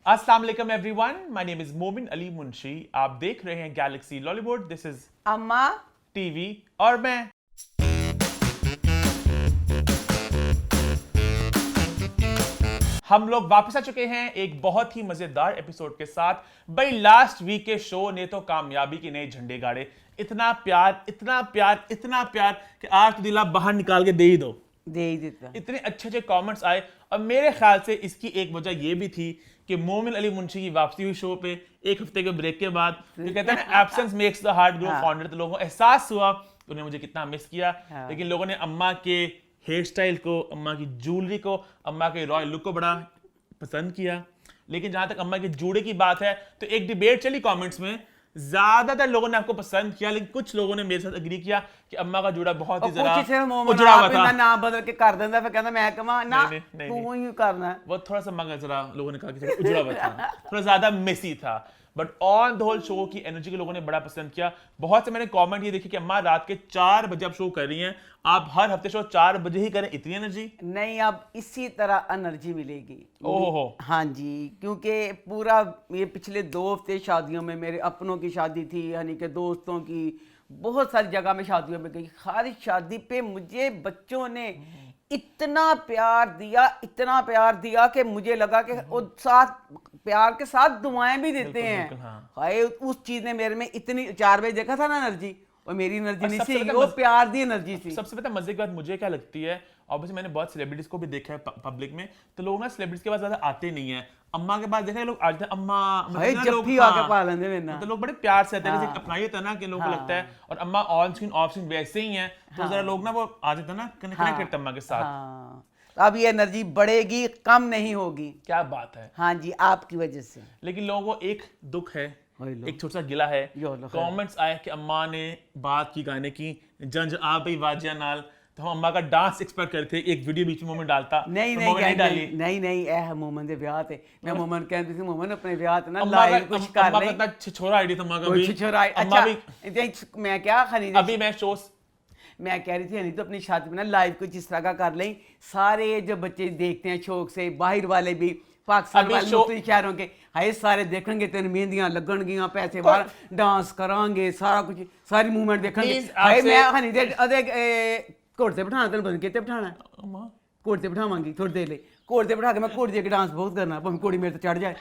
अस्सलाम वालेकुम everyone, my name is मोमिन अली मुंशी। आप देख रहे हैं गैलेक्सी लॉलीवुड। दिस इज अम्मा टीवी और मैं। हम लोग वापस आ चुके हैं एक बहुत ही मजेदार एपिसोड के साथ। भाई लास्ट वीक के शो ने तो कामयाबी के नए झंडे गाड़े। इतना प्यार, इतना प्यार, इतना प्यार कि आज तो दिल आप बाहर निकाल के दे ही दो। दे ही देता। इतने अच्छे अच्छे कमेंट्स आए और मेरे ख्याल से इसकी एक वजह ये भी थी कि मोमिन अली मुंशी की वापसी हुई शो पे एक हफ्ते के ब्रेक के बाद। जो कहते हैं ना, absence makes the heart grow fonder. तो लोगों को एहसास हुआ कि उन्हें मुझे कितना मिस किया। लेकिन लोगों ने अम्मा के हेयर स्टाइल को, अम्मा की ज्वेलरी को, अम्मा के रॉयल लुक को बड़ा पसंद किया। लेकिन जहां तक अम्मा के जूड़े की बात है तो एक डिबेट चली कमेंट्स में। ज्यादातर लोगों ने आपको पसंद किया, लेकिन कुछ लोगों ने मेरे साथ एग्री किया कि अम्मा का जूड़ा बहुत ही जरा उजड़ा हुआ था। नाम बदल के कर देंदा, फिर कहंदा मैं कमा ना नहीं, तू ही करना है। वो थोड़ा सा मगर जरा लोगों ने कहा कि थोड़ा उजड़ा हुआ था, थोड़ा ज्यादा मेसी था। But on the whole show की एनर्जी को लोगों ने बड़ा पसंद किया। बहुत से मैंने कमेंट ये देखे कि अम्मा रात के 4 बजे आप शो कर रही हैं, आप हर हफ्ते शो 4 बजे ही करें, इतनी एनर्जी नहीं, अब इसी तरह एनर्जी मिलेगी। ओहो हाँ जी, क्योंकि पूरा ये पिछले 2 हफ्ते शादियों में, मेरे अपनों की शादी थी, यानी कि दोस्तों की, बहुत सारी जगह में शादियों में गई। हर शादी पे मुझे बच्चों ने इतना प्यार दिया कि मुझे लगा कि वो साथ प्यार के साथ दुआएं भी देते हैं। हाय, उस चीज ने मेरे में इतनी 4 बजे देखा था ना एनर्जी, और मेरी एनर्जी नहीं थी, वो प्यार दी एनर्जी थी। सबसे पता मजे की बात मुझे क्या लगती है, ऑब्वियसली मैंने बहुत सेलिब्रिटीज को भी देखा है पब्लिक में, तो लोग ना सेलिब्रिटीज के पास ज्यादा आते नहीं है। अम्मा के पास देखा है लोग आज अम्मा जब भी आके पा लेंगे मेरे, तो लोग बड़े प्यार से आते हैं, जैसे अपना ही होता है ना कि लोगों को लगता है। और अम्मा ऑन स्क्रीन ऑफ स्क्रीन वैसे ही हैं, तो जरा लोग ना वो आ जाते हैं ना, कनेक्ट करते अम्मा के साथ। अब ये एनर्जी बढ़ेगी, कम नहीं होगी। क्या बात है। हाँ जी, आपकी वजह से। लेकिन लोगों को एक दुख है, एक छोटा सा गिला है। कमेंट्स आए कि अम्मा ने बात की गाने की, जंज आ गई वाजिया नाल, तो हम अम्मा का डांस एक्सपेक्ट करते। एक वीडियो बीच में मोमेंट डालता, नहीं ऐ मोमन दे ब्याह ते मैं मोमन कहती थी, मोमन अपने ब्याह ते ना लाइव कुछ कर ले। अम्मा का इतना छिछोरा आईडी था अम्मा का भी। छिछोरा अच्छा, मैं क्या खरीद, अभी मैं शो मैं कह रही थी नहीं तो अपनी शादी में ना लाइव कुछ इस तरह का कर लें। सारे जो बच्चे देखते हैं शौक से, बाहर वाले भी, पाकिस्तान वाले दूसरे शहरों के, हाय सारे देखेंगे, तेन मेहंदियां लगनगियां, पैसे बाहर डांस करांगे, सारा कुछ, सारी मूवमेंट देखेंगे। हाय मैं हनी दे अदे घोड़े ते बिठाना, तेन पता किते बिठाना है, घोड़े ते बिठावांगी थोड़ी देर ले, घोड़े ते बिठा के मैं घोड़े दे के डांस बहुत करना, भावें घोड़ी मेरे ते चढ़ जाए।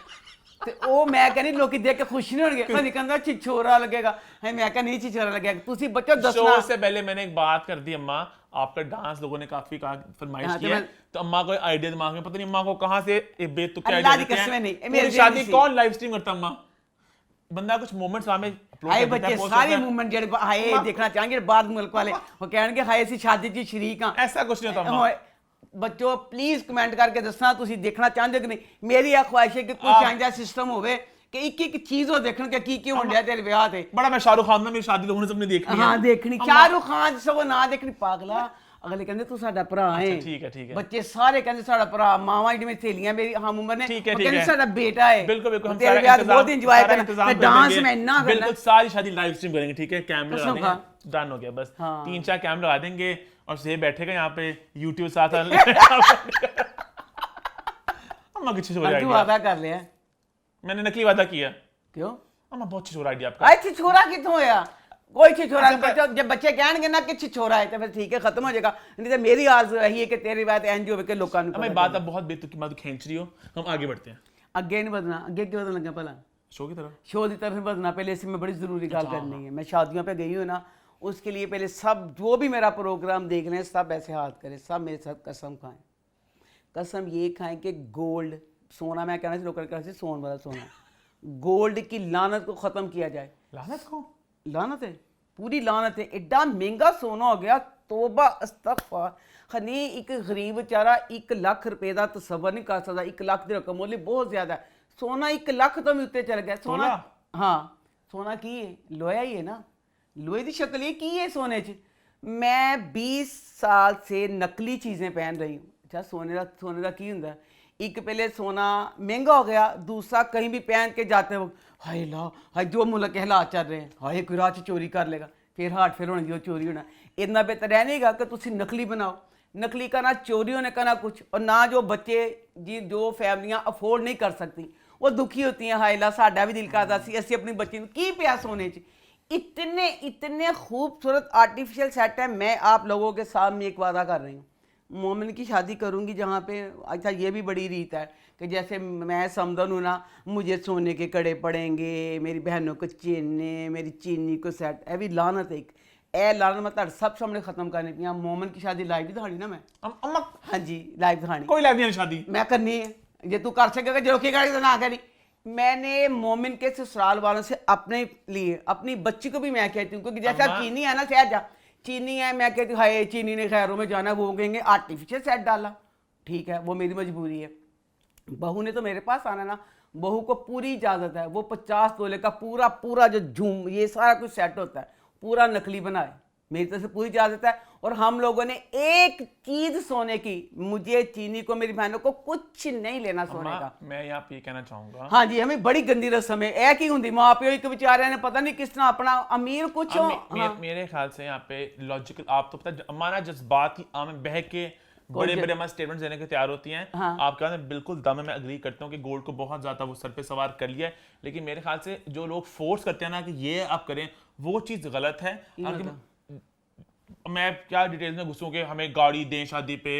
ਤੇ ਉਹ ਮੈਂ ਕਹਿੰਦੀ ਲੋਕੀ ਦੇਖ ਕੇ खुश नहीं होंगे, नहीं कहता छिछोरा लगेगा है, मैं क्या नहीं छिछोरा लगेगा, तुसी बच्चों दसना। शो से पहले मैंने एक बात कर दी, अम्मा आपका डांस लोगों ने काफी फरमाइश की है, तो अम्मा को आइडिया दिमाग में, पता नहीं अम्मा को कहां से बेतुके आइडिया आते हैं। शादी कौन लाइव स्ट्रीम करता अम्मा, बंदा कुछ मोमेंट्स सामने अपलोड हाय बच्चे सारे मूवमेंट जेडे हाय देखना चाहेंगे बाहर मुल्क वाले, वो कहेंगे हाय ਅਸੀਂ शादी दी शरीक हां। ऐसा कुछ नहीं होता अम्मा। बच्चों प्लीज कमेंट करके दसना तुसी देखना चाहते कि नहीं। मेरी यह ख्वाहिश है कि कोई चांजा सिस्टम होवे कि एक चीज हो देखने के की क्यों होंडया तेरे ब्याह ते। बड़ा मैं शाहरुख खान ना, मेरी शादी लोगों ने सबने देखनी है। हां देखनी, शाहरुख खान सब ना देखनी, पागला। अगले कहंदे तू साडा भरा है। ठीक है। बच्चे सारे कहंदे साडा भरा, मावा जिवें थेलियां मेरी हम उम्र ने कहंदे साडा बेटा है। बिल्कुल हम तेरे ब्याह बहुत एंजॉय करना, डांस में ना करना, बिल्कुल सारी शादी लाइव स्ट्रीम करेंगे। ठीक है, कैमरा लगा देंगे, डन हो गया बस। 3-4 कैमरा लगा देंगे और से बैठेगा यहाँ पे यूट्यूब साथ। अम्मा किसी छोरा वादा कर लिया, मैंने नकली वादा किया। क्यों अम्मा बहुत छिछोरा आइडिया आपका। आई छिछोरा कितों होया, कोई छिछोरा नहीं। जब बच्चे कहणगे ना कि छिछोरा है तो फिर ठीक है, खत्म हो जाएगा। नहीं तो मेरी आरज़ू रही है कि तेरी बात एंज होवे के लोकां नु। मैं बात अब बहुत बेतुकी बात खींच रही हो, हम आगे बढ़ते हैं। अगे नहीं बढ़ना, अगे क्यों बढ़ना लगा भला? शो की तरफ, शो की तरफ बढ़ना। पहले इसमें बड़ी जरूरी गल करनी है। मैं शादियों पे गई हूँ ना, उसके लिए पहले सब जो भी मेरा प्रोग्राम देख रहे हैं सब ऐसे हाथ करें, सब मेरे साथ कसम खाएं। कसम ये खाएं कि गोल्ड सोना, मैं कहना लोग कहना चाहिए सोन वाला सोना, गोल्ड की लानत को ख़त्म किया जाए। लानत को? लानत है, पूरी लानत है। एडा महंगा सोना हो गया, तोबा अस्तगफार। खनी एक गरीब बेचारा 1 लाख रुपए का तसव्वुर नहीं कर सकता। 1 लाख की रकम बोली बहुत ज़्यादा है। सोना 1 लाख तो भी उत्ते चल गया। सोना हाँ, सोना की है, लोहा ही है ना, लोहे की शक्ल ये की है सोने च। मैं 20 साल से नकली चीज़ें पहन रही हूँ। अच्छा, सोने का की होंदा, एक पहले सोना महंगा हो गया, दूसरा कहीं भी पहन के जाते हो हाय ला हाय जो मुल्क के हालात चल रहे हैं, हाय कोई रात चोरी कर लेगा, फिर हाट फिर होने जो चोरी होना। इतना बेहतर है नहीं कि तुम नकली बनाओ। नकली का ना चोरी होने का ना कुछ, और ना जो बच्चे जी जो फैमिलियाँ अफोर्ड नहीं कर सकती ਉਹ ਦੁਖੀ ਹੁੰਦੀਆਂ ਹਾਏ ਲਾ ਸਾਡਾ ਵੀ ਦਿਲ ਕਰਦਾ ਸੀ ਅਸੀਂ ਆਪਣੀ ਬੱਚੀ ਨੂੰ ਕੀ ਪਿਆ सोने ਚ इतने इतने खूबसूरत आर्टिफिशियल सेट है। मैं आप लोगों के सामने एक वादा कर रही हूँ मोमिन की शादी करूँगी जहाँ पे अच्छा ये भी बड़ी रीत है कि जैसे मैं समदन हूँ ना मुझे सोने के कड़े पड़ेंगे मेरी बहनों को चीने मेरी चीनी को सेट ए भी लानत एक ए लानत मैं तुहाडे सब सामने खत्म करनी पई मोमिन की शादी लाइव भी दिखानी ना मैं अम्मा हाँ जी लाइव दिखानी कोई लाइव नहीं शादी मैं करनी है जे तू कर सकेगा जो की करेगी तो ना करी। मैंने मोमिन के ससुराल वालों से अपने लिए अपनी बच्ची को भी मैं कहती हूँ क्योंकि जैसा चीनी है ना शहर जा चीनी है मैं कहती हूँ हाय चीनी ने खैरों में जाना वो कहेंगे आर्टिफिशियल सेट डाला ठीक है वो मेरी मजबूरी है। बहू ने तो मेरे पास आना ना बहू को पूरी इजाज़त है वो 50 तोले का पूरा पूरा जो झूम ये सारा कुछ सेट होता है पूरा नकली बनाए मेरी तरफ से पूरी इजाज़त है। और हम लोगों ने एक चीज सोने की मुझे चीनी को मेरी बहनों को कुछ नहीं लेना सोने का। मैं यहाँ पे ये कहना चाहूंगा हाँ जी हमें बड़ी गंदी रस्म है ए की हुंदी मां प्यो एक बेचारे ने पता नहीं किस तरह अपना अमीर कुछ हो मेरे ख्याल से यहाँ पे लॉजिकल आप तो पता हमारा जज्बात की आम बह के बड़े बड़े हमारे स्टेटमेंट्स देने के तैयार होती हैं। हाँ। आपके बात में बिल्कुल दम है मैं अग्री करता हूँ कि गोल्ड को बहुत ज्यादा वो सर पे सवार कर लिया है लेकिन मेरे ख्याल से जो लोग फोर्स करते हैं ना कि ये आप करें वो चीज गलत है। मैं क्या डिटेल्स में घुसूं कि हमें गाड़ी दें शादी पे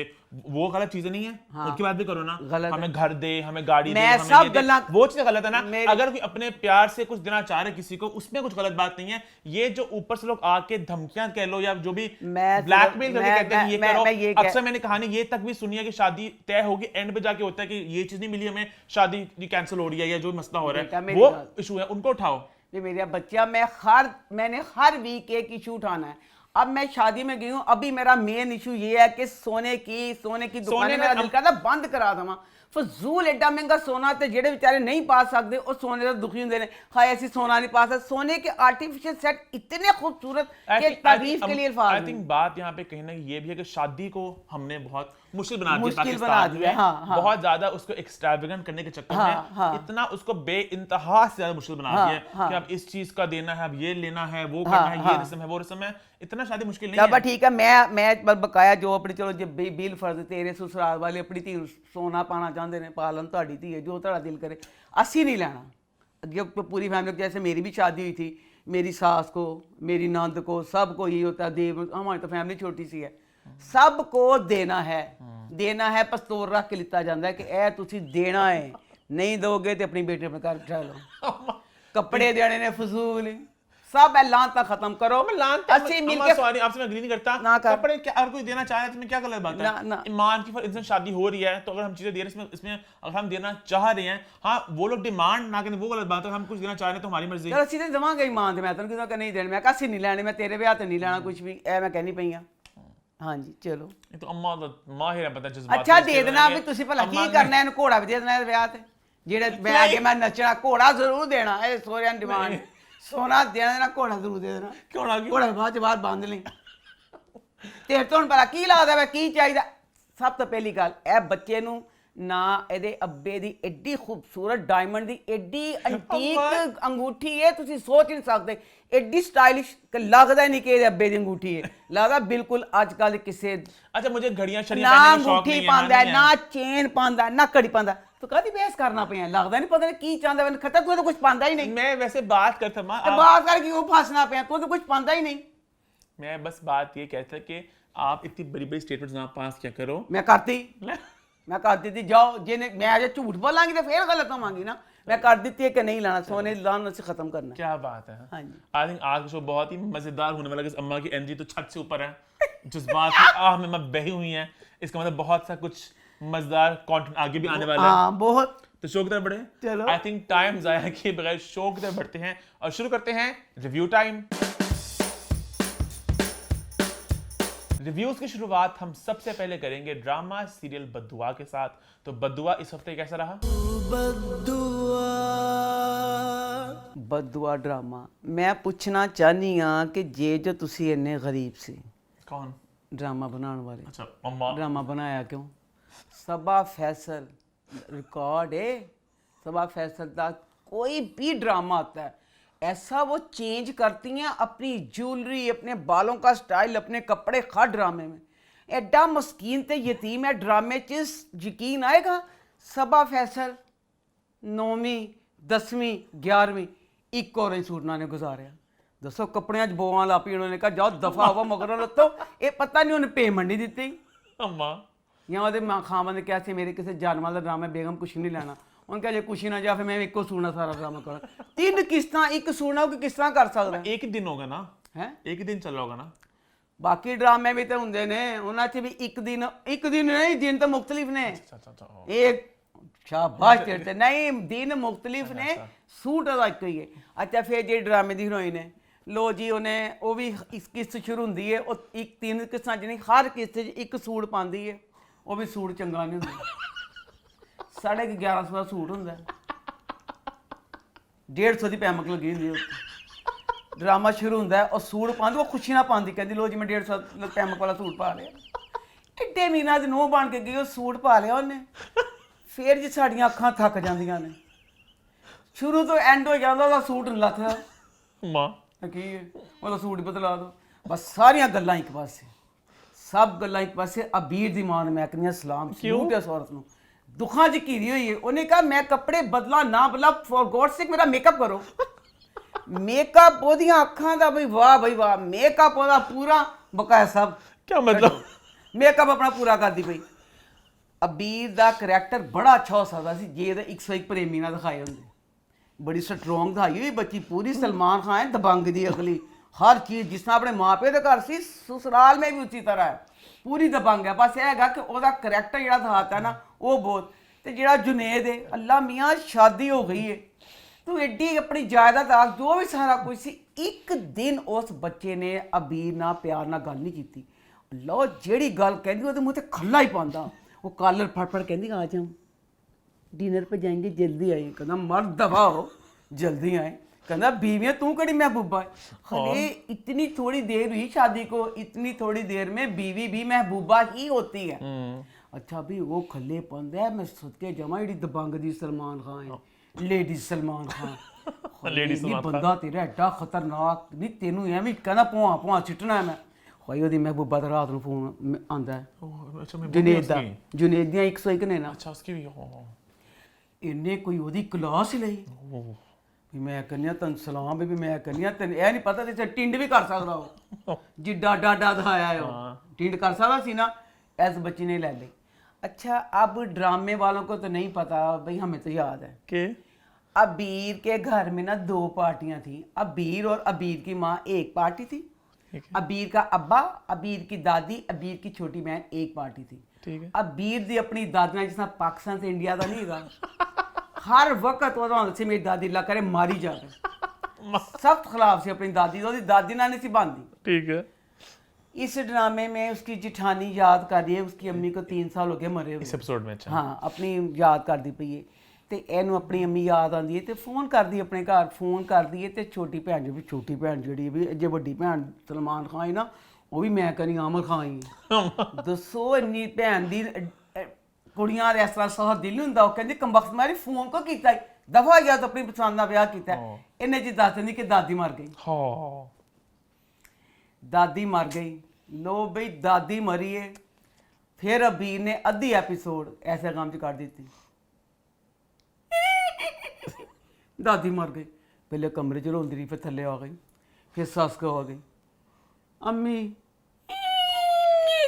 वो गलत चीजें नहीं है। हाँ। उनकी बात भी करो ना हमें घर दे हमें गाड़ी दे हमें सब दे वो चीजें गलत है ना। अगर कोई अपने प्यार से कुछ देना चाह रहे किसी को उसमें कुछ गलत बात नहीं है। ये जो ऊपर से लोग आके धमकियां कह लो या जो भी ब्लैकमेल करके कहते हैं ये करो। अक्सर मैंने कहानी ये तक भी सुनी है कि शादी तय होगी एंड पे जाके होता है कि ये चीज नहीं मिली हमें शादी कैंसिल हो रही है या जो मसला हो रहा है वो इशू है उनको उठाओ। मेरा बच्चा मैंने हर वीक एक इशू उठाना है। अब मैं शादी में गई हूँ अभी मेरा मेन इशू ये है कि सोने की दुकानें मेरा दिल करता बंद करा दवा फजूल एडा महंगा सोना ते जेडे बेचारे नहीं पा सकते और सोने से दुखी होंगे हाय ऐसी सोना नहीं पा सकते। सोने के आर्टिफिशियल सेट इतने खूबसूरत कि तारीफ के लिए अल्फाज आई थिंक बात यहाँ पे कहीं ना ये भी है कि शादी को हमने बहुत मुश्किल बना दिया बहुत ज्यादा उसको एक्सट्रावेगेंट करने के चक्कर में इतना उसको बेइंतहा से ज्यादा मुश्किल बना दिया कि अब इस चीज का देना है अब ये लेना है वो करना है ये रस्म है वो रस्म है इतना शादी मुश्किल नहीं है। ठीक है मैं बकाया जो अपनी चलो जो बिल फर्ज तेरे ससुराल वाले अपनी धी सोना पाना चाहते हैं पालन ਤੁਹਾਡੀ ਧੀ है जो ਤੁਹਾਡਾ दिल करे ਅਸੀਂ नहीं लेना। जब पूरी फैमिली जैसे मेरी भी शादी हुई थी मेरी सास को मेरी नंद को सबको यही होता है देव हमारी तो फैमिली छोटी सी है सबको देना है पस्तौर रख के लिता जाता है कि ए तुसी देना है नहीं दोगे तो अपनी बेटी अपने घर बिठा लो कपड़े देने ने फजूल सब ऐलान तक खत्म करो। आपसे मैं अग्री नहीं करता कपड़े क्या अगर कोई देना चाह रहा है तो मैं क्या गलत बात है। ईमान की इंसान शादी हो रही है तो अगर हम चीजें दे रहे हैं इसमें अगर हम देना चाह रहे हैं हाँ वो लोग डिमांड ना करें वो गलत बात है। हम कुछ देना चाह रहे हैं तो हमारी मर्जी चलो सीधे देवांगे ईमान मैं तो किसी नहीं देने मैं कसी नहीं लेने मैं तेरे ब्याह ते नहीं लेना कुछ भी ए मैं कहनी पई हां। हाँ जी चलो तो अम्मा तो माहिर है पता जज्बात अच्छा दे देना भी तुसी भला की करना है घोड़ा भी दे देना है ब्याह ते जेड़े मैं आगे मैं नचना घोड़ा जरूर देना ए सोरियां डिमांड सोना देना घोड़ा जरूर दे देना घोड़ा बाद बाहर बांध ली तेरे तो पता की लगता है की चाहिए। सब तो पहली गल ए बच्चे नू ना ਇਹਦੇ ਅੱਬੇ ਦੀ ਐਡੀ ਖੂਬਸੂਰਤ ਡਾਇਮੰਡ ਦੀ ਐਡੀ ਐਂਟੀਕ ਅੰਗੂਠੀ ਹੈ ਤੁਸੀਂ ਸੋਚ ਨਹੀਂ ਸਕਦੇ ਐਡੀ ਸਟਾਈਲਿਸ਼ ਕਿ ਲੱਗਦਾ ਨਹੀਂ ਕਿ ਇਹਦੇ ਅੱਬੇ ਦੀ ਅੰਗੂਠੀ ਹੈ ਲੱਗਦਾ ਬਿਲਕੁਲ ਅੱਜ ਕੱਲ ਕਿਸੇ अच्छा मुझे घड़ियां शड़ियां पहनने का शौक नहीं है ना पांदा है ना चेन पांदा ना कड़ी पांदा तो कदी बहस करना पे लगदा नहीं पता नहीं की चाहता है खतर तू तो कुछ पांदा ही नहीं। मैं वैसे बात करता मां बात कर क्यों फंसना पे तू तो कुछ पांदा ही नहीं। मैं बस बात ये कहता कि आप इतनी बड़ी बड़ी स्टेटमेंट्स ना पास क्या करो मैं करती थी जाओ जिन्हें मैं आज झूठ बोलांगी तो फिर गलत होवांगी ना मैं कर देती है कि नहीं लाना सोने लाना से खत्म करना। क्या बात है। हाँ जी आई थिंक आज का शो बहुत ही मजेदार होने वाला है। अम्मा की एनर्जी तो छत से ऊपर है जज्बात की आह में बही हुई है इसका मतलब बहुत सा कुछ मजेदार कंटेंट आगे भी आने वाला है। हाँ बहुत तो शो की तरफ बढ़े चलो आई थिंक टाइम जाया किए बगैर शो की तरफ बढ़ते हैं और शुरू करते हैं रिव्यू टाइम। रिव्यूज की शुरुआत हम सबसे पहले करेंगे ड्रामा सीरियल बद्दुआ के साथ। तो बद्दुआ इस हफ्ते कैसा रहा। बद्दुआ ड्रामा मैं पूछना चाहनी हाँ कि जे जो तुसी इन्ने गरीब सी कौन ड्रामा बनाने वाले अच्छा अम्मा ड्रामा बनाया क्यों सबा फैसल रिकॉर्ड है सबा फैसल का कोई भी ड्रामा आता है ऐसा वो चेंज करती हैं अपनी ज्वेलरी अपने बालों का स्टाइल अपने कपड़े हर ड्रामे में एडा मस्कीन ते यतीम है ड्रामे च यकीन आएगा सबा फैसल 9ਵੀਂ 10ਵੀਂ 11ਵੀਂ ਇੱਕ ਔਰੇਂਜ ਸੂਟ ਨਾਲ ਨੇ ਗੁਜ਼ਾਰਿਆ। ਦੱਸੋ ਕੱਪੜਿਆਂ 'ਚ ਬੋਆਂ ਲਾਪੀ, ਉਹਨਾਂ ਨੇ ਕਿਹਾ ਜਾਓ ਦਫਾ ਹੋਵੋ ਮਗਰੋਂ ਲੱਤੋ। ਇਹ ਪਤਾ ਨਹੀਂ ਉਹਨੇ ਪੇਮੈਂਟ ਨਹੀਂ ਦਿੱਤੀ अम्मा ਜਾਂ ਉਹਦੇ ਮਾਂ ਖਾਵਾਂ ਨੇ ਕਿਹਾ ਸੀ ਮੇਰੇ ਕਿਸੇ ਜਾਨਵਰ ਦਾ ਡਰਾਮਾ ਬੇਗਮ ਕੁਛ ਨਹੀਂ ਲੈਣਾ। ਉਹਨੇ ਕਿਹਾ ਜੇ ਕੁਛ ਨਾ ਜਾ ਫਿਰ ਮੈਂ ਇੱਕੋ ਸੂਟ ਨਾਲ ਸਾਰਾ ਡਰਾਮਾ ਕਰਾਂ। 3 ਕਿਸ਼ਤਾਂ ਇੱਕ ਸੂਟ ਨਾਲ ਕਿਸ ਤਰ੍ਹਾਂ ਕਰ ਸਕਦਾ एक ही दिन होगा ना, ਹੈ? एक ही दिन चल रहा होगा ना। ਬਾਕੀ ਡਰਾਮੇ ਵੀ ਤਾਂ ਹੁੰਦੇ ਨੇ, ਉਹਨਾਂ 'ਚ ਵੀ ਇੱਕ ਦਿਨ ਨਹੀਂ, ਦਿਨ ਤਾਂ ਮੁxtਲਿਫ ਨੇ। एक शाबाश तेरे ते नहीं, दिन मुख्तलिफ ने, सूट ਉਹਦਾ ਇੱਕੋ ਹੀ ਹੈ। ਅੱਛਾ ਫਿਰ ਜਿਹੜੀ ਡਰਾਮੇ ਦੀ ਹੀਰੋਇਨ ਹੈ, ਲੋ ਜੀ ਉਹਨੇ ਉਹ ਵੀ ਇਸ ਕਿਸ਼ਤ ਸ਼ੁਰੂ ਹੁੰਦੀ ਹੈ, ਉਹ ਇੱਕ 3 ਕਿਸ਼ਤਾਂ ਜਿਹਨੇ ਹਰ ਕਿਸ਼ਤ 'ਚ ਇੱਕ ਸੂਟ ਪਾਉਂਦੀ ਹੈ। ਉਹ ਵੀ ਸੂਟ ਚੰਗਾ ਨਹੀਂ ਹੁੰਦਾ, 1150 ਦਾ ਸੂਟ ਹੁੰਦਾ, 150 ਦੀ ਪੈਮਕ ਲੱਗੀ ਹੁੰਦੀ ਹੈ। ਡਰਾਮਾ ਸ਼ੁਰੂ ਹੁੰਦਾ ਹੈ, ਉਹ ਸੂਟ ਪਾਉਂਦੀ, ਉਹ ਖੁਸ਼ੀ ਨਾਲ ਪਾਉਂਦੀ, ਕਹਿੰਦੀ ਲੋ ਜੀ ਮੈਂ 150 ਪੈਮਕ ਵਾਲਾ ਸੂਟ ਪਾ ਲਿਆ। ਏਡੇ ਮਹੀਨਾ ਦੀ ਨੋਹ ਬਣ ਕੇ ਗਈ, ਉਹ ਸੂਟ ਪਾ ਲਿਆ ਉਹਨੇ। ਫਿਰ ਜੀ ਸਾਡੀਆਂ ਅੱਖਾਂ ਥੱਕ ਜਾਂਦੀਆਂ ਨੇ, ਸ਼ੁਰੂ ਤੋਂ ਐਂਡ ਹੋ ਜਾਂਦਾ, ਉਹਦਾ ਸੂਟ ਨਹੀਂ ਲੱਥਦਾ। माँ ਕੀ ਹੈ ਉਹਦਾ ਸੂਟ ਹੀ ਬਦਲਾ ਦੋ। ਬਸ ਸਾਰੀਆਂ ਗੱਲਾਂ ਇੱਕ ਪਾਸੇ, ਸਭ ਗੱਲਾਂ ਇੱਕ ਪਾਸੇ। ਅਬੀਰ ਦੀ ਮਾਂ ਨੂੰ ਮੈਂ ਕਹਿੰਦੀ ਹਾਂ ਸਲਾਮ, ਸਲੂਟ ਇਸ ਔਰਤ ਨੂੰ, ਦੁੱਖਾਂ 'ਚ ਘਿਰੀ ਹੋਈ ਹੈ। ਉਹਨੇ ਕਿਹਾ ਮੈਂ ਕੱਪੜੇ ਬਦਲਾ ਨਾ ਬਦਲਾ, ਫॉर गॉड सेक ਮੇਰਾ ਮੇਕਅਪ ਕਰੋ। ਮੇਕਅਪ ਉਹਦੀਆਂ ਅੱਖਾਂ ਦਾ ਬਈ ਵਾਹ ਬਈ ਵਾਹ, ਮੇਕਅਪ ਉਹਦਾ ਪੂਰਾ ਬਕਾਇਆ ਸਭ। क्या मतलब? ਮੇਕਅਪ ਆਪਣਾ ਪੂਰਾ ਕਰਦੀ ਪਈ। ਅਬੀਰ ਦਾ ਕਰੈਕਟਰ ਬੜਾ ਅੱਛਾ ਹੋ ਸਕਦਾ ਸੀ ਜੇ ਇਹਦੇ 101 ਪ੍ਰੇਮੀ ਨਾਲ ਦਿਖਾਏ ਹੁੰਦੇ। ਬੜੀ ਸਟਰੋਂਗ ਦਿਖਾਈ ਹੋਈ ਬੱਚੀ, ਪੂਰੀ ਸਲਮਾਨ ਖਾਨ ਹੈ, ਦਬੰਗ ਦੀ ਅਗਲੀ, ਹਰ ਚੀਜ਼ ਜਿਸ ਤਰ੍ਹਾਂ ਆਪਣੇ ਮਾਪੇ ਦੇ ਘਰ ਸੀ, ਸसुराल में भी उसी तरह है, ਪੂਰੀ ਦਬੰਗ ਹੈ। ਬਸ ਇਹ ਹੈਗਾ ਕਿ ਉਹਦਾ ਕਰੈਕਟਰ ਜਿਹੜਾ ਦਿਖਾਤਾ ਨਾ ਉਹ ਬਹੁਤ। ਤੇ ਜਿਹੜਾ ਜੁਨੇਦ ਹੈ, ਅੱਲਾ ਮੀਆਂ ਸ਼ਾਦੀ ਹੋ ਗਈ ਹੈ, ਤੂੰ ਐਡੀ ਆਪਣੀ ਜਾਇਦਾਦ ਆ ਜੋ ਵੀ ਸਾਰਾ ਕੁਝ ਸੀ, ਇੱਕ ਦਿਨ ਉਸ ਬੱਚੇ ਨੇ ਅਬੀਰ ਨਾਲ ਪਿਆਰ ਨਾਲ ਗੱਲ ਨਹੀਂ ਕੀਤੀ। ਅੱਲਾ ਜਿਹੜੀ ਗੱਲ ਕਹਿੰਦੀ ਉਹਦੇ ਮੂੰਹ ਤੇ ਖੱਲਾ ਹੀ ਪਾਉਂਦਾ। ਉਹ ਕਾਲਰ ਫੜ ਫੜ ਕਹਿੰਦੀ ਆ ਜਾ डिनर पे जाएंगे जल्दी आए। कहना मर्द दफा हो, जल्दी आए। कहना बीवियाँ तू कड़ी महबूबा है। अरे इतनी थोड़ी देर हुई शादी को, इतनी थोड़ी देर में बीवी भी महबूबा ही होती है। अच्छा भी वो खले पंद है, मैं सदके जमा जी दबंग दी सलमान खान है, लेडीज सलमान खान। लेडीज सलमान बंदा तेरा एडा खतरनाक नहीं, तेनू एवं कहना पुआ पुआ सिटना है मैं। भाई ਉਹਦੀ ਮਹਿਬੂਬਾ ਦਾ ਰਾਤ ਨੂੰ ਫੋਨ ਆਂਦਾ ਹੈ, ਜੁਨੇਦ ਦੀਆਂ 101 ਨੇ ਨਾ। अच्छा उसकी भी ਇੰਨੇ ਕੋਈ ਉਹਦੀ ਕਲਾਸ ਹੀ ਲਈ ਵੀ ਮੈਂ ਕਹਿੰਦਾ ਤਨ ਸਲਾਮ ਵੀ ਮੈਂ ਕਹਿੰਦਾ ਤੈਨੂੰ ਇਹ ਨਹੀਂ ਪਤਾ ਤੇ ਟਿੰਡ ਵੀ ਕਰ ਸਕਦਾ ਉਹ, ਜਿੱਡਾ ਡਾਡਾ ਦਿਖਾਇਆ ਹੈ ਉਹ ਟਿੰਡ ਕਰ ਸਕਦਾ ਸੀ ਨਾ। ਇਸ ਬੱਚੀ ने ले ली। अच्छा अब ड्रामे वालों को तो नहीं पता भाई, हमें तो याद है के अबीर के घर में ना 2 पार्टियां थी। अबीर और अबीर की माँ एक पार्टी थी, अबीर का अब्बा, अबीर की दादी, अबीर की छोटी बहन एक पार्टी थी। ठीक है। अबीर दी अपनी दादी ने, जिस पाकिस्तान से इंडिया का नहीं हैगा, हर वक्त वो से मेरी दादी अल्लाह करे मारी जाए, सख्त खिलाफ से अपनी दादी, तो दादी ना नहीं सी बांधी। ठीक है। इस ड्रामे में उसकी जिठानी याद कर रही है, उसकी अम्मी को 3 साल हो गए मरे हुए। इस एपिसोड में? अच्छा हाँ, अपनी याद करती पई है ਤੇ ਇਹਨੂੰ ਆਪਣੀ ਅੰਮੀ ਯਾਦ ਆਉਂਦੀ ਹੈ ਤੇ ਫੋਨ ਕਰਦੀ ਆਪਣੇ ਘਰ, ਫੋਨ ਕਰਦੀ ਹੈ ਤੇ ਛੋਟੀ ਭੈਣ ਜੋ ਵੀ, ਛੋਟੀ ਭੈਣ ਜਿਹੜੀ ਵੀ ਜੇ ਵੱਡੀ ਭੈਣ ਸਲਮਾਨ ਖਾਨ ਹੈ ਨਾ, ਉਹ ਵੀ ਮੈਂ ਕਹਿੰਦੀ ਆਮਰ ਖਾਨ ਹੀ। ਦੱਸੋ ਇੰਨੀ ਭੈਣ ਦੀ ਕੁੜੀਆਂ ਦੇ ਇਸ ਤਰ੍ਹਾਂ ਸਾਹ ਦਿਲ ਨਹੀਂ ਹੁੰਦਾ। ਉਹ ਕਹਿੰਦੀ ਕੰਬਖਤ ਮਾਰੀ ਫੋਨ ਕੋ ਕੀਤਾ, ਦਫਾ ਗਿਆ ਤਾਂ ਆਪਣੀ ਪਸੰਦ ਦਾ ਵਿਆਹ ਕੀਤਾ। ਇਹਨੇ ਜੀ ਦੱਸ ਦਿੰਦੀ ਕਿ ਦਾਦੀ ਮਰ ਗਈ। ਹਾਂ ਦਾਦੀ ਮਰ ਗਈ। ਲੋ ਬਈ ਦਾਦੀ ਮਰੀ ਹੈ। ਫਿਰ ਅਬੀਰ ਨੇ ਅੱਧੀ ਐਪੀਸੋਡ ਐਸੇ ਕੰਮ 'ਚ ਕਰ ਦਿੱਤੀ। दादी मर गई, पहले कमरे च रोंदी रही, फिर थल्ले आ गई, फिर सस को आ गई, अम्मी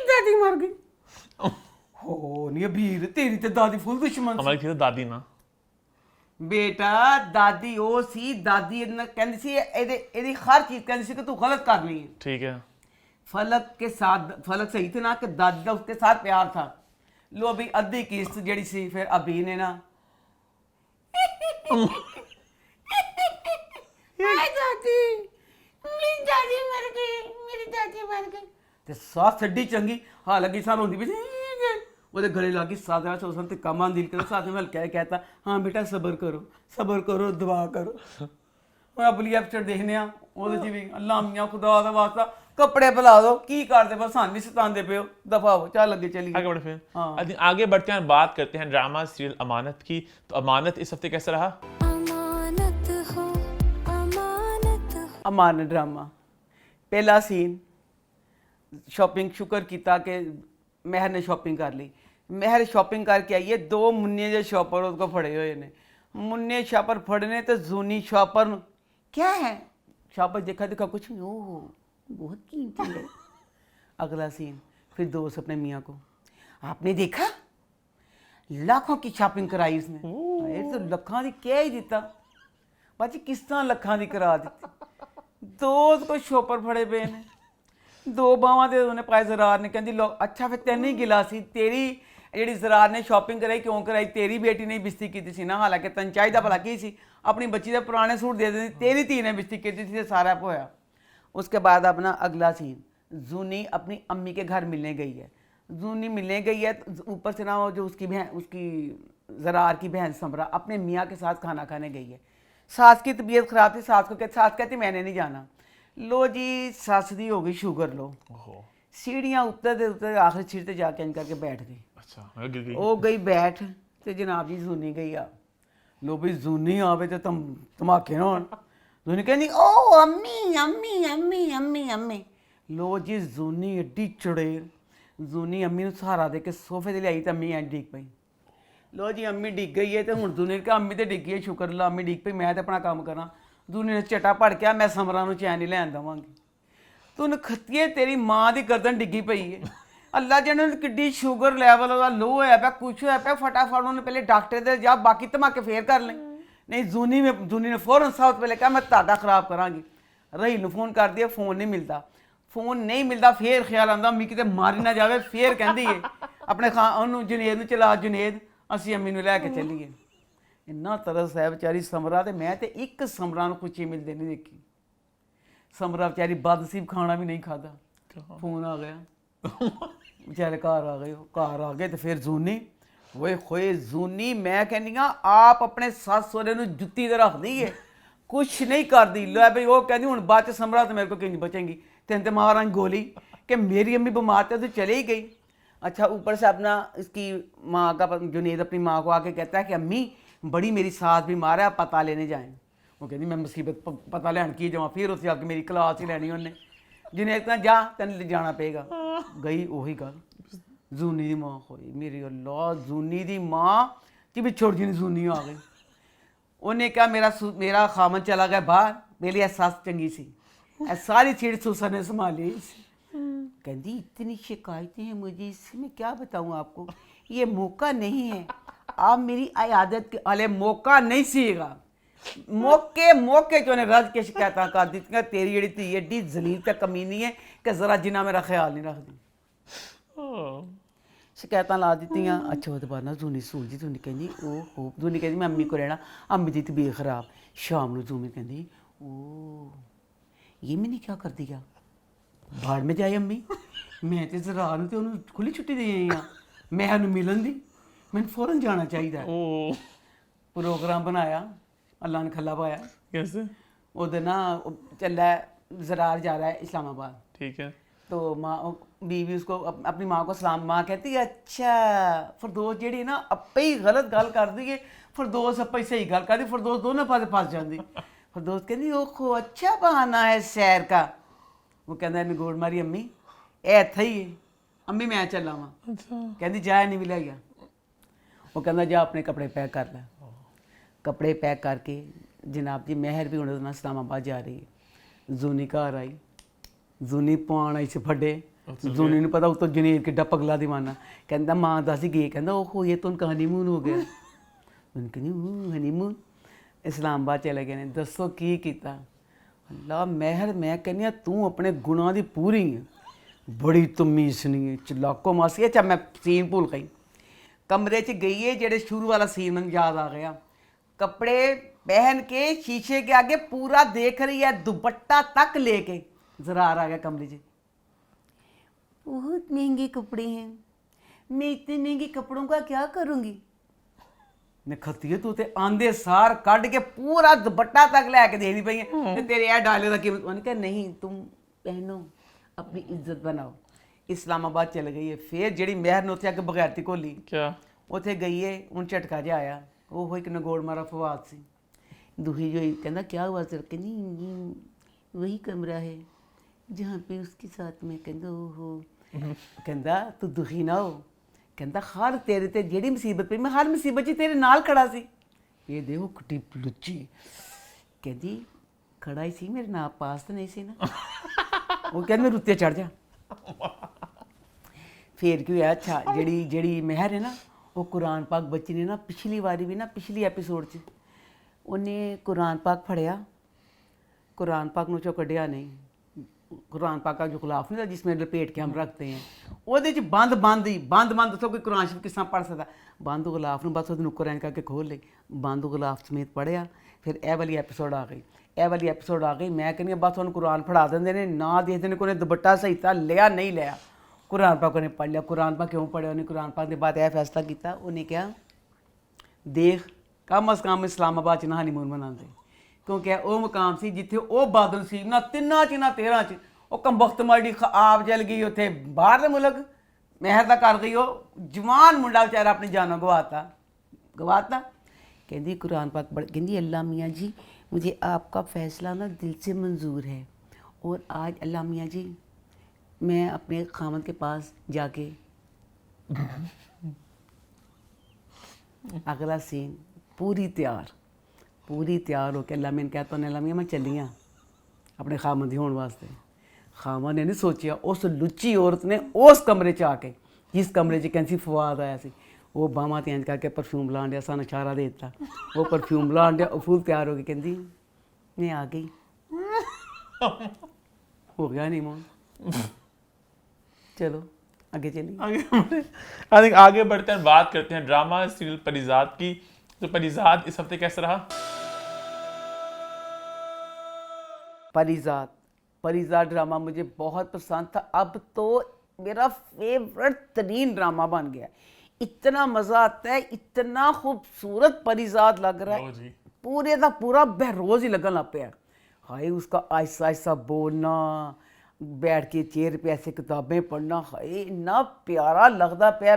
दादी मर गई। हो नहीं अबीर तेरी ते दादी फुल दुश्मन हमारी थी तो दादी ना बेटा, दादी ਉਹ ਸੀ, दादी ਇਹਨਾਂ ਕਹਿੰਦੀ ਸੀ ਇਹਦੀ ਹਰ ਚੀਜ਼ ਕਹਿੰਦੀ ਸੀ कि तू गलत कर रही है। ठीक है। फलक के साथ, फलक सही थे ना कि दादी का उसके साथ प्यार था। लो अभी अद्धी किस्त जड़ी सी, फिर अबीर ने ना ਤੇ ਸਾਥ ਛੱਡੀ ਚੰਗੀ ਹਾਲਾਂਕਿ ਸਾਲ ਹੁੰਦੀ ਵੀ ਉਹਦੇ ਗਲੇ ਲੱਗੀ ਸਾਦਾ ਸੋਸਨ ਤੇ ਕਮਾਂ ਦਿਲ ਕਰ ਸਾਥ में हल्का कहता हाँ बेटा सबर करो दुआ करो। मैं अगली एपिसोड देखने आ ਉਹਦੇ ਚ ਵੀ ਅੱਲਾ ਮੀਆਂ ਖੁਦਾ ਦਾ ਵਾਸਤਾ ਕੱਪੜੇ ਬੁਲਾ ਦੋ ਕੀ ਕਰਦੇ ਬਸ ਸਾਨੂੰ ਵੀ ਸਤਾਉਂਦੇ ਪਿਓ ਦਫਾ ਹੋ ਚੱਲ ਅੱਗੇ ਚਲੀ आगे बढ़ते हैं। आई थिंक आगे बढ़ते हैं, बात करते हैं ड्रामा सीरियल अमानत की। तो अमानत इस हफ्ते कैसा रहा? अमानत ड्रामा पहला सीन शॉपिंग शुक्र किया कि महर ने शॉपिंग कर ली। महर शॉपिंग करके आई है, 2 मुन्ने जो शॉपर उसको फड़े हुए ने। मुन्ने छापर फड़ने तो जूनी छापर क्या है। छापर देखा देखा कुछ नहीं, ओह बहुत कीमती है। अगला सीन, फिर दोस्त अपने मियाँ को, आपने देखा लाखों की शॉपिंग कराई उसने। ये तो लखा दी क्या ही दिता बाजी, किस तरह लखा दी करा दी। दोस्त को शोपर फड़े पे ने, दो बावां दे उन्हें पाए जरार ने, कहती लोग अच्छा फिर तेन ही गिला सी, तेरी ਜਿਹੜੀ ਜ਼ਰਾਰ ਨੇ ਸ਼ਾਪਿੰਗ ਕਰਾਈ ਕਿਉਂ ਕਰਾਈ, ਤੇਰੀ ਬੇਟੀ ਨੇ ਬਿਸਤੀ ਕੀਤੀ ਸੀ ਨਾ, ਹਾਲਾਂਕਿ ਤੈਨੂੰ ਚਾਹੀਦਾ ਭਲਾ ਕੀ ਸੀ, ਆਪਣੀ ਬੱਚੀ ਦੇ ਪੁਰਾਣੇ सूट दे देती, तेरी धी ने बिस्ती की थी, सारा होया। उसके बाद अपना अगला सीन, जूनी अपनी अम्मी के घर मिलने गई है। जूनी मिलने गई है तो ऊपर से ना वो जो उसकी बहन, उसकी ज़रार की बहन समरा अपने मियाँ के साथ खाना खाने गई है। सास की तबीयत ख़राब थी, सास कहती मैंने नहीं जाना। लो जी सस दी हो गई शुगर लो, सीढ़ियाँ उतरते उतरते आखिरी सीढ़ी ते जाके इंज करके बैठ गई। अच्छा मैं गिर गई। ਉਹ ਗਈ ਬੈਠ ਤੇ ਜਨਾਬ ਜੀ ਜ਼ੂਨੀ ਗਈ ਆ। ਲੋ ਵੀ ਜ਼ੂਨੀ ਆਵੇ ਤੇ ਧਮਾਕੇ ਨਾ ਹੋਣ। ਜ਼ੂਨੀ ਕਹਿੰਦੀ ਓ ਅੰਮੀ ਅੰਮੀ ਅੰਮੀ ਅੰਮੀ ਅੰਮੀ। ਲੋ ਜੀ ਜ਼ੂਨੀ ਏਡੀ ਚੜੇਲ, ਜ਼ੂਨੀ ਅੰਮੀ ਨੂੰ ਸਹਾਰਾ ਦੇ ਕੇ ਸੋਫੇ ਤੇ ਲਿਆਈ ਤੇ ਅੰਮੀ ਐਂ ਡਿੱਗ ਪਈ। ਲੋ ਜੀ ਅੰਮੀ ਡਿੱਗ ਗਈ ਹੈ ਤੇ ਹੁਣ ਜ਼ੂਨੀ ਨੇ ਕਿਹਾ ਅੰਮੀ ਤੇ ਡਿੱਗੀ ਹੈ, ਸ਼ੁਕਰ ਲਾ ਅੰਮੀ ਡਿੱਗ ਪਈ, ਮੈਂ ਤੇ ਆਪਣਾ ਕੰਮ ਕਰਾਂ। ਜ਼ੂਨੀ ਨੇ ਝਟਾ ਭੜ ਕੇ ਮੈਂ ਸਮਰਾਂ ਨੂੰ ਚੈਨ ਨਹੀਂ ਲੈਣ ਦੇਵਾਂਗੀ। ਤੂੰ ਨਖੱਤੀਏ ਤੇਰੀ ਮਾਂ ਦੀ ਗਰਦਨ ਡਿੱਗੀ ਪਈ ਹੈ। ਅੱਲਾ ਜਾਣੇ ਕਿੱਡੀ ਸ਼ੂਗਰ ਲੈਵਲ ਉਹਦਾ ਲੋ ਹੋਇਆ ਪਿਆ, ਕੁਛ ਹੋਇਆ ਪਿਆ, ਫਟਾਫਟ ਉਹਨੇ ਪਹਿਲੇ ਡਾਕਟਰ ਦੇ ਜਾ, ਬਾਕੀ ਧਮਾਕੇ ਫੇਰ ਕਰ ਲੈ। ਨਹੀਂ ਜ਼ੂਨੀ ਨੇ ਫੌਰਨ ਸਾਊਥ ਪਹਿਲੇ ਕਿਹਾ ਮੈਂ ਤੁਹਾਡਾ ਖਰਾਬ ਕਰਾਂਗੀ। ਰਹੀ ਨੂੰ ਫੋਨ ਕਰਦੀ ਹੈ, ਫੋਨ ਨਹੀਂ ਮਿਲਦਾ, ਫੋਨ ਨਹੀਂ ਮਿਲਦਾ। ਫੇਰ ਖਿਆਲ ਆਉਂਦਾ ਅੰਮੀ ਕਿਤੇ ਮਾਰੀ ਨਾ ਜਾਵੇ। ਫੇਰ ਕਹਿੰਦੀ ਹੈ ਆਪਣੇ ਉਹਨੂੰ ਜੁਨੇਦ ਨੂੰ, ਚਲਾ ਜੁਨੇਦ ਅਸੀਂ ਅੰਮੀ ਨੂੰ ਲੈ ਕੇ ਚੱਲੀਏ। ਇੰਨਾ ਤਰਸ ਹੈ ਵਿਚਾਰੀ ਸਮਰਾ ਤੇ ਮੈਂ ਤੇ ਇੱਕ ਸਮਰਾ ਨੂੰ ਖੁਸ਼ੀ ਮਿਲਦੇ ਨਹੀਂ ਦੇਖੀ। ਸਮਰਾ ਵਿਚਾਰੀ ਬਦਨਸੀਬ ਖਾਣਾ ਵੀ ਨਹੀਂ ਖਾਦਾ, ਫੋਨ ਆ ਗਿਆ। बेचारे घर आ गए, घर आ गए तो फिर जूनी ओए होए जूनी, मैं कहनी आप अपने सस सहुरे नूं जुत्ती ते रख दी है, कुछ नहीं कर दी। लै भाई वो कहती हूँ बाद च समरा तो मेरे को किंज बचेंगी, तेन तो मारांगी गोली कि मेरी अम्मी बीमार तो चली ही गई। अच्छा ऊपर से अपना इसकी माँ का जुनेद अपनी माँ को आके कहता है कि अम्मी बड़ी मेरी सास बीमार है, आप पता लेने जाएँ। वो कहती मैं मुसीबत पता लैन की जावां, फिर उससे आके मेरी क्लास ही लैनी उन्हें। जिन्हें इतना जा तेन ले जाना पेगा। गई वही गल, जूनी दी मां होई मेरी अल्लाह, जूनी दी मां कि भी छोड़ जी जूनी आ गई। उन्हें क्या मेरा खामन चला गया बाहर, मेरी एहसास चंगी सी, सारी चीड़ सुसर ने संभाली। कहती इतनी शिकायतें हैं मुझे, इसमें क्या बताऊँ आपको, ये मौका नहीं है, आप मेरी आदत के अले मौका नहीं सीगा। मौके चो ने रज के शिकायत कर दी, तेरी जी धी एडी जलील ते कमीनी है कि जरा जिन्ना मेरा ख्याल नहीं रखती। शिकायत ला दित्तियां। अच्छा वो बाद ना जूनी सूल जी जूनी कहती ओह, जूनी कहती मैं अम्मी को रहना, अम्मी की तबीयत खराब। शाम को जूनी कहती ओह ये मैंने क्या कर दिया, बाहर में जाए अम्मी, मैं तो जरा तो उन्होंने खुली छुट्टी दे आई हाँ, मैं उन्हें मिलन दी, मैंने फौरन जाना चाहिए। प्रोग्राम बनाया, अल्लाह ने खला पाया। कैसे? उधर ना चला ज़रार जा रहा है इस्लामाबाद, ठीक है। तो माँ बीवी उसको अपनी माँ को सलाम, माँ कहती है अच्छा फरदोस जी ना अपे ही गलत गल कर दी है, फरदोस अपे ही सही गल कर दी, फरदोस दोनों पासे फस जाती। फरदोस कहती ओखो अच्छा बहाना है सैर का। वो कहता है गोड़ मारी अम्मी ए इत्थे ही है, अम्मी मैं चला वा। कहती जाए नहीं भी लै गया। वो कहता जा अपने कपड़े पैक कर लै। कपड़े पैक करके जनाब जी महर भी उन्होंने इस्लामाबाद जा रही है। जूनी घर आई, जूनी पान आई से फटे, जूनी ने पता उतो जनेर किड्डा पगला दीवाना। कहता माँ दस ही गए, कहता ओहो ये तो उनका हनीमून हो गया। उन्हें कहनी हनीमून इस्लामाबाद चले गए ने, दसो की कीता। अल्लाह महर मैं कहनी तू अपने गुणां दी पूरी है, बड़ी तमीज़नी है, चलाको मासी। अच्छा मैं सीन भूल गई, कमरे च गई है, जेड़े शुरू वाला सीन मैंने याद आ गया। कपड़े पहन के शीशे के आगे पूरा देख रही है, दुपट्टा तक लेके ज़रार आ गया कमरे से। बहुत महंगे कपड़े हैं, मैं इतने महंगे कपड़ों का क्या करूँगी। ने खतिए तू ते आंदे सार कट के पूरा दुपट्टा तक लैके देनी पई है, तेरे ए डाले दा कीमत। उन्होंने कहा नहीं तुम पहनो, अपनी इज्जत बनाओ। इस्लामाबाद चल गई है। फिर जेड़ी महर ने उत्थे आके बगैरती घोली, क्या उत्थे गई है, उन झटका जा आया, वो एक नगोड़ मारा फवाद सी, दुखी जो कहना क्या हुआ सर, कहनी वही कमरा है जहाँ पे उसके साथ में। कहता ओहो, कहता तू दुखी ना हो, कहता हर तेरे ते जेड़ी मुसीबत पई मैं हर मुसीबत च तेरे नाल खड़ा सी, ਇਹ ਦੇਖੋ ਕਿੱਡੀ ਲੁੱਚੀ ਕਹਿੰਦੀ ਖੜਾ ਹੀ ਸੀ ਮੇਰੇ ਨਾਲ ਪਾਸ ਤਾਂ ਨਹੀਂ ਸੀ ਨਾ ਉਹ ਕਹਿੰਦੀ ਮੇਰੇ ਉੱਤੇ ਚੜ ਜਾ ਫੇਰ ਕੀ ਹੋਇਆ ਅੱਛਾ ਜਿਹੜੀ ਮਹਿਰ ਹੈ ਨਾ ਉਹ ਕੁਰਾਨ ਪਾਕ ਬੱਚੀ ਨੇ ਨਾ ਪਿਛਲੀ ਵਾਰੀ ਵੀ ਨਾ ਪਿਛਲੀ ਐਪੀਸੋਡ 'ਚ ਉਹਨੇ ਕੁਰਾਨ ਪਾਕ ਫੜਿਆ कुरान पाक ਨੂੰ ਚੋਂ ਕੱਢਿਆ ਨਹੀਂ कुरान पाक का जो खिलाफ नहीं था जिसमें लपेट के हम रखते हैं ਉਹਦੇ ਚ ਬੰਦ ਦੱਸੋ ਕੋਈ ਕੁਰਾਨ ਸ਼ਰੀਫ ਕਿਸ ਤਰ੍ਹਾਂ ਪੜ੍ਹ ਸਕਦਾ ਬੰਦ ਗੁਲਾਫ ਨੂੰ ਬਸ ਉਹਦੇ ਨੁੱਕਰ ਐਨ ਕਰਕੇ ਖੋਲ ਲਈ ਬੰਦ ਗੁਲਾਫ ਸਮੇਤ ਪੜ੍ਹਿਆ ਫਿਰ ਇਹ ਵਾਲੀ ਐਪੀਸੋਡ ਆ ਗਈ ਮੈਂ ਕਹਿੰਦੀ ਹਾਂ ਬਸ ਉਹਨੂੰ ਕੁਰਾਨ ਫੜਾ ਦਿੰਦੇ ਨੇ ਨਾ ਦੇਖਦੇ ਨੇ ਕੋਈ ਦੁਪੱਟਾ ਸਹੀ ਤਾਂ ਲਿਆ ਨਹੀਂ ਲਿਆ ਕੁਰਾਨ ਪਾਕ ਉਹਨੇ ਪੜ੍ਹ ਲਿਆ ਕੁਰਾਨ ਪਾਕ ਕਿਉਂ ਪੜ੍ਹਿਆ ਉਹਨੇ ਕੁਰਾਨ ਪਾਕ ਦੇ ਬਾਅਦ ਇਹ ਫੈਸਲਾ ਕੀਤਾ ਉਹਨੇ ਕਿਹਾ ਦੇਖ ਕਮ ਅਜ਼ ਕਮ ਇਸਲਾਮਾਬਾਦ 'ਚ ਨਾ ਹਨੀਮੂਨ ਮਨਾਉਂਦੇ ਕਿਉਂਕਿ ਉਹ ਮੁਕਾਮ ਸੀ ਜਿੱਥੇ ਉਹ ਬਾਦਲ ਸੀ ਨਾ ਤਿੰਨਾਂ 'ਚ ਨਾ 13 'ਚ ਉਹ ਕੰਬਖਤ ਮਾੜੀ ਆਪ ਜਲ ਗਈ ਉੱਥੇ ਬਾਹਰ ਦੇ ਮੁਲਕ ਮਹਿਰ ਦਾ ਕਰ ਗਈ ਉਹ ਜਵਾਨ ਮੁੰਡਾ ਵਿਚਾਰਾ ਆਪਣੀ ਜਾਨੋਂ ਗਵਾਤਾ कहती कुरान पाक पढ़ कहती अल्लाह मियाँ जी मुझे आपका फ़ैसला ना दिल से मंजूर है और आज अल्लाह मियाँ जी मैं अपने खामद के पास जाके अगला सीन पूरी तैयार हो के अल्लाह मैंने कहता हूँ अल्लाह मियाँ मैं चली हाँ अपने खामद ही होने वास्ते खामद ने नहीं सोचा उस लुच्ची औरत ने उस कमरे च आके जिस कमरे च कैंसी फवाद आया सी वो बामा ते इंज करके परफ्यूम लान दिया सन इशारा दे दिता वो परफ्यूम लान दिया फुल तैयार हो गई कहती मैं आ गई हो गया नहीं मोन चलो आगे चलिए आई थिंक आगे बढ़ते हैं बात करते हैं ड्रामा सीरियल परिजात की तो परिजात इस हफ्ते कैसा रहा परिजात ड्रामा मुझे बहुत पसंद था अब तो मेरा फेवरेट तरीन ड्रामा बन गया इतना मज़ा आता है इतना खूबसूरत परिजात लग रहा है पूरे का पूरा बहरोज ही लगन लग पाया हाय उसका आहिस्ता आहिस्ता बोलना बैठ के चेयर पे ऐसे किताबें पढ़ना हाय इतना प्यारा लगता पाया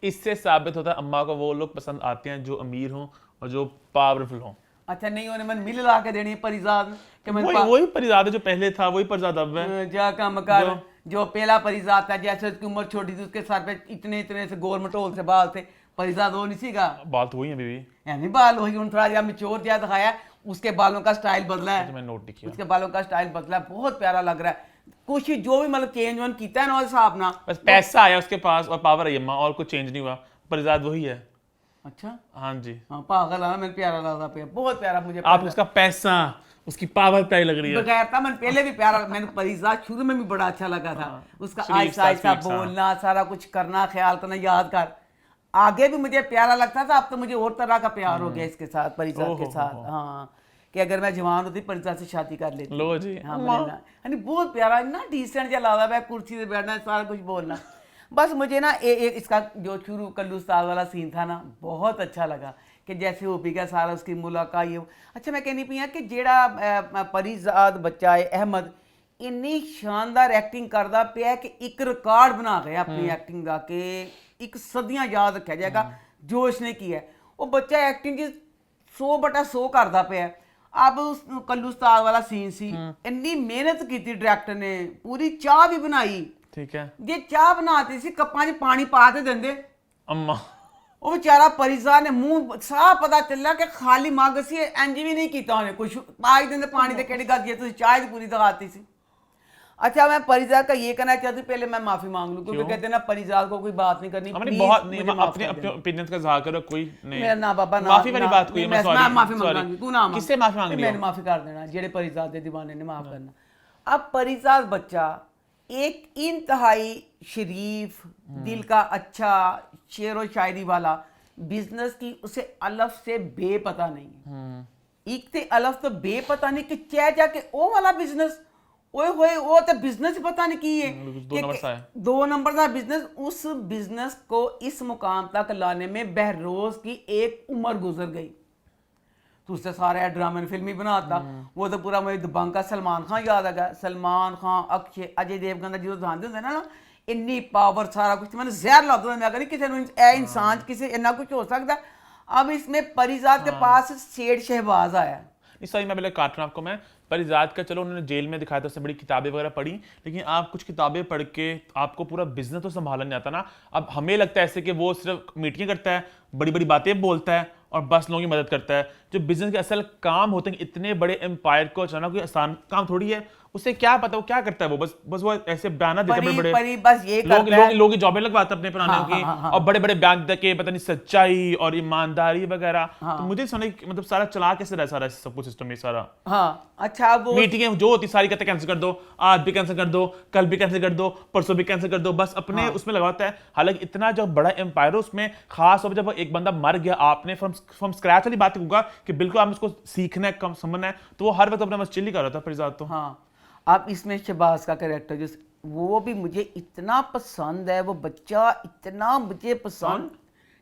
इससे साबित होता है अम्मा को वो लोग पसंद आते हैं जो अमीर हों और जो पावरफुल हों अच्छा नहीं उन्हें मैंने मिल ला के देनी परिजात कि मैं वही परिजात है जो पहले था वही परिजात अब है जा काम कर जो पहला परिजात था जैसे उसकी उम्र छोटी थी उसके सर पे इतने से गोल मटोल से बाल थे परिजात वो नहीं सीगा बाल तो वही है बीबी नहीं बाल वही उन थोड़ा ज्यादा मैच्योर ज्यादा दिखाया उसके बालों का स्टाइल बदला है मैंने नोट किया उसके बालों का स्टाइल बदला है बहुत प्यारा लग रहा है कुछ जो भी मतलब चेंज वन किया है ना हिसाब ना बस पैसा आया उसके पास और पावर आई अम्मा और कुछ चेंज नहीं हुआ परिजात वही है अच्छा हाँ जी हाँ पागल आना मैंने प्यारा लगा पे बहुत प्यारा मुझे आप उसका पैसा उसकी पावर प्यारी लग रही है बगैर था मैंने पहले भी प्यारा मैंने परिजात शुरू में भी बड़ा अच्छा लगा था उसका आहिस्ता आहिस्ता बोलना सारा कुछ करना ख्याल करना याद कर आगे भी मुझे प्यारा लगता था अब तो मुझे और तरह का प्यार हो गया इसके साथ परिजात के साथ हाँ कि अगर मैं जवान होती परिजात से शादी कर लेती लो जी हाँ बहुत प्यारा इतना डिसेंट जला मैं कुर्सी से बैठना सारा कुछ बोलना बस मुझे ना इसका जो शुरू कल्लू उस्ताद वाला सीन था ना बहुत अच्छा लगा कि जैसे वो पी गया सारा उसकी मुलाकात ये अच्छा मैं कहनी पी कि जेड़ा परिजात बच्चा है अहमद इन्नी शानदार एक्टिंग करता पिया कि एक रिकॉर्ड बना गया अपनी एक्टिंग का कि एक सदियां याद रखा जाएगा जो इसने किया है वो बच्चा एक्टिंग 100/100 करता पिया अब उस कल्लू उस्ताद वाला सीन सी इन्नी मेहनत की थी डायरेक्टर ने पूरी चाह भी बनाई ठीक है जे चाह बनाती सी कप्पां च पानी पा के देंदे अम्मा ਉਹ ਵਿਚਾਰਾ परिजात ने मुंह साफ पता चला कि खाली मग सी इंज भी नहीं किया उन्हें कुछ पा ही देंदे पानी ते केड़ी गल तुसीं चाह दी पूरी दिखाती सी अच्छा मैं परिजात का ये कहना चाहती पहले मैं माफी मांग लूं क्योंकि कहते हैं ना परिजात को कोई बात नहीं करनी हमने बहुत नहीं अपने अपने ओपिनियन का इजहार करो कोई नहीं मेरा ना बाबा ना माफी वाली बात कोई मैं माफी मांगांगी तू ना किससे माफी मांग रही मैंने माफी कर देना जेड़े परिजात दे दीवाने ने माफ करना अब परिजात बच्चा एक इंतहाई शरीफ दिल का अच्छा शेर व शायरी वाला बिजनेस की उसे अलफ से बेपता नहीं एक ते अलफ तो बेपता नहीं कि चाह जाके ओ वाला बिजनेस ओए होए वो तो बिजनेस ही पता नहीं की है 2 नंबर का बिजनेस उस बिजनेस को इस मुकाम तक लाने में बहरोज की एक उम्र गुजर गई तो उससे सारे ड्रामे फिल्मी बनाता वो तो पूरा मुझे दबंग का सलमान खान याद आ गया सलमान खान अक्षय अजय देवगन का जो जानते होंगे ना इन्नी पावर सारा कुछ मैंने जहर ला दो मैं किसी इंसान किसी इतना कुछ हो सकता अब इसमें परिजात के पास सेठ शहबाज आया इस सॉरी मैं पहले काट रहा हूं आपको मैं परिजात का चलो उन्होंने जेल में दिखाया था उससे बड़ी किताबें वगैरह पढ़ी लेकिन आप कुछ किताबें पढ़ के आपको पूरा बिजनेस तो संभालना नहीं आता ना अब हमें लगता है ऐसे कि वो सिर्फ मीटिंग करता है बड़ी बड़ी बातें बोलता है और बस लोगों की मदद करता है। जो बिजनेस के असल काम होते हैं, इतने बड़े एम्पायर को चलाना कोई आसान काम थोड़ी है। उसे क्या पता वो क्या करता है, वो बस वो ऐसे बयान देता है बड़े परी बस ये लोग करता है। लोग की जॉबें लगवाते हैं अपने पुराने हाँ, की, हाँ, हाँ, और बड़े बड़े बयान दे के पता नहीं सच्चाई और ईमानदारी वगैरह। हाँ। तो मुझे समझ मतलब सारा चला कैसे रहा है सारा सब कुछ सिस्टम में सारा। हाँ अच्छा वो मीटिंगें जो होती सारी कहते कैंसिल कर दो, आज भी कैंसिल कर दो, कल भी कैंसिल कर दो, परसों भी कैंसिल कर दो, बस अपने उसमें लगाता है। हालांकि इतना जो बड़ा एम्पायर है उसमें खास तौर पर जब एक बंदा मर गया, आपने फ्रॉम स्क्रैच वाली बात होगा कि बिल्कुल आप उसको सीखना है, कम समझना है, तो वो हर वक्त अपना बस चिल ही कर रहा था परिजात तो। हाँ आप इसमें शहबाज का कैरेक्टर जो वो भी मुझे इतना पसंद है, वो बच्चा इतना मुझे पसंद।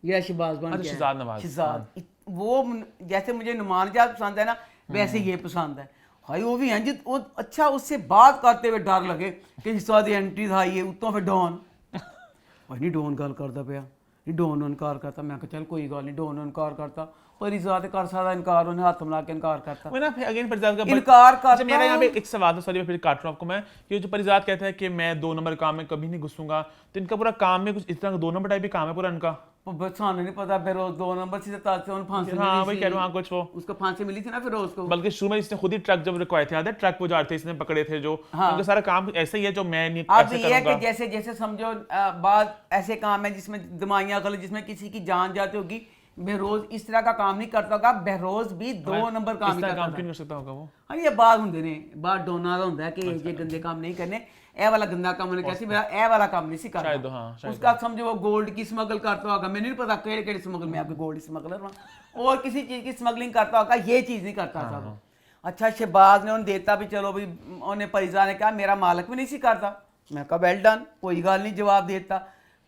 ये शहबाज बन अच्छा, गया है। शहजाद नवाज। शहजाद वो जैसे मुझे नुमान जात पसंद है ना, वैसे ये पसंद है। हाय वो भी हैं जित वो अच्छा उससे बात करते हुए डर लगे कि जिस तरह दी एंट्री था ये उतों फिर डॉन भाई नहीं डॉन गल करता पिया नहीं डॉन इनकार करता। मैं कहा चल कोई गल नहीं डॉन इनकार करता पर इस बात कर सकता इनकार उन्हें हाथ मिला के इनकार करता वो ना फिर अगेन परिजात का इनकार अच्छा, करता। मेरा यहाँ पे एक सवाल था, सॉरी मैं फिर काट रहा हूँ आपको मैं, कि जो परिजात कहता है कि मैं 2 नंबर काम में कभी नहीं घुसूंगा, तो इनका पूरा काम में कुछ इस तरह का 2 नंबर टाइप ही काम है पूरा इनका। सामने नहीं पता फिरोज 2 नंबर से ताज से उन फांसी हाँ मिली वही थी। कह रहा हूँ, हाँ कुछ वो, उसको फांसी मिली थी ना फिरोज को। बल्कि शुरू में इसने खुद ही ट्रक जब रुकवाए थे, याद है ट्रक वो जा रहे थे, इसने पकड़े थे जो, उनका सारा काम ऐसा ही है जो मैं नहीं अब ऐसे ये है कि करूंगा। जैसे जैसे समझो बात ऐसे काम है जिसमें दवाइयाँ गलत, जिसमें किसी की जान जाती होगी, बहरोज इस तरह का काम नहीं करता होगा। बहरोज भी 2 नंबर काम इस ही तरह करता काम था। क्यों नहीं कर सकता होगा वो? हाँ ये बात होंगे ने बात डोना होता है कि ये गंदे काम नहीं करने, ए वाला गंदा काम उन्हें कैसे मेरा ए वाला काम नहीं सी करना। शायद हाँ, शायद उसका समझो वो गोल्ड की स्मगल करता होगा, मैंने नहीं पता केड़े केड़े स्मगल में आपके गोल्ड स्मगलर वहाँ और किसी चीज की स्मगलिंग करता होगा, ये चीज नहीं करता था वो। अच्छा शहबाज ने उन्हें देता भी चलो भी उन्हें परिजा ने कहा मेरा मालिक भी नहीं सी करता। मैं कहा वेल डन कोई गल नहीं जवाब देता।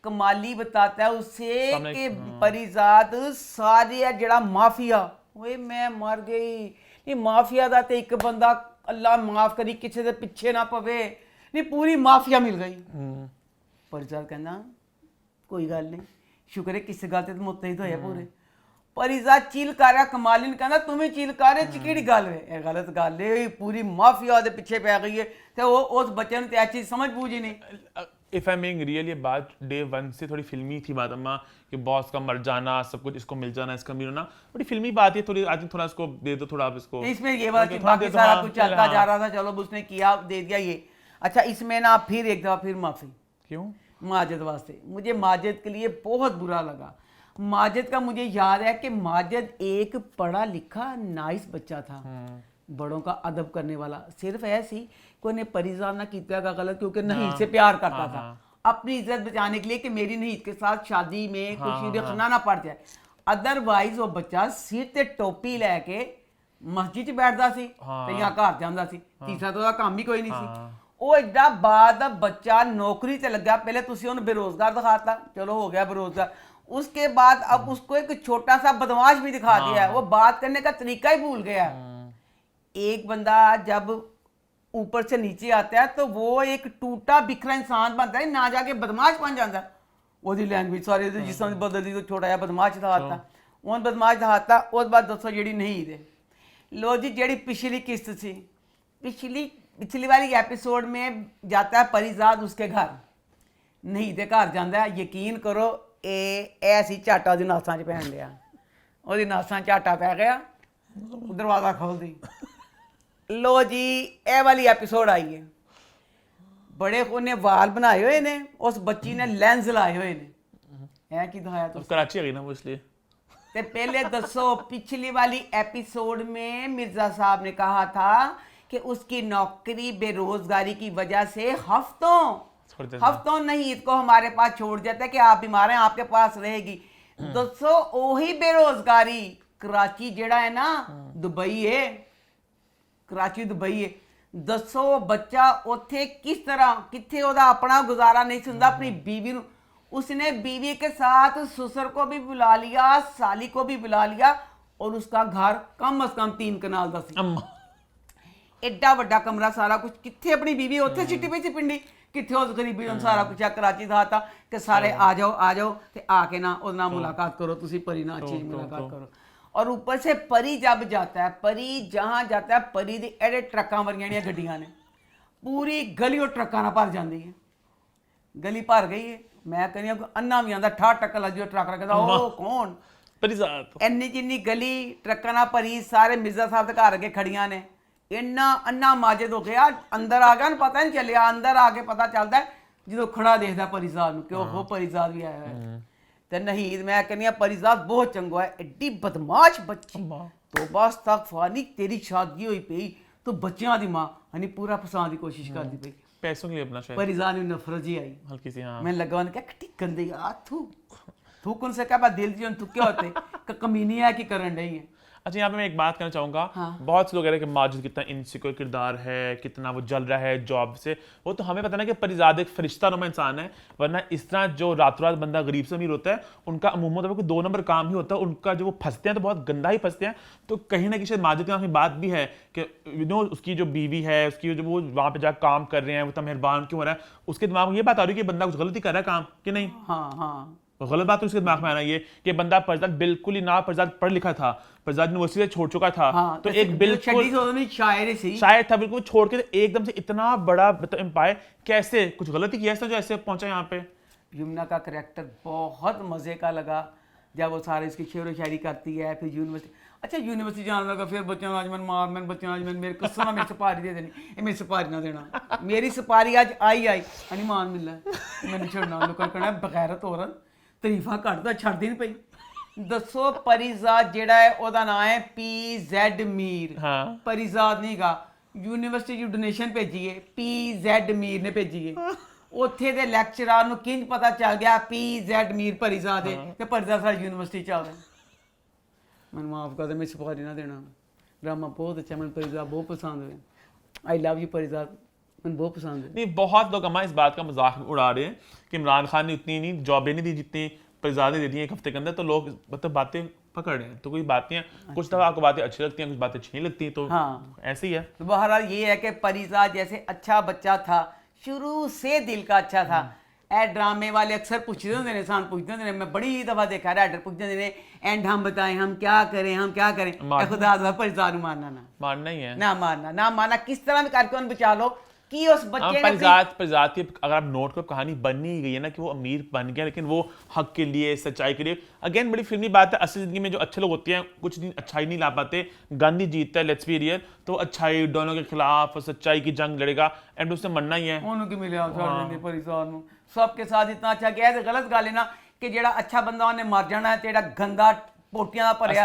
कमाली बताता है उसे कि परिजात सारे जड़ा माफिया ओए मैं मर गई नहीं माफिया दा ते एक बंदा अल्लाह माफ करी किसी दे पिछे ना पवे नहीं पूरी माफिया मिल गई। परिजात कहना कोई गल नहीं शुक्र है किस गल ते मुत्तहिद होया पूरे। परिजात चिल कर रहा कमाली ने कहना तुम्हें चिल कर रहे चिकेड़ी गल है ये गलत गल है पूरी माफिया दे पीछे पै गई है ते वो उस बच्चे ने ते चीज समझ बूझी नहीं। If I am being real, ये बात डे 1 से थोड़ी फिल्मी थी बात अम्मा, कि बॉस का मर जाना, सब कुछ इसको मिल जाना, इसका मिलना बड़ी फिल्मी बात है थोड़ी। आज थोड़ा इसको दे दो, थोड़ा आप इसको इसमें ये बात थोड़ा बाकी दे दो, सारा हाँ, कुछ चल, चलता हाँ। जा रहा था चलो उसने किया दे दिया ये। अच्छा इसमें ना फिर एक दफा फिर माफी क्यों? माजिद वास्ते मुझे माजिद के लिए बहुत बुरा लगा। माजिद का मुझे याद है कि माजिद एक पढ़ा लिखा नाइस बच्चा था, बड़ों का अदब करने वाला। सिर्फ ऐसी कोई ने परिजान ना किया का गलत क्योंकि नहीं से प्यार करता था अपनी इज्जत बचाने के लिए कि मेरी नहीं के साथ शादी में कुछ रखना ना पड़ जाए। अदरवाइज वो बच्चा सिर ते टोपी लैके मस्जिद बैठता सी ते या घर जांदा सी, तीसरा तो काम ही कोई नहीं सी। वो एडा बाद बच्चा नौकरी ते लगा, पहले तुसी उन्हें बेरोजगार दिखाता चलो हो गया बेरोजगार, उसके बाद अब उसको एक छोटा सा बदमाश भी दिखा दिया है, वो बात करने का तरीका ही भूल गया। एक बंदा जब ऊपर से नीचे आता है तो वो एक टूटा बिखरा इंसान बनता है ना जाके बदमाश बन जाता है। ਉਹਦੀ लैंग्वेज सारी जिस तरह बदलती तो छोटा जिहा बदमाश दिखाता उन बदमाश दिखाता। उस बाद दसो जी नहीं दे लो जी जी पिछली किस्त सी पिछली वाली एपिसोड में जाता है परिजाद उसके घर, नहीं दे घर जाता है, यकीन करो ऐसी झाटा ਉਹਦੀ नासां 'ਚ पैन लिया, ਉਹਦੀ नासां झाटा पै गया, दरवाज़ा खोल दी। लो जी ए वाली एपिसोड आई है, बड़े उन्हें वाल बनाए हुए ने, उस बच्ची ने लेंस लाए हुए ने, की दिखाया तो कराची आ गई ना वो इसलिए। ते पहले दसो पिछली वाली एपिसोड में मिर्जा साहब ने कहा था कि उसकी नौकरी बेरोजगारी की वजह से हफ्तों नहीं इसको हमारे पास छोड़ जाता है कि आप बीमार हैं आपके पास रहेगी। दसो वही बेरोजगारी कराची जेड़ा है ना दुबई है, कराची दुबई है, दसो बच्चा उत्थे किस तरह किथे ओदा अपना गुजारा नहीं सुनता अपनी बीवी नू, उसने बीवी के साथ ससुर को भी बुला लिया साली को भी बुला लिया और उसका घर कम से कम 3 कनाल का सी, एडा वड्डा कमरा सारा कुछ, किथे अपनी बीवी उत्थे चिट्टी पई सी पिंडी, किथे उस गरीबी ਨੂੰ सारा कुछ कराची था कि सारे आ जाओ ते आके ना उस नाल मुलाकात करो तुसी परी ना अच्छी मुलाकात करो। और ऊपर से परी जब जाता है, परी जहां जाता है परी दी एडे ट्रकां वरियां गड्डियां ने, पूरी गली और ट्रकां नाल भर जाती है, गली भर गई है। मैं कहनी अन्ना भी आंदा ठा टक्कर लग जो ट्रक रखदा ओ कौन परिजात ਇੰਨੀ ਜਿੰਨੀ ਗਲੀ ਟਰੱਕਾਂ ਨਾਲ ਭਰੀ, ਸਾਰੇ ਮਿਰਜ਼ਾ ਸਾਹਿਬ ਦੇ ਘਰ ਅੱਗੇ ਖੜੀਆਂ ਨੇ। ਇੰਨਾ ਅੰਨਾ ਮਾਜਦ ਹੋ ਗਿਆ, ਅੰਦਰ ਆ ਗਿਆ, ਪਤਾ ਨਹੀਂ ਚੱਲਿਆ। ਅੰਦਰ ਆ ਕੇ ਪਤਾ ਚੱਲਦਾ ਜਦੋਂ ਖੜਾ ਦੇਖਦਾ ਪਰਿਜ਼ਾਤ ਨੂੰ ਕਿ ਉਹ ਪਰਿਜ਼ਾਤ ਵੀ ਆਇਆ ਹੈ। ਤੇ ਨਹੀਦ ਮੈਂ ਕਹਿੰਦੀ ਹਾਂ ਪਰਿਜ਼ਾਤ ਬਹੁਤ ਚੰਗਾ ਹੈ। ਐਡੀ ਬਦਮਾਸ਼ ਬੱਚੀ, ਤੋਬਾ ਅਸਤਗਫਾਰ, ਨਹੀਂ ਤੇਰੀ ਸ਼ਾਦੀ ਹੋਈ ਪਈ ਤੂੰ ਬੱਚਿਆਂ ਦੀ ਮਾਂ ਹਨੀ ਪੂਰਾ ਫਸਾਉਣ ਦੀ ਕੋਸ਼ਿਸ਼ ਕਰਦੀ ਪਈ। पैसों के लिए अपना शायद परिजात में नफरत जी आई हल्की सी। हाँ मैं लगा क्या कटी गंदे यार तू कौन से क्या बात दिल जी तू क्या होते कमीनी है कि करन नहीं है। अच्छा, यहाँ पे मैं एक बात कहना चाहूँगा। हाँ। बहुत से लोग कह रहे हैं कि माजिद कितना इनसिक्योर किरदार है, कितना वो जल रहा है जॉब से। वो तो हमें पता ना कि परिजात एक फरिश्ता नुमा इंसान है, वरना इस तरह जो रातों रात बंदा गरीब से अमीर होता है उनका अमूमन तो कोई 2 नंबर काम ही होता है उनका। जो वो फंसते हैं तो बहुत गंदा ही फंसते हैं। तो कहीं ना कहीं शायद माजिद के नाम की बात भी है कि उसकी जो बीवी है, उसकी जो वो वहाँ पे जाकर काम कर रहे हैं, वो इतना मेहरबान क्यों हो रहा है, उसके दिमाग में ये बात आ रही है कि बंदा कुछ गलती कर रहा है काम कि नहीं। हाँ हाँ गलत बात तो उसके दिमाग में आना ये कि बंदा परिजात बिल्कुल ही ना, परिजात पढ़ लिखा था, परिजात यूनिवर्सिटी से छोड़ चुका था। हाँ, तो एक बिल्कुल शायर था, बिल्कुल छोड़ के एकदम से इतना बड़ा एम्पायर कैसे कुछ गलत ही किया इसने जो ऐसे पहुंचा यहाँ पे। यमुना का करैक्टर बहुत मजे का लगा जब वो सारे इसकी शेर व शायरी करती है। फिर यूनिवर्सिटी, अच्छा यूनिवर्सिटी जाने लगा, फिर बच्चों आज मन मार मैं बच्चों आज मेरे कसम मेरी सुपारी दे देनी, ये मेरी सुपारी ना देना, मेरी सुपारी आज आई हनी मान मिलना मैंने छोड़ना लोगों कहना बगैरत औरत तरीफा घटदा छड्ड नहीं पई। दसो परिजात जेड़ा है ओदा नाम है PZ मीर। हाँ। परिजात नहीं गा, यूनिवर्सिटी डोनेशन भेजी है PZ मीर ने भेजी है। ਉੱਥੇ ਦੇ ਲੈਕਚਰਰ ਨੂੰ ਕਿੰਜ ਪਤਾ ਚੱਲ ਗਿਆ PZ मीर परिजात है ਤੇ परिजात ਸਾਡੀ यूनिवर्सिटी ਚ ਆ ਗਿਆ। ਮੈਨੂੰ ਮਾਫ ਕਰ ਦੇ, ਮੈਂ ਸੁਪਾਰੀ ਨਾ ਦੇਣਾ। ड्रामा बहुत अच्छा, मैं परिजात बहुत पसंद है। आई लव यू परिजात, मैं बहुत पसंद है। नहीं, बहुत लोग अम्मा इस बात का मजाक उड़ा रहे हैं कि इमरान खान ने उतनी नहीं जॉबें नहीं दी जितनी परिजात ने दे दी एक हफ्ते के अंदर। तो लोग मतलब बातें पकड़ रहे हैं, तो कोई बातें हैं, कुछ दफा आपको बातें अच्छी लगती हैं, कुछ बातें अच्छी नहीं लगती, तो हाँ। ऐसे ही है। तो बहरहाल ये है कि परिजात जैसे अच्छा बच्चा था, शुरू से दिल का अच्छा था। ए ड्रामे वाले अक्सर पूछते होंगे ने, इंसान पूछते होंगे ने, मैं बड़ी दफा देखा राइटर पूछते होंगे ने एंड हम बताएं हम क्या करें, हम क्या करें। खुदा परिजात को मारना ना मारना ही है, ना मारना ना मारना, किस तरह भी करके उन्हें बचा लो कि उस बच्चे ने परिजात की अगर आप नोट करो कहानी बननी ही गई है ना कि वो अमीर बन गया, लेकिन वो हक के लिए, सच्चाई के लिए। अगेन बड़ी फिल्मी बात है, असली जिंदगी में जो अच्छे लोग होते हैं कुछ दिन अच्छाई नहीं ला पाते, गांधी जीतता है, लेट्स बी रियल, तो अच्छाई दोनों के खिलाफ सच्चाई की जंग लड़ेगा एंड उससे मरना ही है। उन्होंने की मिले परिजात ਨੂੰ सबके साथ इतना अच्छा गया। तो गलत गल है ना कि जेड़ा अच्छा बंदा उन्हें मर जाना है, जेड़ा गंदा पोटियां दा भरिया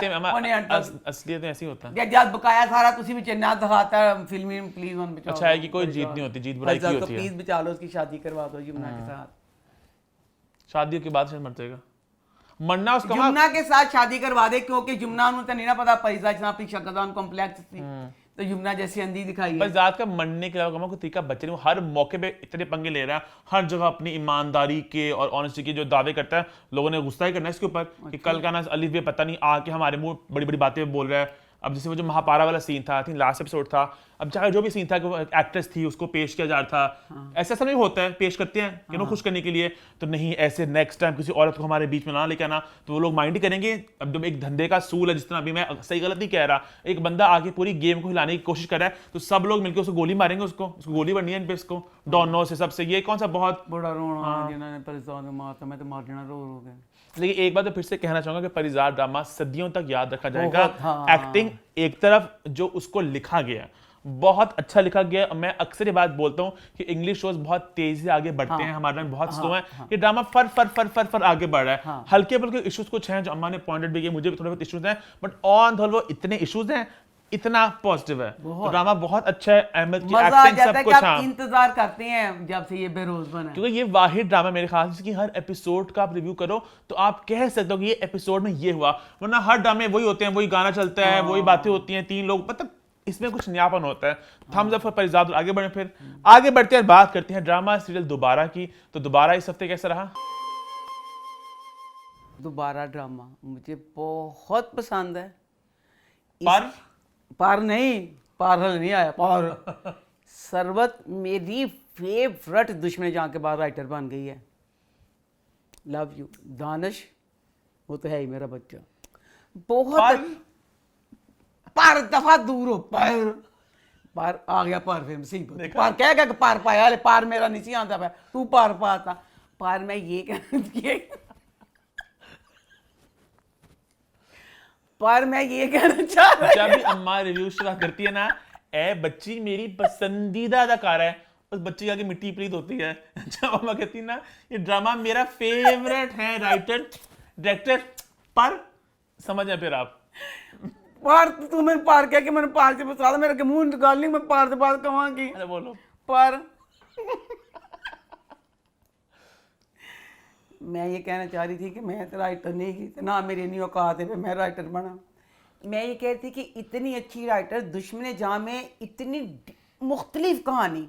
असलियत में ऐसे ही होता है। जब बकाया सारा तुसी विच ना दिखाता फिल्मी प्लीज वन बचाओ। अच्छा है कि कोई जीत नहीं होती, जीत बुराई की होती है। प्लीज बचा लो, उसकी शादी करवा दो यमुना के साथ। शादी के बाद शायद मर जाएगा, मरना उसका यमुना के साथ शादी करवा दे, क्योंकि यमुना नु तो नहीं ना पता परिजात जितना अपनी शक्लदान कॉम्प्लेक्स थी, तो यमुना जैसी अंधी दिखाई है। परिजात का मरने के अलावा कोई तरीका बच्चे नहीं, वो हर मौके पे इतने पंगे ले रहा है, हर जगह अपनी ईमानदारी के और ऑनेस्टी के जो दावे करता है, लोगों ने गुस्सा ही करना है इसके ऊपर कि कल का ना अलिफ भी पता नहीं आके हमारे मुंह बड़ी बड़ी बातें बोल रहा है। अब जैसे वो जो महापारा वाला सीन था, आई थिंक लास्ट एपिसोड था, अब चाहे जो भी सीन था कि वो एक्ट्रेस थी उसको पेश किया जा रहा था, ऐसा नहीं होता है, पेश करते हैं कि वो खुश करने के लिए, तो नहीं ऐसे नेक्स्ट टाइम किसी औरत को हमारे बीच में ना लेके आना, तो वो लोग माइंड ही करेंगे। अब जब एक धंधे का सूल है, जिस तरह अभी मैं सही गलत नहीं कह रहा, एक बंदा आके पूरी गेम को हिलाने की कोशिश कर रहा है, तो सब लोग मिलकर उसको गोली मारेंगे, उसको गोली बननी है इन पे, इसको डॉनो से सबसे, ये कौन सा बहुत बड़ा रोना जिन्होंने परिजात को मारता, मैं तो मार देना रो के। लेकिन एक बात तो फिर से कहना चाहूंगा कि परिजात ड्रामा सदियों तक याद रखा जाएगा। एक्टिंग एक तरफ जो उसको लिखा गया बहुत अच्छा लिखा गया। मैं अक्सर ये बात बोलता हूँ कि इंग्लिश शोज बहुत तेजी से आगे बढ़ते हैं, हमारे में बहुत स्लो है। ये ड्रामा फर आगे बढ़ रहा है। हल्के फुल्के इश्यूज कुछ हैं जो अम्मा ने पॉइंटेड भी किए, मुझे भी थोड़े बहुत इश्यूज हैं, बट ऑन द होल वो इतने इश्यूज हैं, इतना पॉजिटिव है। तो ड्रामा बहुत अच्छा है, अहमद की एक्टिंग सब कुछ। आप इंतजार करते हैं जब से ये बेरोज बना है, क्योंकि ये वाहिद ड्रामा मेरे ख्याल से कि हर एपिसोड का आप रिव्यू करो तो आप कह सकते हो कि ये एपिसोड में ये हुआ, वरना हर ड्रामे वही होते हैं, वही गाना चलता है, वही बातें होती हैं, 3 लोग, मतलब इसमें कुछ नयापन होता है। थम्स अप फॉर परिजात। आगे बढ़े, फिर आगे बढ़ते हैं, बात करते हैं ड्रामा सीरियल दोबारा की। तो दोबारा इस हफ्ते कैसा रहा? दोबारा ड्रामा मुझे बहुत पसंद है। पर नहीं, पारल नहीं आया, पार सरवत मेरी फेवरेट दुश्मन जहाँ के बाद राइटर बन गई है। लव यू दानिश, वो तो है ही मेरा बच्चा। बहुत पार दफा दूर हो, पार आ गया, पार फिर मुसीबत, पार क्या कि पार पाया, पार मेरा नहीं आता पाया, तू पार पाता। पार मैं ये पर मैं ये कहना चाह रही जब भी अम्मा रिव्यू शुरू करती है ना, ए बच्ची मेरी पसंदीदा अदाकारा है, उस बच्ची के आगे मिट्टी प्रीत होती है। जब अम्मा कहती है ना ये ड्रामा मेरा फेवरेट है, राइटर डायरेक्टर, पर समझ जाए फिर आप। पार तू मैंने पार कह के मैंने पार से बता मेरे के मुंह निकाल ली, मैं पार से बात कहूँगी। अरे बोलो। पर मैं ये कहना चाह रही थी कि मैं तो राइटर नहीं की, ना मेरी नहीं औकात है मैं राइटर बना। मैं ये कहती कि इतनी अच्छी राइटर दुश्मन जहाँ में इतनी मुख्तलिफ कहानी,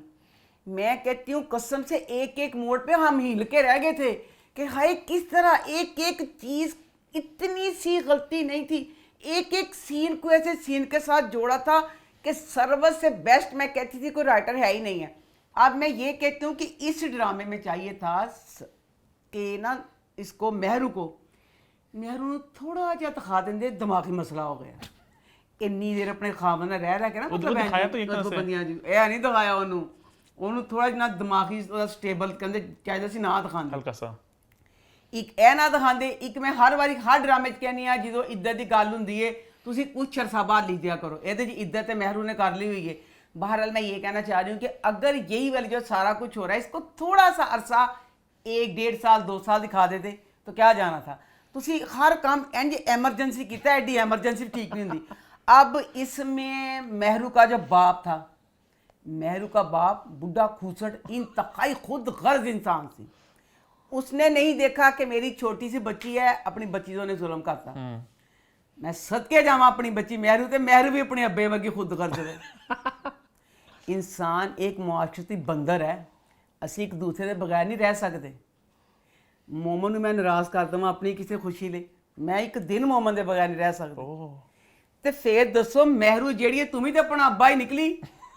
मैं कहती हूँ कसम से एक एक मोड़ पे हम हिल के रह गए थे कि हाय किस तरह एक एक चीज़, इतनी सी गलती नहीं थी, एक एक सीन को ऐसे सीन के साथ जोड़ा था कि सर्वस से बेस्ट मैं कहती थी कोई राइटर है ही नहीं है। अब मैं ये कहती हूँ कि इस ड्रामे में चाहिए था कि ना इसको महरू ने थोड़ा जिहा दिखा देंगे दिमागी मसला हो गया, इन्नी देर अपने खामन ਨਾਲ रह के ना, मतलब दिखाया तो एक तरह से ਇਹ ਨਹੀਂ ਦਿਖਾਇਆ ਉਹਨੂੰ ਥੋੜਾ ਜਿਹਾ ਦਿਮਾਗੀ ਸਟੇਬਲ ਕਹਿੰਦੇ ਚਾਹੀਦਾ ਸੀ ਨਾ ਦਿਖਾਉਂਦੇ ਹਲਕਾ ਸਾ। ਇੱਕ ਇਹ ਨਾ ਦਿਖਾਉਂਦੇ, ਇੱਕ ਮੈਂ ਹਰ ਵਾਰੀ ਹਰ ਡਰਾਮੇ 'ਚ ਕਹਿੰਦੀ ਆ ਜਦੋਂ ਇੱਜ਼ਤ ਦੀ ਗੱਲ ਹੁੰਦੀ ਏ ਤੁਸੀਂ ਕੁਛ ਅਰਸਾ ਬਾਅਦ लीजिया करो, ਇਹਦੇ 'ਚ ਇੱਜ਼त ਤੇ ਮਹਿਰੂ ने कर ली हुई है। बहरहाल मैं ये कहना चाह रही हूँ कि अगर यही वाली जो सारा कुछ हो रहा है इसको थोड़ा सा अरसा 1-1.5 साल 2 साल दिखा देते तो क्या जाना था। तुसी हर काम इंज एमरजेंसी किया, एडी एमरजेंसी ठीक नहीं होती। अब इसमें महरू का जो बाप था, महरू का बाप बुढ़ा खूसट इंतहाई खुद गर्ज इंसान सी, उसने नहीं देखा कि मेरी छोटी सी बच्ची है, अपनी बच्ची ने जुल्म करता। मैं सदके जावा अपनी बच्ची महरू ते महरू भी अपने अब्बे वर्गी खुद गर्ज रहे। इंसान एक मुआशरती बंदर है, असी एक दूसरे के बगैर नहीं रह सकते। मोमन ਨੂੰ ਮੈਂ ਨਾਰਾਜ਼ ਕਰ ਦਵਾਂ ਆਪਣੀ ਕਿਸੇ ਖੁਸ਼ੀ ਲਈ, ਮੈਂ ਇੱਕ ਦਿਨ ਮੋਮਨ ਦੇ ਬਗੈਰ ਨਹੀਂ ਰਹਿ ਸਕਦਾ। ਤੇ ਫੇਰ ਦੱਸੋ ਮਹਿਰੂ ਜਿਹੜੀ ਹੈ ਤੁਮ ਹੀ ਤੇ ਆਪਣਾ ਅੱਬਾ ਹੀ ਨਿਕਲੀ।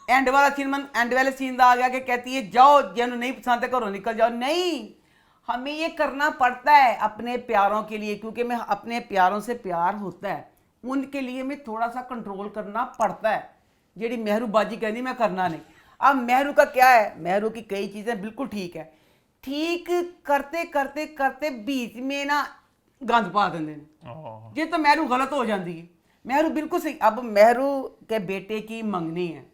एंड वाला सीन मन एंड वाले सीन आ गया कि कहती है जाओ जिन्होंने नहीं पसंद है घरों निकल जाओ। नहीं, हमें ये करना पड़ता है अपने प्यारों के लिए, क्योंकि मैं अपने प्यारों से प्यार होता है, उनके लिए मैं थोड़ा सा कंट्रोल करना पड़ता है। जेड़ी महरू बाजी कहती मैं करना नहीं। अब महरू का क्या है, महरू की कई चीज़ें बिल्कुल ठीक है, ठीक करते करते करते बीच में ना गंद पा देंगे जे, तो महरू गलत हो जाती है। महरू बिल्कुल सही। अब महरू के बेटे की मंगनी है,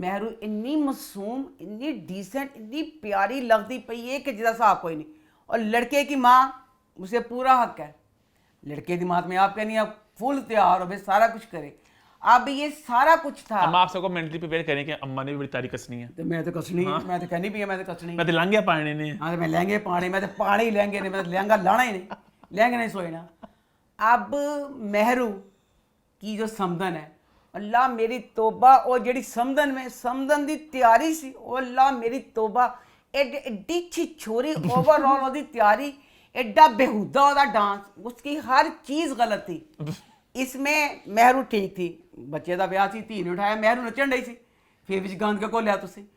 महरू इन्नी मासूम, इन्नी डिसेंट, इन्नी प्यारी लगती पई है कि जिदा साहब कोई नहीं। और लड़के की माँ, उसे पूरा हक है, लड़के की माँ में आप कहनी आप फुल तैयार हो भाई सारा कुछ करे। अब ये सारा कुछ था। हम आप सबको मेंटली प्रिपेयर करें कि अम्मा ने भी बड़ी तारी कसनी है। तो मैं तो कसनी, मैं तो कहनी भी है, मैं तो कसनी, मैं तो लहंगे पाने ने। हाँ, मैं लहंगे पाने, मैं तो पाने ही लहंगे नहीं, मैं तो लहंगा लाना ही नहीं, लहंगे नहीं सोना। अब महरू की जो समदन है, अल्लाह मेरी तोबा, और जेड़ी समदन में समदन दी तैयारी सी, ओ अल्लाह मेरी तोबा, एडी अच्छी छोरी, ओवरऑल ओदी तैयारी, एडा बेहुदा ओदा डांस, उसकी हर चीज़ गलत थी। इसमें महरू ठीक थी, बच्चे का ब्याह सी, धी ने उठाया, महरू नचन रही सी, फिर भी गंद के घोलिया तुसी।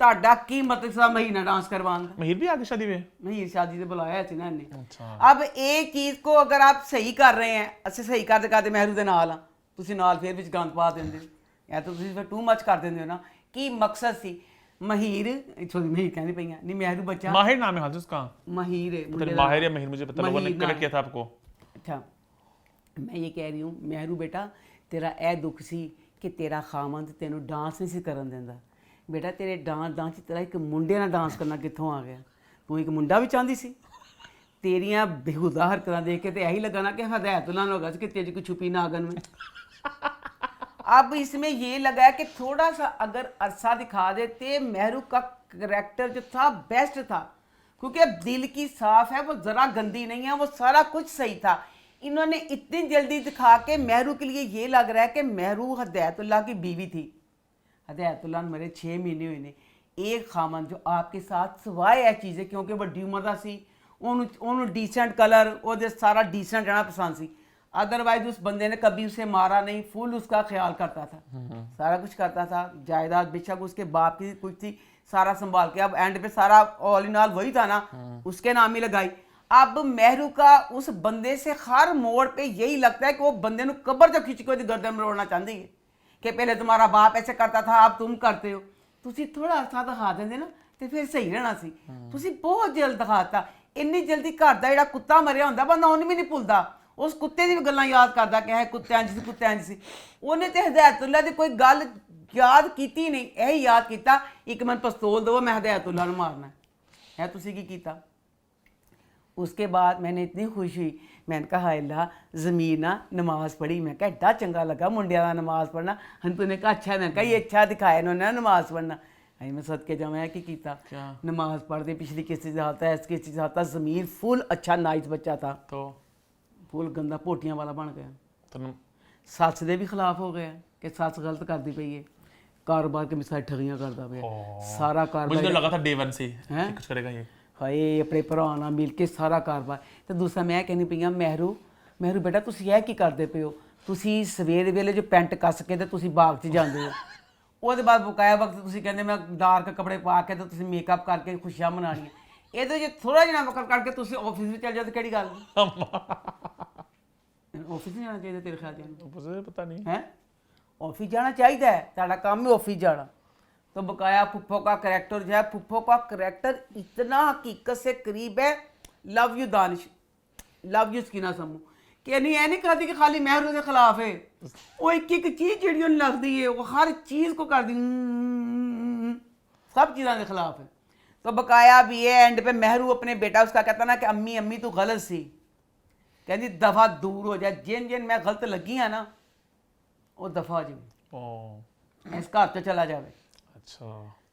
ਤੁਹਾਡਾ ਕੀ ਮਤਲਬ ਸੀ ਮਹੀਨਾ डांस करवाने का? महीर भी आगे शादी में? महीर शादी से बुलाया थी ना इन्हें। अच्छा। अब एक चीज़ को अगर आप सही कर रहे हैं, असं सही करते करते महरू ਦੇ ਨਾਲ ਆ, ਤੁਸੀਂ ਨਾਲ ਫਿਰ ਵਿੱਚ ਗੰਦ ਪਾ ਦਿੰਦੇ ਹੋ, ਜਾਂ ਤਾਂ ਤੁਸੀਂ ਫਿਰ ਟੂ ਮੱਚ ਕਰ ਦਿੰਦੇ ਹੋ ਨਾ। ਕੀ ਮਕਸਦ ਸੀ? ਮਹੀਰ, ਸੋਰੀ ਮਹੀਰ कहनी पई नहीं, महरू बच्चा माहिर नाम है हाजिर उसका। महीर है, मतलब माहिर या महीर मुझे पता, लोगों ने करेक्ट किया था आपको। अच्छा, मैं ये कह रही हूँ महरू बेटा, तेरा ए दुख सी कि तेरा खामंद तेनों डांस नहीं सी करन देंदा। बेटा तेरे डांस च तेरा एक मुंडे नाल डांस करना कित्थों आ गया? तू एक मुंडा भी चाहती सी? तेरियां बेहुदा हरकतां देख के तो यही लगा ना कि हदायतुल्लाह ने होगा कि तेरी कोई छुपी ना आंगन में। अब इसमें ये लगा है कि थोड़ा सा अगर अरसा दिखा देते, महरू का करैक्टर जो था बेस्ट था, क्योंकि अब दिल की साफ है, वो ज़रा गंदी नहीं है, वो सारा कुछ सही था। इन्होंने इतनी जल्दी दिखा के महरू के लिए ये लग रहा है कि महरू हदायतुल्लाह की बीवी थी। हदायतुल्लाह मेरे 6 महीने हुए ने, एक खामन जो आपके साथ सवाए है चीज़ें, क्योंकि वड्डी उम्र का सी, उन्होंने डिसेंट कलर और सारा डिसेंट रहना पसंद सी। अदरवाइज उस बंदे ने कभी उसे मारा नहीं, फुल उसका ख्याल करता था, सारा कुछ करता था। जायदाद बेशक उसके बाप की कुछ थी, सारा संभाल के, अब एंड पे सारा ऑल इन ऑल वही था ना, उसके नाम ही लगाई। अब महरू का उस बंदे से हर मोड़ पे यही लगता है कि वो बंदे को कब्र जो खिंच के गर्दन मरोड़ना चाहती है कि पहले तुम्हारा बाप ऐसे करता था, अब तुम करते हो। तुसी थोड़ा अरसा दिखा देंगे ना तो फिर सही रहना सी। तुसी बहुत जल्द दिखाता, इन्नी जल्दी घर का जिहड़ा कुत्ता मरिया होंदा बंदा उन्हें भी नहीं भुलदा, ਉਸ ਕੁੱਤੇ ਦੀ ਵੀ ਗੱਲਾਂ ਯਾਦ ਕਰਦਾ ਕਿ ਹੈ ਕੁੱਤਿਆਂ 'ਚ ਸੀ ਕੁੱਤਿਆਂ 'ਚ ਸੀ। ਉਹਨੇ ਤੇ ਹਦਾਇਤੁੱਲਾ ਦੀ ਕੋਈ ਗੱਲ ਯਾਦ ਕੀਤੀ ਨਹੀਂ, ਇਹ ਯਾਦ ਕੀਤਾ ਇੱਕ ਮੈਨੂੰ ਪਿਸਤੌਲ दो मैं हदायतुल्ला ਨੂੰ ਮਾਰਨਾ है। ਤੁਸੀਂ ਕੀ ਕੀਤਾ? उसके बाद मैंने इतनी खुश हुई, मैंने कहा हाय अल्लाह ज़मीर ना नमाज़ पढ़ी। मैं कहा एड्डा चंगा लगा मुंडिया का नमाज़ पढ़ना। हम तूने कहा अच्छा, मैं कहा ये अच्छा दिखाया इन्होंने ना नमाज़ पढ़ना। अरे मैं सदके जावा की कीता, नमाज़ पढ़ते पिछली किस्ती से आता है, इस किस्ती से आता। ज़मीर फुल अच्छा नाइस बच्चा था, तो फुल गंदा पोटियां वाला बन गया। तो सस दे भी खिलाफ हो गया कि सस गलत करती पई है, कारोबार के मिसाल ठगियां करता पे सारा कारोबार। मुझे तो लगा था डे वन से कुछ करेगा ये। ਹਾਏ ਆਪਣੇ ਭਰਾ ਨਾਲ ਮਿਲ ਕੇ ਸਾਰਾ ਕਾਰੋਬਾਰ। ਤੇ ਦੂਸਰਾ ਮੈਂ ਕਹਿੰਦੀ ਪਈ ਆ ਮਹਿਰੂ ਬੇਟਾ ਤੁਸੀਂ ਇਹ ਕੀ ਕਰਦੇ ਪਏ ਹੋ? ਤੁਸੀਂ ਸਵੇਰ ਵੇਲੇ ਜੋ ਪੈਂਟ ਕੱਸ ਕੇ ਤੇ ਤੁਸੀਂ ਬਾਗ 'ਚ ਜਾਂਦੇ ਹੋ, ਉਹਦੇ ਬਾਅਦ ਬਕਾਇਆ ਵਕਤ ਤੁਸੀਂ ਕਹਿੰਦੇ ਮੈਂ ਡਾਰਕ ਕੱਪੜੇ ਪਾ ਕੇ ਤੇ ਤੁਸੀਂ ਮੇਕਅਪ ਕਰਕੇ ਖੁਸ਼ੀਆਂ ਮਨਾਉਣੀਆਂ। ਇਹਦੇ ਜੇ ਥੋੜਾ ਜਿਹਾ ਵਕਤ ਕਰਕੇ ਤੁਸੀਂ ਆਫਿਸ ਵਿੱਚ ਚੱਲ ਜਾਓ ਤਾਂ ਕਿਹੜੀ ਗੱਲ? ਆਫਿਸ ਨਹੀਂ ਜਾਣਾ ਚਾਹੀਦਾ ਤੇਰੇ ਖਿਆਲ 'ਚ? ਪਤਾ ਨਹੀਂ ਹੈ ਆਫਿਸ जाना चाहिए, ਤੁਹਾਡਾ ਕੰਮ है ऑफिस जाना। तो बकाया फुफ्फो का करैक्टर जो है, फुफ्फो का करैक्टर इतना हकीकत से करीब है। Love you Danish, love you Sakina समू कि नहीं, नहीं कहती कि खाली महरू के खिलाफ है। वो एक एक चीज़ जी लगती है, वो हर चीज़ को कर दी, सब चीज़ों के खिलाफ है। तो बकाया भी है एंड पे महरू अपने बेटा उसका कहता ना कि अम्मी अम्मी तू गलत सी, कहती दफ़ा दूर हो जाए, जिन जिन मैं गलत लगी हाँ ना वो दफ़ा जी इस घर तो चला जाए। अच्छा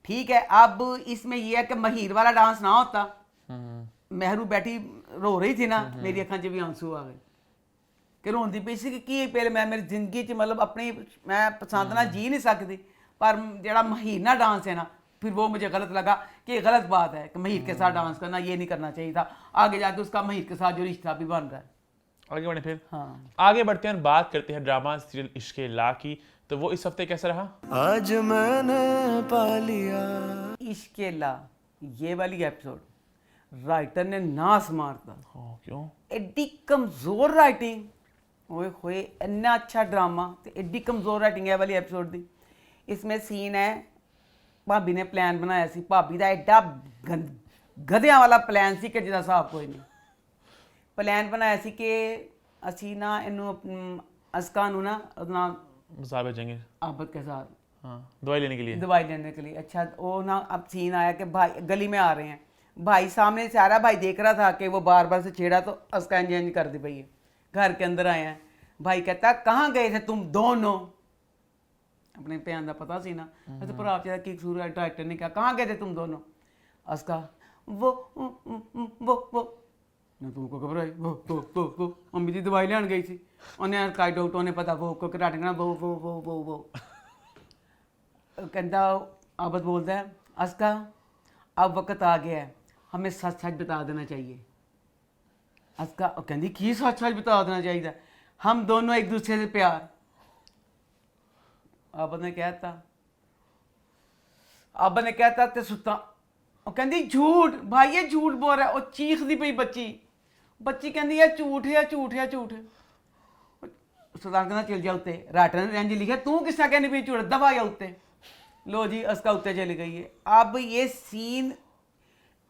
ठीक है। अब इसमें यह है कि महीर वाला डांस ना होता, महरू बैठी रो रही थी ना, मेरी अखां 'ਚ भी आंसू आ गए कि रोंदी पई सी कि पहले मैं मेरी जिंदगी 'ਚ मतलब अपनी मैं पसंद ना जी नहीं सकती, पर जेड़ा महीर ना डांस है ना फिर वो मुझे गलत लगा कि ये गलत बात है कि महीर के साथ डांस करना ये नहीं करना चाहिए था। आगे जाके उसका महीर के साथ जो रिश्ता भी बन रहा है। आगे बढ़े फिर? हाँ आगे बढ़ते हैं और बात करते हैं ड्रामा सीरियल इश्क़ ला की। तो वो इस हफ्ते कैसा रहा? आज मैंने पा लिया इश्क़ ला ये वाली एपिसोड राइटर ने नास मारता। क्यों? एड्डी कमज़ोर राइटिंग, ओए होए इन्ना अच्छा ड्रामा तो एड्डी कमज़ोर राइटिंग है वाली एपिसोड दी। इसमें सीन है भाभी ने प्लान बनाया सी, भाभी का एड्डा गधिया वाला प्लान सी कि जिदा हिसाब कोई नहीं। प्लान बनाया सी कि असी ना इनू अस्का नू ना अपना मज़ार भेजेंगे आबद के साथ, हाँ, दवाई लेने के लिए। दवाई लेने के लिए। अच्छा वो ना अब सीन आया कि भाई गली में आ रहे हैं, भाई सामने से आ रहा, भाई देख रहा था कि वो बार बार से छेड़ा तो अस्का इंज कर दी पई है। घर के अंदर आए हैं, भाई कहता कहाँ गए थे तुम दोनों? अपने भैन का पता सी ना, तो भरा तेरा की कसूर है? डायरेक्टर ने कहा कहाँ गए थे तुम दोनों? अस्का वो ना तुमको घबराई वो अम्मी की दवाई लैन गई थी, उन्हें काई डॉक्टर ने पता वो को कराटे कहना वो कहता आबद बोलता है अस्का अब वक्त आ गया है, हमें सच सच बता देना चाहिए। अस्का कहती की सच सच बता देना चाहिए, हम दोनों एक दूसरे से प्यार। आबद ने कहता ते सुता कहती झूठ भाई ये झूठ बोल रहा है। और चीखती पई बच्ची कहती है झूठ है झूठ है झूठ है। सुल्तान कहना चल जा उत्ते, राइटर ने रेंज लिखा तू किसका कहनी पई झूठ, दफा जा उत्ते। लो जी अस्का उत्ते चली गई है। अब ये सीन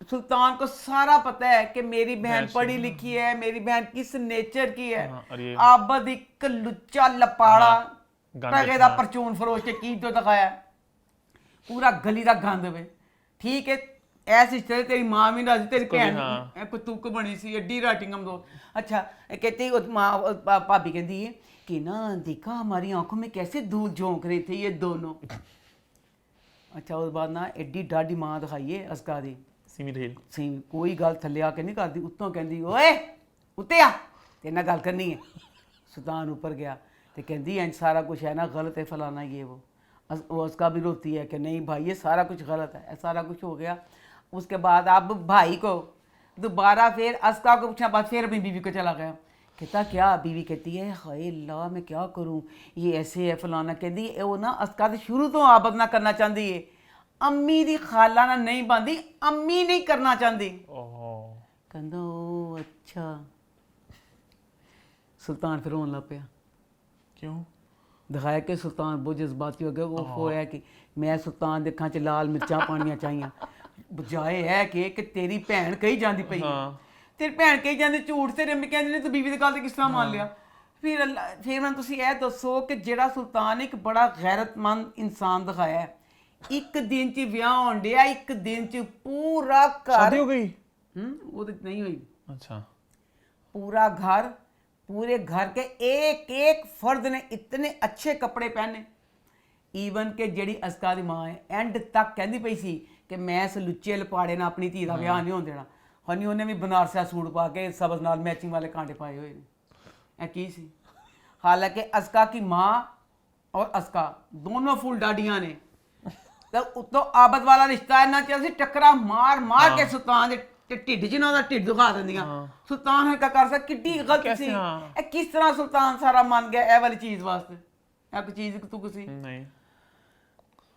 सुल्तान को सारा पता है कि मेरी बहन पढ़ी लिखी है, मेरी बहन किस नेचर की है। आबद एक लुच्चा लपाड़ा टगे दा परचून फरोश के की तो दिखाया पूरा गली दा गंद वे। ठीक है ऐसी तरह तेरी माँ भी ना तेरी भैन तुक बनी सी एड्डी राइटिंग हम दो। अच्छा कहते माँ भाभी कहती है कि ना देखा हमारी आंखों में कैसे दूध झोंक रहे थे ये दोनों। अच्छा उस बाद ना एड्डी डाडी माँ दिखाई है अस्का दी सी कोई गल थले आके नहीं करती, उत्तों कहती ओए उत्ते आ तेरे नाल गल करनी है। सुल्तान ऊपर गया तो कहती इंज सारा कुछ है ना गलत है फलाना ये वो उसका भी रोती है कि नहीं भाई ये सारा कुछ गलत है, सारा कुछ हो गया। उसके बाद अब भाई को दोबारा फिर अस्का को पूछना बाद फिर अपनी बीवी को चला गया। कहता क्या? बीवी कहती है हाय अल्लाह मैं क्या करूं ये ऐसे है फलाना। कहती वो ना अस्का तो शुरू तो आबद ना करना चाहती है, अम्मी दी खाला ना नहीं बनती, अम्मी नहीं करना चाहती। कहता ओ अच्छा। सुल्तान फिर रोन लग पिया। क्यों? दिखाया कि सुल्तान बहुत जज्बाती हो गया। वो होया कि मैं सुल्तान दे अखां च लाल मिर्चां पानियां चाहिए बजाए है कि तेरी भैन कही जाती पई ਤੇਰੀ ਭੈਣ ਕਹੀ ਜਾਂਦੀ ਝੂਠ, ਤੇਰੇ ਅੰਮੀ ਕਹਿੰਦੀ ਨੇ ਤੂੰ ਬੀਵੀ ਦੀ ਗੱਲ ਤੇ ਕਿਸ ਤਰ੍ਹਾਂ ਮੰਨ ਲਿਆ। ਫਿਰ ਫਿਰ ਮੈਨੂੰ ਤੁਸੀਂ ਇਹ ਦੱਸੋ ਕਿ ਜਿਹੜਾ ਸੁਲਤਾਨ ਇੱਕ ਬੜਾ ਗੈਰਤਮੰਦ ਇਨਸਾਨ ਦਿਖਾਇਆ ਹੈ, ਇੱਕ ਦਿਨ 'ਚ ਵਿਆਹ ਹੋਣ ਡਿਆ, ਇੱਕ ਦਿਨ 'ਚ ਪੂਰਾ ਘਰ शादी हो गई? वो तो नहीं हुई, अच्छा। पूरा घर, पूरे घर के एक एक फर्द ने इतने अच्छे कपड़े पहने, ਈਵਨ ਕਿ ਜਿਹੜੀ ਅਸਕਾ ਦੀ ਮਾਂ ਹੈ ਐਂਡ ਤੱਕ ਕਹਿੰਦੀ ਪਈ ਸੀ ਕਿ ਮੈਂ ਇਸ ਲੁੱਚੇ ਲਪਾੜੇ ਨਾਲ ਆਪਣੀ ਧੀ ਦਾ ਵਿਆਹ ਨਹੀਂ ਹੋਣ ਦੇਣਾ। ਹਨੀ ਉਹਨੇ ਵੀ ਬਨਾਰਸਾ ਸੂਟ ਪਾ ਕੇ ਸਬਜ਼ ਨਾਲ ਮੈਚਿੰਗ ਵਾਲੇ ਕਾਂਟੇ ਪਾਏ ਹੋਏ ਨੇ। ਇਹ ਕੀ ਸੀ? ਹਾਲਾਂਕਿ ਅਸਕਾ की माँ और ਅਸਕਾ दोनों फुल डाडियां ने, तो उतो आबद वाला रिश्ता इन्ना च ਅਸੀਂ ਟੱਕਰਾਂ ਮਾਰ ਮਾਰ ਕੇ ਸੁਲਤਾਨ ਦੇ ਢਿੱਡ ਜਿਹਨਾਂ ਦਾ ਢਿੱਡ ਦਿਖਾ ਦਿੰਦੀਆਂ। ਸੁਲਤਾਨ ਹਲਕਾ ਕਰ ਸਕਦਾ, ਕਿੱਡੀ ਗਲਤ ਸੀ ਇਹ। ਕਿਸ ਤਰ੍ਹਾਂ ਸੁਲਤਾਨ ਸਾਰਾ ਮੰਨ ਗਿਆ ਇਹ ਵਾਲੀ ਚੀਜ਼ ਵਾਸਤੇ? ਇਹ ਕੋਈ चीज तू किसी नहीं,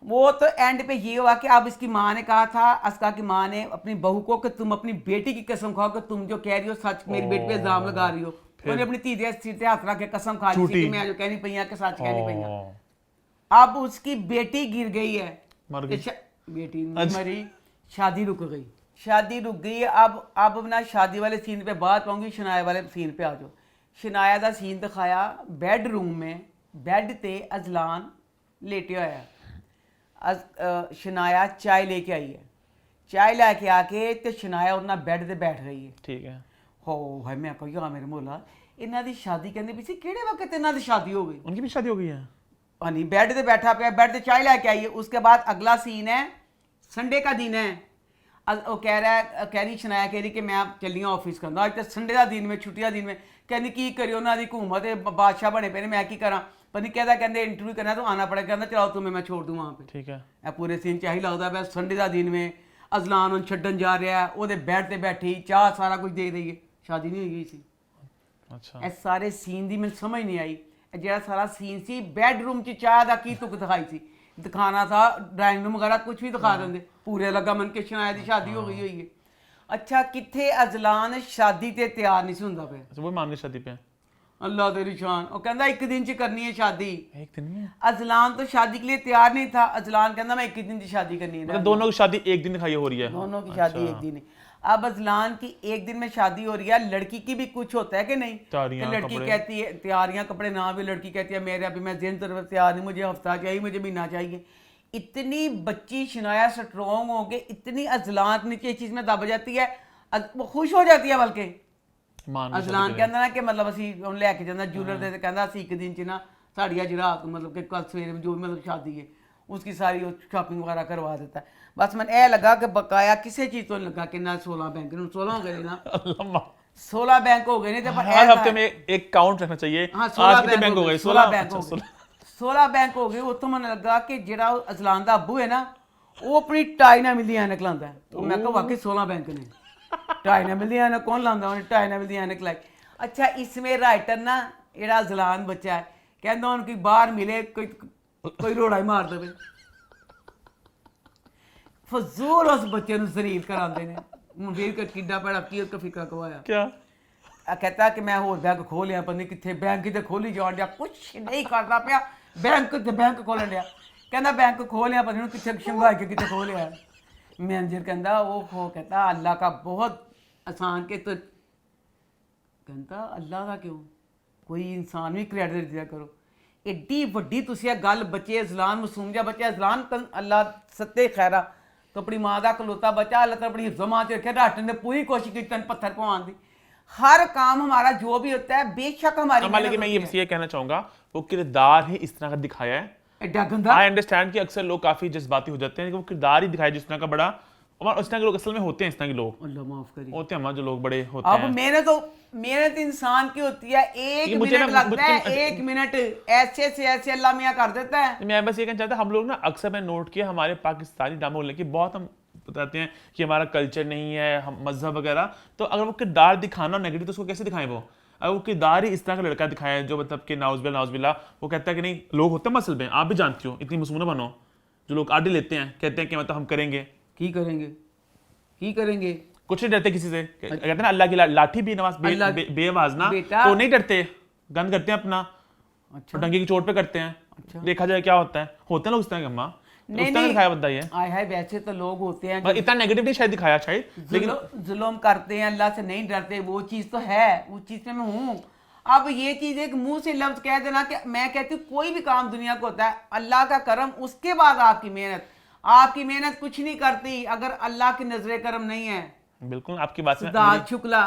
वो तो एंड पे ये हुआ कि अब इसकी माँ ने कहा था, अस्का की माँ ने अपनी बहू को कि तुम अपनी बेटी की कसम खाओ कि तुम जो कह रही हो सच, मेरी बेटी पे इल्जाम लगा रही हो। उन्हें अपनी धी दे सिर ते हाथ रख के कसम खा ली थी कि मैं जो कहनी पई हां कि सच कहनी पई हां। अब उसकी बेटी गिर गई है, मर गई। बेटी नहीं मरी, शादी रुक गई, शादी रुक गई। अब ना शादी वाले सीन पे बात पाऊंगी, शनाया वाले सीन पे आ जाओ। शनाया दा सीन दिखाया बेडरूम में, बेड ते अजलान लेटे होया है। शनाया चाय लेके आई है, चाय लेके आके ते शनाया उन्ना बेड ते बैठ गई है। ठीक है। हो भाई मैं कही हाँ मेरे मोला इन्हां दी शादी कहंदे भी सी किहड़े वक्त इन्हां दी शादी हो गई। उनकी भी शादी हो गई है? हाँ नहीं, बेड ते बैठा पे, बेड ते चाय लेके आई है। उसके बाद अगला सीन है, संडे का दिन है। वो कह रही शनाया कह रही कि मैं चली हाँ ऑफिस करना, अज तो संडे का दिन में, छुट्टी का दिन में। कहनी की करी उन्होंने हुकूमत बादशाह बने पे ने, मैं की करा पर नहीं कहता, कहते इंटरव्यू करना तो आना पड़ेगा, कहता चलो तुम्हें मैं छोड़ दूँ वहाँ पे। ठीक है। ਇਹ ਪੂਰੇ ਸੀਨ ਚ ਇਹੀ ਲੱਗਦਾ ਪਿਆ ਸੰਡੇ ਦਾ ਦਿਨ में ਅਜ਼ਲਾਨ ਨੂੰ ਛੱਡਣ ਜਾ ਰਿਹਾ, ਉਹਦੇ ਬੈੱਡ ਤੇ ਬੈਠੀ ਚਾਹ ਸਾਰਾ ਕੁਝ ਦੇ ਦਈਏ, ਸ਼ਾਦੀ ਨਹੀਂ ਹੋਈ ਸੀ। अच्छा। ਇਹ ਸਾਰੇ ਸੀਨ ਦੀ ਮੈਨੂੰ ਸਮਝ ਨਹੀਂ ਆਈ। ਇਹ ਜਿਹੜਾ ਸਾਰਾ ਸੀਨ ਸੀ ਬੈਡਰੂਮ ਚ ਚਾਹ ਦਾ ਕੀ ਤੁਕ ਦਿਖਾਈ ਸੀ? ਦਿਖਾਣਾ था ਡਰਾइंग रूम वगैरह कुछ भी दिखा ਦਿੰਦੇ, ਪੂਰੇ ਲੱਗਾ ਮਨ ਕੇ ਸ਼ਨਾਇਆ ਦੀ ਸ਼ਾਦੀ ਹੋ ਗਈ ਹੋਈ ਹੈ। ਅੱਛਾ ਕਿੱਥੇ ਅਜ਼ਲਾਨ ਸ਼ਾਦੀ ਤੇ ਤਿਆਰ ਨਹੀਂ ਸੀ ਹੁੰਦਾ ਪਿਆ। अच्छा, वो मान गए शादी पे? अल्लाह तेरी शान। वो कहता एक दिन च करनी है शादी। एक दिन में? अजलान तो शादी के लिए तैयार नहीं था। अजलान कहता मैं एक ही दिन की शादी करनी है। मतलब दोनों की शादी एक दिन दिखाई हो रही है? दोनों की शादी एक दिन है। अब अजलान की एक दिन में शादी हो रही है, लड़की की भी कुछ होता है कि नहीं? तैयारियां, कि लड़की कपड़े। कहती है तैयारियां, कपड़े ना भी, लड़की कहती है मेरे अभी मैं दिन तरफ तैयार नहीं, मुझे हफ्ता चाहिए, मुझे महीना चाहिए। इतनी बच्ची शनाया स्ट्रॉन्ग हो गई, इतनी अजलान नीचे चीज में दब जाती है, वो खुश हो जाती है। बल्कि मान गए ਅਜ਼ਲਾਨ शादी ਕਹਿੰਦਾ ਨਾ ਕਿ ਮਤਲਬ ਅਸੀਂ ਉਹਨੂੰ ਲੈ ਕੇ ਜਾਂਦਾ ਜੂਲਰ ਦੇ, ਤੇ ਕਹਿੰਦਾ ਅਸੀਂ ਇੱਕ ਦਿਨ ਚ ਨਾ ਸਾਡੀ ਅੱਜ ਰਾਤ ਨੂੰ मतलब कि कल सवेरे जो भी मतलब शादी है उसकी सारी शॉपिंग वगैरह करवा देता है। बस मैंने ये लगा कि बकाया किसी चीज़ तो नहीं लगा कि ना 16 बैंक, 16 हो गए ना, अल्लाह। 16 बैंक हो गए नहीं तो हर हफ्ते में एक काउंट रखना चाहिए। हाँ आज 16 कितने बैंक हो गए? 16 बैंक हो अच्छा, गए, 16 बैंक हो गए। उतो मैंने लगा कि ਜਿਹੜਾ ਅਜ਼ਲਾਨ ਦਾ ਅੱਬੂ ਹੈ ਨਾ ਉਹ ਆਪਣੀ ਟਾਈ ਨਾਲ ਮਿਲਦੀ ਐਨਕ ਲਾਉਂਦਾ ਹੈ। तो मैं कहा वाकई 16 बैंक ने ਟਾਈ ਨਾਲ ਮਿਲਦੀ ਐਨਕ कौन ਲਾਉਂਦਾ? ਉਹਨੇ ਟਾਈ ਨਾਲ ਮਿਲਦੀ ਐਨਕ ਲਾਈ। अच्छा इसमें राइटर ना ਜਿਹੜਾ ਅਜ਼ਲਾਨ ਬੱਚਾ ਹੈ ਕਹਿੰਦਾ ਹੁਣ ਕੋਈ ਬਾਹਰ ਮਿਲੇ ਕੋਈ ਰੋੜਾ ਹੀ ਮਾਰ ਦੇਵੇ। ਫਜ਼ੂਲ ਉਸ ਬੱਚੇ ਨੂੰ ਜ਼ਲੀਲ ਕਰਾਉਂਦੇ ਨੇ। ਹੁਣ ਵੀਰ ਕਿ ਕਿੱਡਾ ਬੜਾ ਕੀ ਫਿਕਰ ਕਵਾਇਆ क्या? कहता कि मैं होर बैंक खोल लिया, पता नहीं कितने बैंक ते खोली जान दिया, कुछ नहीं करता पिया, बैंक ते बैंक खोल लिया। कहता बैंक खोल लिया, पता नहीं कितने शंघाई के कितने खोल लिया। मैनेजर कहता वो खो, कहता अल्लाह का बहुत आसान के तो, कहता अल्लाह का क्यों, कोई इंसान भी क्रेडिट दिया करो। एड्डी वड्डी तुसी गल बच्चे अज़लान मासूम जिहा बच्चा अज़लान अल्लाह सत्ते खैरा तो अपनी माँ का कलोता बच्चा अल्लाह तआला अपनी हिफ्ज़ मां च रखे। डॉक्टर ने पूरी कोशिश की तन पत्थर पवाने की। हर काम हमारा जो भी होता है बेशक हमारी अम्मा, लेकिन मैं ये कहना चाहूंगा वो किरदार ही इस तरह का दिखाया है। एड्डा गंदा। आई अंडरस्टैंड कि अक्सर लोग काफी जज्बाती हो जाते हैं, वो किरदार ही दिखाया जिस तरह का बड़ा, और इस तरह के लोग असल में होते हैं, इस तरह के लोग अल्लाह माफ करिए, होते हैं, जो लोग बड़े होते अब हैं। मेहनत इंसान की होती है, एक मुझे मिनट ना- लगता है, एक मिनट ऐसे से ऐसे अल्लाह मियाँ कर देता है। मैं बस ये कहना चाहता हम लोग ना अक्सर मैं नोट किया हमारे पाकिस्तानी ड्रामा बोलने की बहुत हम बताते हैं कि हमारा कल्चर नहीं है, हम मजहब वगैरह, तो अगर वो किरदार दिखाना नेगेटिव तो उसको कैसे दिखाएं? वो अगर वो किरदार ही इस तरह का लड़का दिखाया है जो मतलब कि नाउज़बिल्ला वो कहता है कि नहीं, लोग होते हैं मसल में, आप भी जानती हो, इतनी मसूम ना बनो, जो लोग आड़े लेते हैं, कहते हैं कि मतलब हम करेंगे की करेंगे कुछ नहीं डरते किसी से, कहते हैं ना अल्लाह की लाठी भी नवाज बेआवाज ना, बेटा। तो नहीं डरते, गंद करते हैं अपना, अच्छा डंगे की चोट पे करते हैं। देखा जाए क्या होता है लोग इस तरह के। अम्मा नहीं उस तरह दिखाया बंदा ये आय हाय वैसे तो लोग होते हैं पर इतना नेगेटिव नहीं शायद दिखाया शायद, लेकिन जुल्म करते हैं, अल्लाह से नहीं डरते, वो चीज़ तो है, उस चीज़ में मैं हूँ। अब ये चीज़ एक मुंह से लफ्ज़ कह देना कि मैं कहती हूँ कोई भी काम दुनिया को होता है अल्लाह का करम, उसके बाद आपकी मेहनत कुछ नहीं करती अगर अल्लाह की नजरे करम नहीं है। बिल्कुल आपकी बात में सिद्धार्थ शुक्ला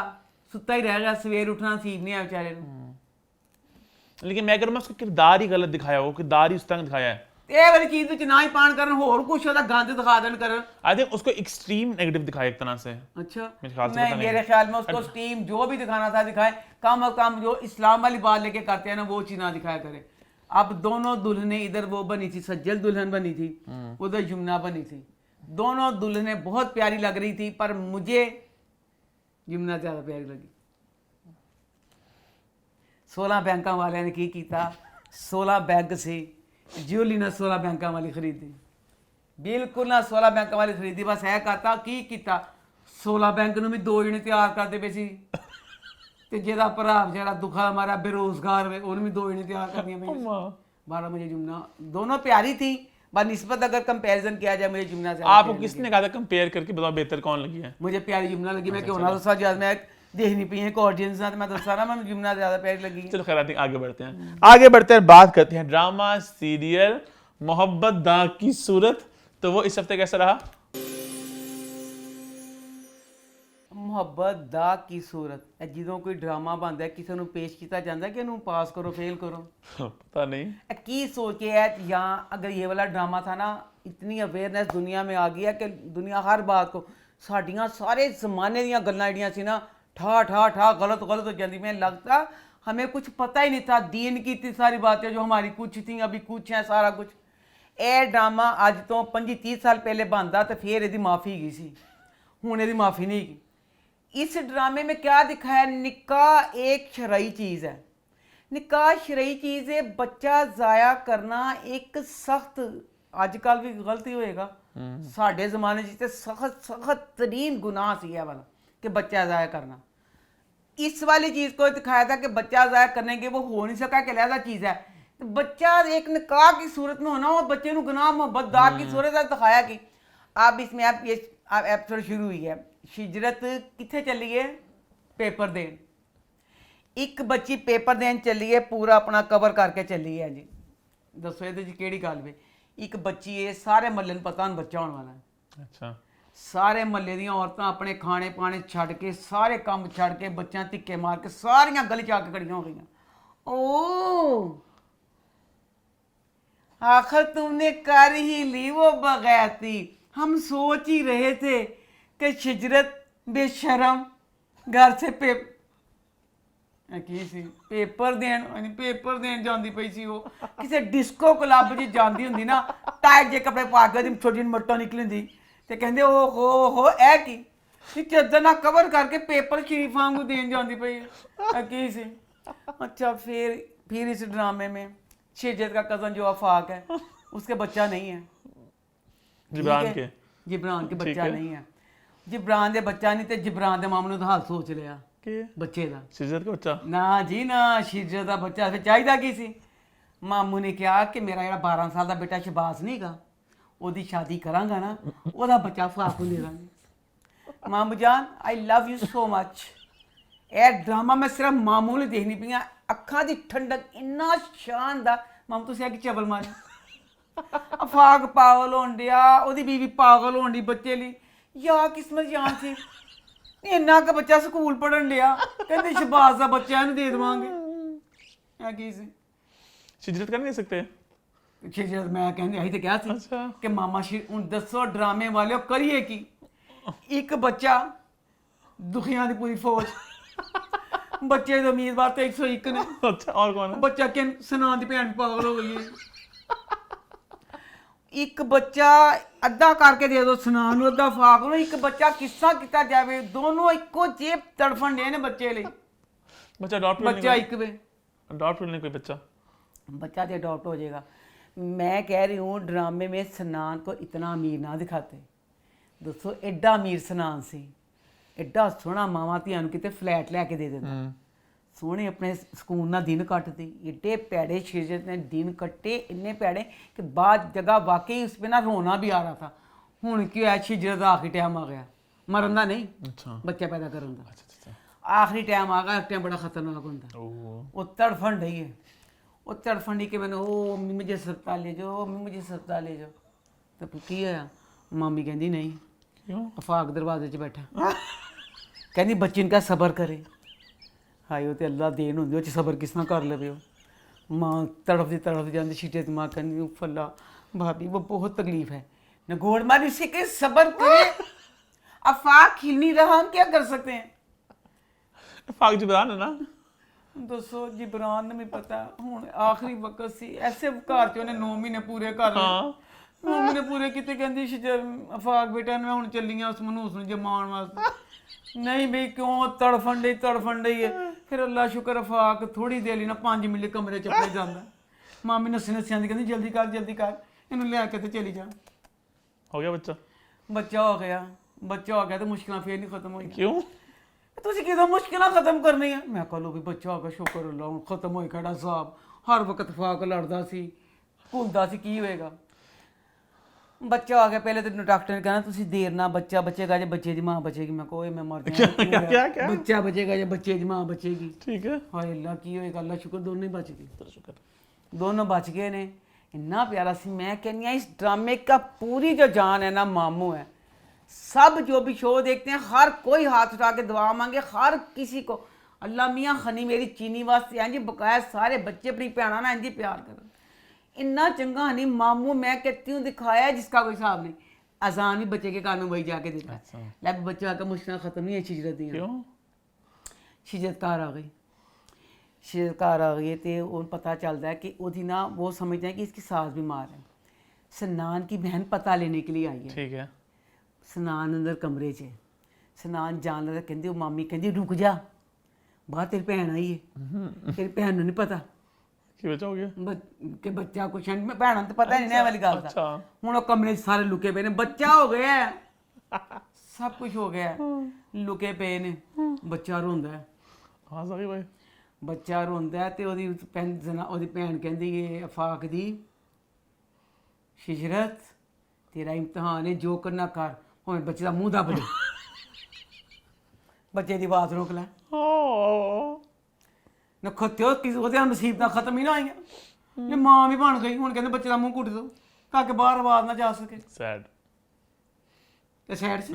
सुता ही रहेगा, सवेर उठना सीख नहीं है बेचारे को। लेकिन मैं कह रहा हूं उसका किरदार ही गलत दिखाया, वो किरदार ही उस तरह दिखाया है। ਇਹ ਵਾਲੀ ਚੀਜ਼ ਵਿੱਚ ਨਾ ਹੀ ਪਾਣ ਕਰਨ, ਹੋਰ ਕੁਛ ਉਹਦਾ ਗੰਦ ਦਿਖਾ ਦੇਣ ਕਰਨ। आई थिंक उसको एक्सट्रीम नेगेटिव दिखाया एक तरह से। अच्छा मेरे ख्याल से नहीं, पता नहीं। मेरे ख्याल में उसको स्टीम जो भी दिखाना था दिखाए, कम अज कम जो इस्लाम वाली बात लेके करते हैं ना वो चीज ना दिखाया करे। अब दोनों दुल्हनें इधर वो बनी थी, सज्जल दुल्हन बनी थी, उधर यमुना बनी थी, दोनों दुल्हनें बहुत प्यारी लग रही थी, पर मुझे यमुना ज्यादा प्यारी लगी। 16 बैंकों वाले ने की कीता, 16 बैंक से ज्यूली ने 16 बैंकों वाली खरीदी, बिल्कुल ना 16 बैंकों वाली खरीदी, बस है कहता की कीता 16 बैंक ਨੂੰ ਵੀ ਦੋ ਜਣੇ ਤਿਆਰ ਕਰਦੇ ਪਏ ਸੀ, ਤੇ ਜਿਹਦਾ ਭਰਾ ਜਿਹੜਾ ਦੁਖਾ ਮਾਰਾ ਬੇਰੋਜ਼ਗਾਰ ਵੇ ਉਹਨੂੰ ਵੀ ਦੋ ਜਣੇ ਤਿਆਰ ਕਰਨੀਆਂ ਪਈਆਂ। 12 मुझे जुमना दोनों प्यारी थी, बनिस्बत अगर कंपैरिजन किया जाए मुझे जुमना से। आपको किसने कहा था कंपेयर करके बताओ बेहतर कौन लगी है? मुझे प्यारी जुमना लगी, मैं क्यों ना दसा ज्यादा मैं देखनी पई है एक ऑडियंस साथ मैं दसा ना, मैं जुमना ज्यादा प्यारी लगी। चलो खैर आगे बढ़ते हैं, आगे बढ़ते हैं, बात करते हैं ड्रामा सीरियल मोहब्बत दाग की सूरत। तो वो इस हफ्ते कैसा रहा? ਮੁਹੱਬਤ ਦਾ ਕੀ ਸੂਰਤ ਇਹ ਜਦੋਂ ਕੋਈ ਡਰਾਮਾ ਬਣਦਾ ਕਿਸੇ ਨੂੰ ਪੇਸ਼ ਕੀਤਾ ਜਾਂਦਾ ਕਿ ਇਹਨੂੰ ਪਾਸ ਕਰੋ ਫੇਲ करो पता नहीं ਇਹ ਕੀ सोच के है, यहाँ अगर ये वाला ड्रामा था ना, इतनी अवेयरनेस दुनिया में आ गई है कि दुनिया हर बात को साड़ियाँ सारे जमाने ਦੀਆਂ ਗੱਲਾਂ ਜਿਹੜੀਆਂ ਸੀ ਨਾ ठा ठा ठा गलत गलत हो जाती। मैं लगता हमें कुछ पता ही नहीं था, दीन की इतनी सारी बातें जो हमारी कुछ थी अभी कुछ है सारा कुछ। ਇਹ ड्रामा ਅੱਜ ਤੋਂ 25-30 साल पहले बनता तो फिर ਇਹਦੀ माफ़ी गई सी, ਹੁਣ ਇਹਦੀ माफ़ी नहीं की। इस ड्रामे में क्या दिखाया, निकाह एक शरई चीज़ है, निकाह शरई चीज़ है, बच्चा ज़ाया करना एक सख्त अजकल भी गलती होएगा, साढ़े ज़माने जिसे सख्त सख्त तरीन गुनाह सी है वाला कि बच्चा ज़ाया करना। इस वाली चीज़ को दिखाया था कि बच्चा ज़ाया करने के वो हो नहीं सका कि लहदा चीज़ है, तो बच्चा एक निकाह की सूरत में होना और बच्चे को गुनाह मोहब्बत दाग की सूरत है दिखाया कि अब इसमें आप ये एपिसोड शुरू हुई है, शिजरत कितने चली है पेपर देन, एक बच्ची पेपर देन चली है पूरा अपना कवर करके चली है जी। दसो ये केड़ी गल वे, एक बच्ची है सारे महल्ले पता नहीं बच्चा होने वाला है। अच्छा सारे महल्ले दी औरतां अपने खाने पाने छड़ के सारे काम छड़ के बच्चा धिक्के मार के सारियां गली च आके खड़ियां हो गई। ओ आखिर तुमने कर ही ली वो बगैरती, हम सोच ही रहे थे कि शिजरत बेशरम घर से पेपर देन जाती पई सी, वो किसी डिस्को क्लब च जाती हुंदी ना, टाइट जे कपड़े पा के छोटी मट्टा निकली हुंदी ते कहंदे ओ हो ऐ की चद्दर ना कवर करके पेपर शरीफ वांगू देन जाती पई की सी। अच्छा फिर इस ड्रामे में शिजरत का कज़न जो आफाक है उसके बच्चा नहीं है, जिब्रान के बच्चा नहीं है, जिब्रान दे बच्चा नहीं ते जिब्रान दे मामू ने तो हाल सोच लिया कि बच्चे दा शिजरत का बच्चा ना जी ना, शिजरत दा बच्चा फिर चाहिदा की सी। मामू ने कहा कि मेरा जेड़ा 12 साल दा बेटा शहबाज नहीं गा, ओदी शादी करांगा ना ओदा बच्चा फाक ले लांगे। मामू जान I love you so much. A drama मैं सिर्फ मामू ने देखनी पई, अखां दी ठंडक इन्ना शानदार। मामू तुसीं कि चबल मारी अफाक पागल होन दिया, ओदी बीवी पागल होन दी बच्चे ली, या किस्मत जान सी इन्ना का बच्चा स्कूल पढ़न दिया, कहते शहबाज दा बच्चा इहनूं दे देवांगे। क्या की सी शिजरत कर नहीं सकते? शिजरत मैं कहंदी आई ते क्या सी अच्छा कि मामा हुण दसो ड्रामे वाले करिए की, एक बच्चा दुखियां दी पूरी फौज, बच्चे दे उम्मीदवार तो 101 ने। अच्छा और कौन है? बच्चा के सनान दी भैन पागल हो गई है, एक बच्चा अद्धा करके दे दो सनान नूं अद्धा फाक नूं, एक बच्चा किस्सा किता जावे, दोनों इक्को जेब तड़फन दे ने बच्चे लई। बच्चा अडॉप्ट बच्चा एक वे अडॉप्ट करने कोई बच्चा बच्चा तो अडॉप्ट हो जाएगा। मैं कह रही हूँ ड्रामे में सनान को इतना अमीर ना दिखाते। दोस्तों एडा अमीर सनान सी, एडा सोहना मावां धियां नूं किते फ्लैट लैके दे देंदा, ਸੋਹਣੇ ਆਪਣੇ ਸਕੂਨ ਨਾਲ ਦਿਨ ਕੱਟਦੀ ਏਡੇ ਪੈੜੇ ਸ਼ਿਜਤ ਨੇ दिन कट्टे इन्ने पैड़े कि बाद जगह वाकई उस पे ना रोना भी आ रहा था ਹੁਣ ਕੀ ਹੋਇਆ ਸ਼ਿਜਤ ਦਾ ਆਖਰੀ ਟਾਈਮ ਆ ਗਿਆ ਮਰਨ ਦਾ ਨਹੀਂ अच्छा ਬੱਚਾ ਪੈਦਾ ਕਰਨ ਦਾ अच्छा ਆਖਰੀ ਟਾਈਮ ਆ ਗਿਆ ਟਾਈਮ ਬੜਾ ਖਤਰਨਾਕ ਹੁੰਦਾ ओह वो तड़फन रही है वो तड़फन रही कि मैंने ओ मम्मी मुझे अस्पताल ले जाओ मम्मी मुझे अस्पताल ले जाओ तो की होया मामी कहती नहीं क्यों अफाक दरवाजे 'ਚ बैठा कहती बच्चे इनका सब्र करे हाय वो तो अल्लाह देन होंदी वो 'ਚ सब्र किस ना कर लवे हो माँ तड़फती जाती शीटे माँ कहती फला भाभी वो बहुत तकलीफ है न गोड़ मारी से के सब्र करे अफाक हिल नहीं रहा हम क्या कर सकते हैं फाक जिब्रान है ना ਦੱਸੋ ਜਿਬਰਾਨ ਨੂੰ ਵੀ ਪਤਾ ਹੁਣ ਆਖਰੀ ਵਕਤ ਸੀ ਐਸੇ ਘਰ ਚ ਉਹਨੇ 9 ਮਹੀਨੇ ਪੂਰੇ ਕਰ ਲਏ 9 ਮਹੀਨੇ ਪੂਰੇ ਕੀਤੇ ਕਹਿੰਦੀ ਸੀ ਅਫਾਕ ਬੇਟਾ ਮੈਂ ਹੁਣ ਚੱਲੀ ਆ ਉਸ ਮਨੂਸ ਨੂੰ ਜਮਾਉਣ ਵਾਸਤੇ ਨਹੀਂ ਬਈ ਕਿਉਂ ਤੜਫਣ ਡਈ ਹੈ ਫਿਰ ਅੱਲਾ ਸ਼ੁਕਰ ਅਫਾਕ ਥੋੜੀ ਦੇਰ ਲਈ ਨਾ 5 ਮਿੰਟ ਕਮਰੇ ਚ ਪੈ ਜਾਂਦਾ ਮਾਮੀ ਨਸਿਆਂ ਦੀ ਕਹਿੰਦੀ ਜਲਦੀ ਕਰ ਇਹਨੂੰ ਲਿਆ ਕੇ ਤੇ ਚਲੀ ਜਾ हो गया बच्चा ਬੱਚਾ ਹੋ ਗਿਆ ਤੇ ਮੁਸ਼ਕਲਾਂ ਫੇਰ ਨਹੀਂ ਖਤਮ ਹੋਈਆਂ क्यों ਤੁਸੀਂ ਕਿਦੋਂ ਮੁਸ਼ਕਿਲਾਂ ਖਤਮ ਕਰਨੀਆਂ ਮੈਂ ਕਹ ਲੋ ਵੀ ਬੱਚਾ ਹੋ ਗਿਆ ਸ਼ੁਕਰ ਅੱਲਾ ਹੁਣ ਖਤਮ ਹੋਈ ਖੜਾ ਸਾਹਿਬ ਹਰ ਵਕਤ ਫਾਕ ਲੜਦਾ ਸੀ ਭੁੱਲਦਾ ਸੀ ਕੀ ਹੋਏਗਾ ਬੱਚਾ ਆ ਗਿਆ ਪਹਿਲੇ ਤੇ ਡਾਕਟਰ ਨੇ ਕਹਿਣਾ ਤੁਸੀਂ ਦੇਰ ਨਾਲ ਬੱਚਾ ਬਚੇਗਾ ਜੇ ਬੱਚੇ ਦੀ ਮਾਂ ਬਚੇਗੀ ਮੈਂ ਕੋਏ ਮੈਂ ਮਰ ਜਾਵਾਂ क्या ਬੱਚਾ ਬਚੇਗਾ ਜੇ ਬੱਚੇ ਦੀ ਮਾਂ ਬਚੇਗੀ ठीक है ਹਾਏ ਅੱਲਾ ਕੀ ਹੋਏਗਾ ਅੱਲਾ ਸ਼ੁਕਰ ਦੋਨੋਂ ਹੀ ਬਚ ਗਏ तेरा शुक्र दोनों बच गए ने इतना प्यारा सी मैं कहनी इस ड्रामे का पूरी जो जान है ना मामू है सब जो भी शो देखते हैं हर कोई हाथ उठा के दुआ मांगे हर किसी को अल्लाह मियाँ खनी मेरी चीनी वास्ते इंज बकाया सारे बच्चे अपनी भैन ना इंज प्यार कर इन्ना चंगा हनी मामू मैं कहती हूँ दिखाया है जिसका कोई हिसाब नहीं अजान भी बच्चे के कान में वही जाके देता है लग बच्चा आकर मुश्किल खत्म नहीं है शिजरत दी क्यों शिजतकार आ गई शिजतकार आ गई तो उन्हें पता चलता है कि ਉਹਦੀ ना वो समझते हैं कि इसकी सास बीमार है सनान की बहन पता लेने के लिए आई है ठीक है सनान अंदर कमरे 'ਚ सनान जान लगा कहती वो मामी कहती रुक जा बाहर तेरी भैन आई है तेरी भैन ਨੂੰ नहीं पता की बच्चा हो गया कि बच्चा कुछ है मैं भैन तो पता नहीं ना वाली गल अच्छा ਹੁਣ ਉਹ ਕਮਰੇ 'ਚ ਸਾਰੇ ਲੁਕੇ ਪਏ ਨੇ ਬੱਚਾ ਹੋ ਗਿਆ ਹੈ ਸਭ ਕੁਝ ਹੋ ਗਿਆ ਹੈ ਲੁਕੇ ਪਏ ਨੇ ਬੱਚਾ ਰੋਂਦਾ ਹੈ हाँ सही भाई ਬੱਚਾ ਰੋਂਦਾ ਹੈ ਤੇ ਉਹਦੀ ਭੈਣ ਕਹਿੰਦੀ ਏ ਅਫਾਕ ਦੀ ਸ਼ਿਜਰਤ ਤੇਰਾ ਇਮਤਿਹਾਨ ਹੈ ਜੋ ਕਰਨਾ ਕਰ ਹੁਣ ਬੱਚੇ ਦਾ ਮੂੰਹ ਦੱਬ ਦੇ ਬੱਚੇ ਦੀ ਆਵਾਜ਼ ਰੋਕ ਲੈ ਨਖਤਿਓ ਕਿਸ ਉਹਦੇ ਮੁਸੀਬਤਾਂ ਖਤਮ ਹੀ ਨਾ ਆਈਆਂ ਇਹ ਮਾਂ ਵੀ ਬਣ ਗਈ ਹੁਣ ਕਹਿੰਦੇ ਬੱਚੇ ਦਾ ਮੂੰਹ ਘੁੱਟ ਦੋ ਤਾਂ ਕਿ ਬਾਹਰ ਆਵਾਜ਼ ਨਾ ਜਾ ਸਕੇ सैड ਤੇ ਸਾਈਡ ਸੀ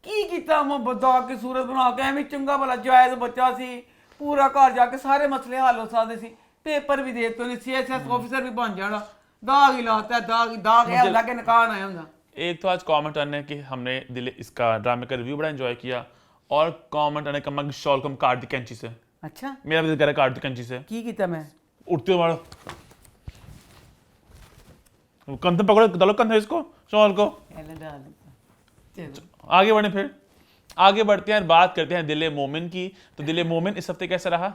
ਕੀ ਕੀਤਾ ਮੁਹੱਬਤ ਦਾ ਕਿ ਸੂਰਤ ਬਣਾ ਕੇ ਐਵੇਂ ਚੰਗਾ ਭਲਾ ਜਾਇਜ਼ ਬੱਚਾ ਸੀ ਪੂਰਾ ਘਰ ਜਾ ਕੇ ਸਾਰੇ ਮਸਲੇ ਹੱਲ ਹੋ ਸਕਦੇ ਸੀ ਪੇਪਰ ਵੀ ਦੇ ਦਿੱਤੇ ਨੇ ਸੀਐਸਐਸ ਆਫੀਸਰ ਵੀ ਬਣ ਜਾਣਾ दाग ही लाता है दाग है अल्लाह के निकान आया होगा एक तो आज कमेंट आने कि हमने दिल इसका ड्रामे का रिव्यू बड़ा एंजॉय किया और कमेंट आने का शॉल कम काट दी कैंची से अच्छा मेरा भी दिल कह रहा है काट दी कैंची से की कीता मैं उठते हुए मारो कंधे पकड़ो डालो कंधे इसको शॉल को पहले डाल देता चलो आगे बढ़े फिर आगे बढ़ते हैं बात करते हैं दिल मोमिन की तो दिल मोमिन इस हफ्ते कैसा रहा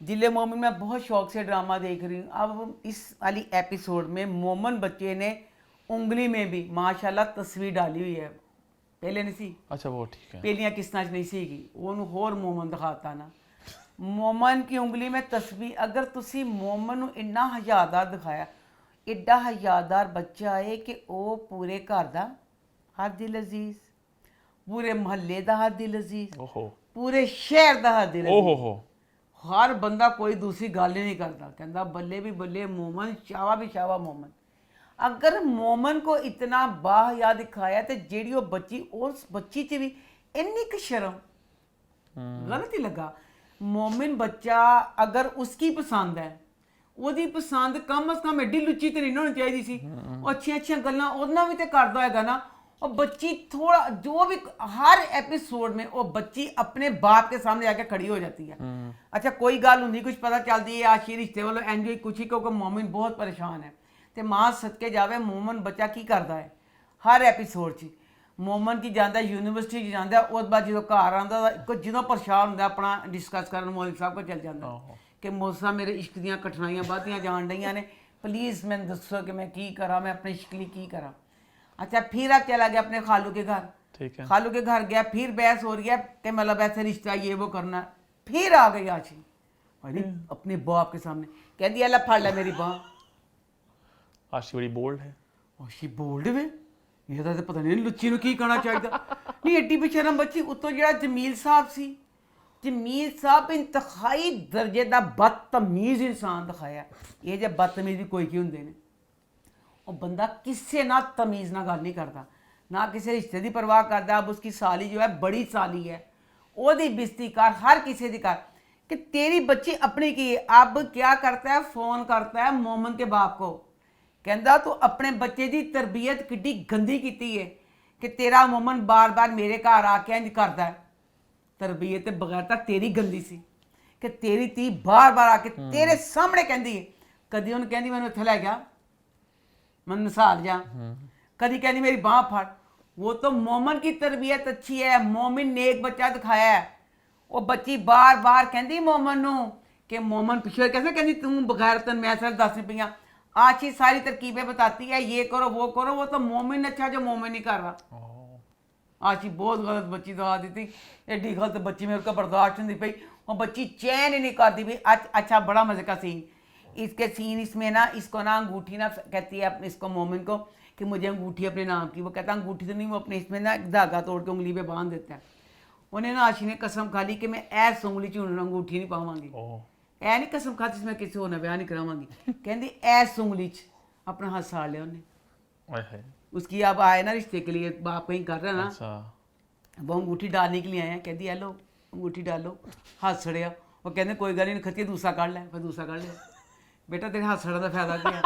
दिल मोमिन मैं बहुत शौक से ड्रामा देख रही हूँ अब इस वाली एपिसोड में मोमन बच्चे ने उंगली में भी माशाल्लाह तस्वीर डाली हुई है पहले नहीं सी अच्छा वो ठीक है पहलियां किस्तां च नहीं सीगी ਉਹਨੂੰ ਹੋਰ मोमन दिखाता ना मोमन की उंगली में तस्वीर अगर तुसी मोमन ਨੂੰ ਇੰਨਾ ਹਯਾਦਾਰ ਦਿਖਾਇਆ ਐਡਾ ਹਯਾਦਾਰ ਬੱਚਾ ਹੈ ਕਿ ਉਹ ਪੂਰੇ ਘਰ ਦਾ ਹਰ ਦਿਲ ਅਜ਼ੀਜ਼ ਪੂਰੇ ਮਹੱਲੇ ਦਾ ਹਰ ਦਿਲ ਅਜ਼ੀਜ਼ ओहो ਪੂਰੇ ਸ਼ਹਿਰ ਦਾ ਹਰ ਦਿਲ ओहो ਅਜ਼ੀਜ਼ हो ਹਰ ਬੰਦਾ ਕੋਈ ਦੂਸਰੀ ਗੱਲ ਹੀ ਨਹੀਂ ਕਰਦਾ ਕਹਿੰਦਾ ਬੱਲੇ ਵੀ ਬੱਲੇ मोमन शावा भी शावा मोमन अगर मोमन को इतना बाहया दिखाया तो जेड़ी वो बच्ची उस बच्ची च भी इन्नी क शर्म गलत ही लगा मोमिन बच्चा अगर उसकी पसंद है ਉਹਦੀ ਪਸੰਦ ਕਮ ਅਸ ਕਮ ਐਡੀ ਲੁੱਚੀ ਤੇ ਨਹੀਂ ਹੋਣੀ ਚਾਹੀਦੀ ਸੀ ਉਹ ਅੱਛੀਆਂ ਗੱਲਾਂ ਉਹਨਾਂ ਵੀ ਤੇ ਕਰਦਾ ਹੈਗਾ ਨਾ और बच्ची थोड़ा जो भी हर एपिसोड में वो बच्ची अपने बाप के सामने आके खड़ी हो जाती है अच्छा कोई गल होंगी कुछ पता चलती है आशी रिश्ते वालों एंज कुछ ही क्योंकि मोमिन बहुत परेशान है तो मां सदके जावे मोमन बच्चा की करता है हर एपिसोड च मोमन की जाता है यूनिवर्सिटी जाता है उस बाद जो घर आता जो परेशान होंगे अपना डिस्कस कर मौलिक साहब को चल जाता कि मौसा मेरे इश्क दियाँ कठिनाइयाँ बढ़दियाँ जान रही ने प्लीज़ मैंने दसो कि मैं की करा मैं अपने इश्क लिए की करा अच्छा फिर आप चला गया अपने खालू के घर ठीक है। खालू के घर गया, फिर बहस हो रही है कि मतलब ऐसे रिश्ता ये वो करना है। फिर आ गई आशी अरे अपने बाप के सामने, कह दिया अल्लाह फाड़ ले मेरी बाह। आशी बड़ी बोल्ड है। आशी बोल्ड वे ਇਹ ਤਾਂ ਪਤਾ ਨਹੀਂ ਲੁੱਚੀ ਨੂੰ ਕੀ ਕਹਿਣਾ ਚਾਹੀਦਾ ਨਹੀਂ ਐਡੀ ਬੇਸ਼ਰਮ ਬੱਚੀ ਉੱਤੋਂ ਜਿਹੜਾ ਜਮੀਲ ਸਾਹਿਬ ਸੀ, ਜਮੀਲ ਸਾਹਿਬ ਇੰਤਹਾਈ ਦਰਜੇ ਦਾ ਬਦਤਮੀਜ਼ ਇਨਸਾਨ ਦਿਖਾਇਆ। ਇਹ ਜੇ ਬਦਤਮੀਜ਼ ਵੀ ਕੋਈ ਕੀ ਹੁੰਦੇ ਨੇ, ਉਹ ਬੰਦਾ ਕਿਸੇ ਨਾਲ ਤਮੀਜ਼ ਨਾਲ ਗੱਲ ਨਹੀਂ ਕਰਦਾ, ਨਾ ਕਿਸੇ ਰਿਸ਼ਤੇ ਦੀ ਪਰਵਾਹ ਕਰਦਾ। अब उसकी साली जो है बड़ी साली है, ਉਹਦੀ बेइज्जती कर, हर किसी ਦੀ कर कि तेरी बच्ची अपनी की है। अब क्या करता है, फ़ोन करता है मोमन के बाप को, कहता तू अपने बच्चे की तरबियत किड्डी गंदी की है कि तेरा मोमन बार बार मेरे घर आके इंज करता है। तरबियत बगैर तो तेरी गंदी सी कि तेरी धी बार बार आके तेरे सामने कहती है, कदी उन्हें कहती मैंने इत्थे लै गया, मैं नसाल जा, कदी कहती मेरी बांह फड़। वो तो मोमन की तरबियत अच्छी है, मोमिन नेक बच्चा दिखाया है। वो बच्ची बार बार कहती मोमन नू कि मोमन पिछले कैसे कहती तू बगैर तन मैं सर दस नहीं पईयां। आशी सारी तरकीबें बताती है, ये करो वो करो। वो तो मोमिन अच्छा जो मोमिन नहीं कर रहा। आशी बहुत गलत बच्ची दवा दी थी, एडी गलत बच्ची मेरे को बर्दाश्त नहीं पई। वो बच्ची चैन ही नहीं करती भी। अच्छा बड़ा मजे का सीन, इसके सीन इसमें ना, इसको ना अंगूठी ना कहती है अपने इसको मोमिन को कि मुझे अंगूठी अपने नाम की। वो कहता अंगूठी तो नहीं, वो अपने इसमें ना एक धागा तोड़ के उंगली पे बांध देता है। उन्हें ना आशी ने कसम खा ली कि मैं ऐस उंगली च अंगूठी नहीं पावांगी। ऐ नहीं कसम खाती मैं किसी होर ब्याह नहीं करावांगी, कहती ऐस उंगली च अपना हाथ साड़ लिया उन्हें। उसकी अब आए ना रिश्ते के लिए, बाप कहीं कर रहा ना, वो अंगूठी डालने के लिए आए हैं, कहती हेलो अंगूठी डालो, हाथ सड़िया। वो कहते कोई गल नहीं खत्ती, दूसरा काढ़ लै। फिर दूसरा काढ़ लिया। बेटा तेरे हाथ सड़न का फायदा क्या,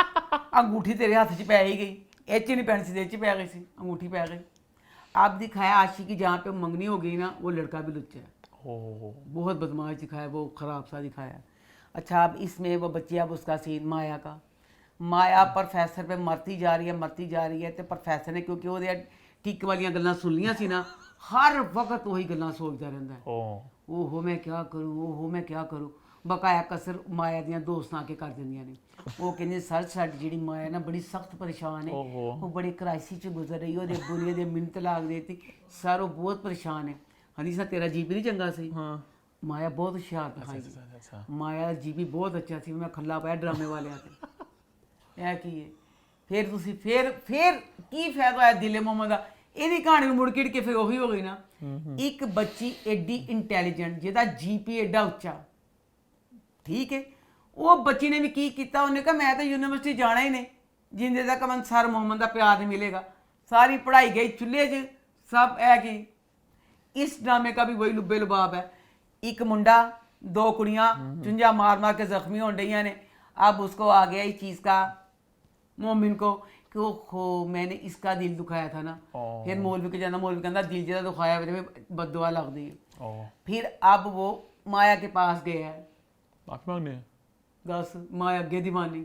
अंगूठी तेरे हाथ च पै ही गई, ਇਹ 'ਚ नहीं पैनी सी, पै गई सी, अंगूठी पै गई। आप दिखाया आशी की जहाँ पे मंगनी हो गई ना, वो लड़का भी लुच्चा है, बहुत बदमाश दिखाया, वो ख़राब सा दिखाया। अच्छा अब इसमें वो बच्ची, अब उसका सीन माया का, माया प्रोफैसर पे मरती जा रही है, मरती जा रही है। तो प्रोफैसर ने क्योंकि वो टिक वाली गल्लां सुन लियां सी ना, हर वक्त वही गल्लां सोचता रहता है। ओहो मैं क्या करूँ, ओहो मैं क्या करूँ। बकाया कसर माया दियां दोस्त आके कर दिंदियां ने। वो कहते सर साडी जिहड़ी माया ना बड़ी सख्त परेशान है, वो बड़ी क्राइसिस च गुजर रही है, ओहदे बुरे दे मिन्नत लाग देती सर, वो बहुत परेशान है। हनी सा तेरा जीपी नहीं चंगा सी। माया बहुत होशियार दिखाई, माया जीपी बहुत अच्छा सी। मैं खल्ला पाया ड्रामे वाले आते ऐ की है। फिर तुसी फिर की फायदा होया दिले मोहम्मद दा, ਇਹਦੀ कहानी ਨੂੰ ਮੁੜ ਕਿੜ ਕੇ ਫਿਰ ਉਹੀ ਹੋ ਗਈ ਨਾ। ਇੱਕ ਬੱਚੀ ਐਡੀ ਇੰਟੈਲੀਜੈਂਟ ਜਿਹਦਾ ਜੀਪੀ ਐਡਾ ਉੱਚਾ, ਠੀਕ ਹੈ, ਉਹ ਬੱਚੀ ਨੇ ਵੀ ਕੀ ਕੀਤਾ, ਉਹਨੇ ਕਹਾ ਮੈਂ ਤਾਂ यूनिवर्सिटी जाना ही नहीं जिंदे तक मैं सर मोहम्मद का प्यार नहीं मिलेगा। सारी पढ़ाई गई चुल्हे च, सब है कि इस ड्रामे का भी वही लुब्बे लुबाब है। एक मुंडा दो कुड़ियाँ चुंझा मार मार के जख्मी हो रही ने। अब उसको आ गया इस चीज़ का, मोमिन को, कि ओहो मैंने इसका दिल दुखाया था ना। फिर मौलवी के जाना, मौलवी कहता दिल जरा दुखाया बददुआ लगती है। फिर अब वो माया के पास गया है, माफी मांगने दस माया अगे दीवानी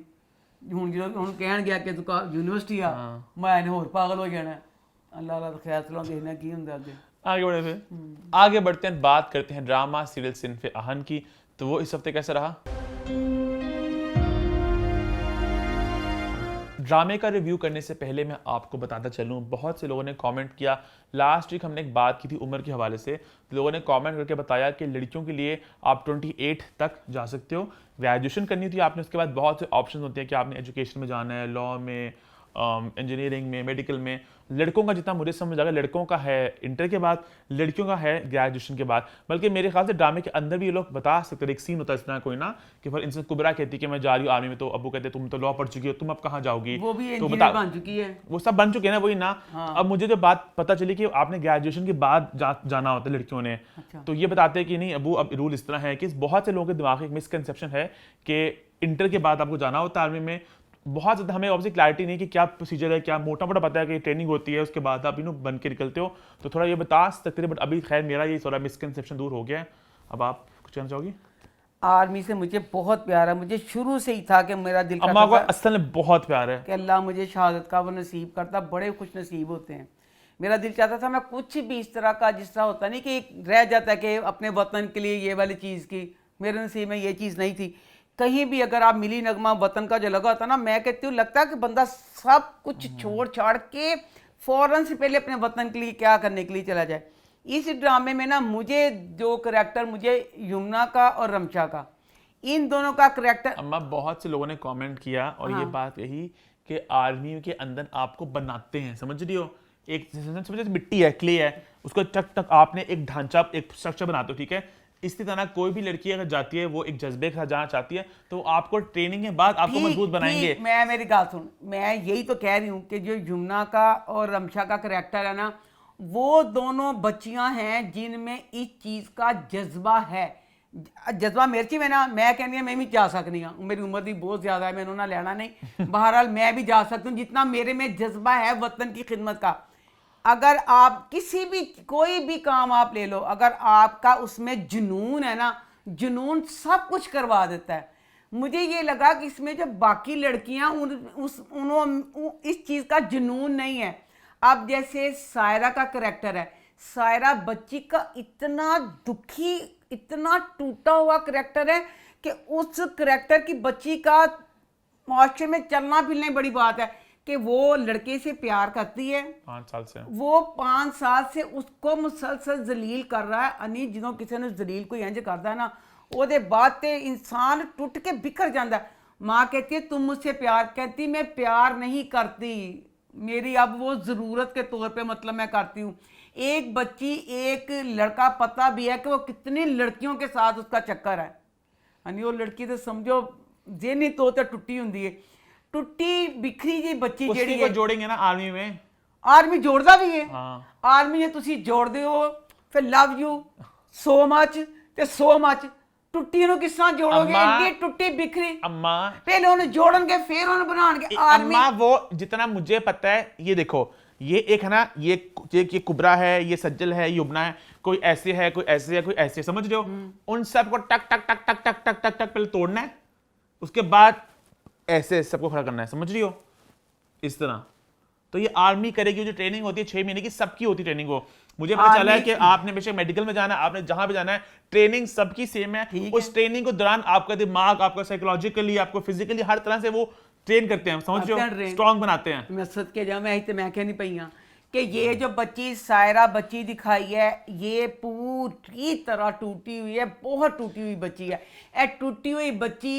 हूँ जो हूँ कह गया कि तू यूनिवर्सिटी आ, माया ने होर पागल हो जाना। अल्लाह अल्लाह खैर चलो देखना की होंगे आगे। आगे बढ़े फिर आगे बढ़ते हैं, बात करते हैं ड्रामा सीरियल सिनफ़े आहन की। तो वो इस हफ्ते कैसा रहा। ड्रामे का रिव्यू करने से पहले मैं आपको बताता चलूँ, बहुत से लोगों ने कमेंट किया। लास्ट वीक हमने एक बात की थी उम्र के हवाले से, तो लोगों ने कमेंट करके बताया कि लड़कियों के लिए आप 28 तक जा सकते हो, ग्रेजुएशन करनी थी आपने, उसके बाद बहुत से ऑप्शन होते हैं कि आपने एजुकेशन में जाना है, लॉ में, इंजीनियरिंग में, मेडिकल में। लड़कों का जितना मुझे समझ आ गया, लड़कों का है इंटर के बाद, लड़कियों का है ग्रेजुएशन के बाद। बल्कि मेरे ख्याल से ड्रामे के अंदर भी ये लोग बता सकते हैं, एक सीन होता है इस तरह कोई ना, कि फिर इंसान कुबरा कहती है कि मैं जा रही हूँ आर्मी में, तो अबू कहते तुम तो लॉ पढ़ चुकी हो, तुम अब कहाँ जाओगी, वो भी तो इंजीनियर बन चुकी है, वो सब बन चुके हैं ना, वही ना। अब मुझे जो बात पता चली कि आपने ग्रेजुएशन के बाद जाना होता है लड़कियों ने। तो ये बताते हैं कि नहीं अबू अब रूल इस तरह है कि बहुत से लोगों के दिमाग में एक मिसकंसेप्शन है कि इंटर के बाद आपको जाना होता है आर्मी में। बहुत ज़्यादा हमें ऑब्वियसली क्लैरिटी नहीं कि क्या प्रोसीजर है, क्या मोटा मोटा पता है कि ट्रेनिंग होती है, उसके बाद आप बन के निकलते हो। तो थोड़ा ये बता सकते थे, बट अभी खैर मेरा ये थोड़ा मिसकंसेप्शन दूर हो गया है। अब आप कुछ कहना चाहोगी। आर्मी से मुझे बहुत प्यार है, मुझे शुरू से ही था कि मेरा दिल अम्मा को असल में बहुत प्यार है कि अल्लाह मुझे शहादत का वो नसीब करता, बड़े खुश नसीब होते हैं। मेरा दिल चाहता था मैं कुछ भी इस तरह का, जिस तरह होता नहीं कि रह जाता है कि अपने वतन के लिए ये वाली चीज़ की, मेरे नसीब में ये चीज़ नहीं थी। कहीं भी अगर आप मिली नगमा वतन का जो लगा होता ना, मैं कहती हूँ लगता है कि बंदा सब कुछ छोड़ छाड़ के फौरन से पहले अपने वतन के लिए क्या करने के लिए चला जाए। इस ड्रामे में ना मुझे जो करेक्टर, मुझे यमुना का और रमशा का, इन दोनों का करेक्टर। अम्मा बहुत से लोगों ने कमेंट किया और ये बात यही कि आर्मी के अंदर आपको बनाते हैं, समझ रही हो, एक समझ मिट्टी है, क्ले है, उसको टक टक आपने एक ढांचा, एक स्ट्रक्चर बनाते हो, ठीक है। इसी तरह कोई भी लड़की अगर जाती है, वो एक जज्बे के साथ जाना चाहती है, तो आपको ट्रेनिंग के बाद आपको मजबूत बनाएंगे। मैं, मेरी बात सुन, मैं यही तो कह रही हूँ कि जो यमुना का और रमशा का करेक्टर है ना, वो दोनों बच्चियां हैं जिनमें इस चीज का जज्बा है। जज्बा मेरे में ना, मैं कहनी मैं भी जा सकनी हूँ, मेरी उम्र भी बहुत ज्यादा है, मैंने उन्हें लेना नहीं, बहरहाल मैं भी जा सकती हूँ, जितना मेरे में जज्बा है वतन की खिदमत का। अगर आप किसी भी, कोई भी काम आप ले लो, अगर आपका उसमें जुनून है ना, जुनून सब कुछ करवा देता है। मुझे ये लगा कि इसमें जो बाकी लड़कियां इस चीज का जुनून नहीं है। अब जैसे सायरा का करेक्टर है, सायरा बच्ची का इतना दुखी, इतना टूटा हुआ करेक्टर है कि उस करेक्टर की बच्ची का माशरे में चलना फिरना बड़ी बात है कि वो लड़के से प्यार करती है 5 साल से, वो 5 साल से उसको मुसलसल जलील कर रहा है। अनी जो किसी ने जलील को इंज करता है ना, ਉਹਦੇ बाद ते इंसान टूट के बिखर जाता है। माँ कहती है तुम मुझसे प्यार, कहती मैं प्यार नहीं करती, मेरी अब वो ज़रूरत के तौर पे मतलब मैं करती हूँ। एक बच्ची, एक लड़का, पता भी है कि वो कितनी लड़कियों के साथ उसका चक्कर है। यानी वो लड़की तो समझो जेनी तौर ते टुट्टी होंगी है, टुट्टी बिखरी जी बच्ची जेड़ी है। जोड़ेंगे ना आर्मी में, आर्मी जोड़दा भी है। हाँ। आर्मी ने तुसी जोड़दे हो, फिर लव यू सो मच ते सो मच, टुट्टी ਨੂੰ किस तरह जोड़ोगे? एडी टुट्टी बिखरी, अम्मा पहले उन्हें जोड़नगे फिर उन्हें बनाएंगे आर्मी। अम्मा वो जितना मुझे पता है, ये देखो, ये एक है ना, ये कुबरा है, ये सज्जल है, युमना है, कोई ऐसे है, कोई ऐसे है, कोई ऐसे, समझ रहे हो? उन सबको टक टक टक टक टक टक टक टक पहले तोड़ना है, उसके बाद ऐसे सबको खड़ा करना है, समझ रही हो? इस तरह। तो ये आर्मी करेगी, जो ट्रेनिंग होती है 6 महीने की, सबकी होती ट्रेनिंग हो। मुझे पता चला है कि आपने बेशक मेडिकल में जाना है, आपने जहां भी जाना है, ट्रेनिंग सबकी सेम है। उस ट्रेनिंग के दौरान आपका दिमाग, आपका साइकोलॉजिकली, आपको फिजिकली, हर तरह से वो ट्रेन करते हैं, समझ रहे हो, स्ट्रांग बनाते हैं। मैं सद के जा, मैं तो मैं कह नहीं पई कि ये जो बच्ची सायरा बच्ची दिखाई है, ये पूरी तरह टूटी हुई है, बहुत टूटी हुई बच्ची है। ए टूटी हुई बच्ची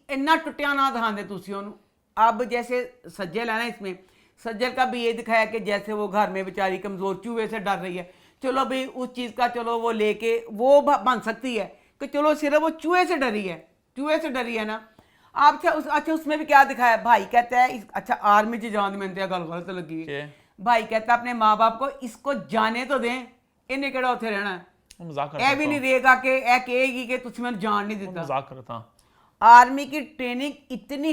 इन्ना टुटिया ना दिखाते तुसी ओनू। अब जैसे सज्जल है ना, इसमें सज्जल का भी ये दिखाया कि जैसे वो घर में बेचारी कमजोर चूहे से डर रही है, चलो भाई उस चीज का चलो वो लेके वो बन सकती है कि चलो सिर्फ वो चूहे से डरी है, चूहे से डरी है ना। आप अच्छा उसमें भी क्या दिखाया, भाई कहता है अच्छा आर्मी च जान में गल गलत लगी है। भाई कहता अपने माँ बाप को इसको जाने तो दें, इन्हें केड़ा उत्थे रहना है, ए भी नहीं रहेगा कि ए कहेगी कि तुझ मैंने जान नहीं देता। मजाक करता। आर्मी की ट्रेनिंग इतनी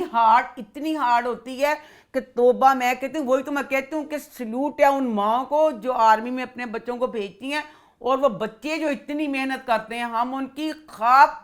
हार्ड होती है कि तोबा, मैं कहती हूँ, वही तो मैं कहती हूँ कि सल्यूट है उन माओ को जो आर्मी में अपने बच्चों को भेजती हैं, और वो बच्चे जो इतनी मेहनत करते हैं, हम उनकी ख्वाब,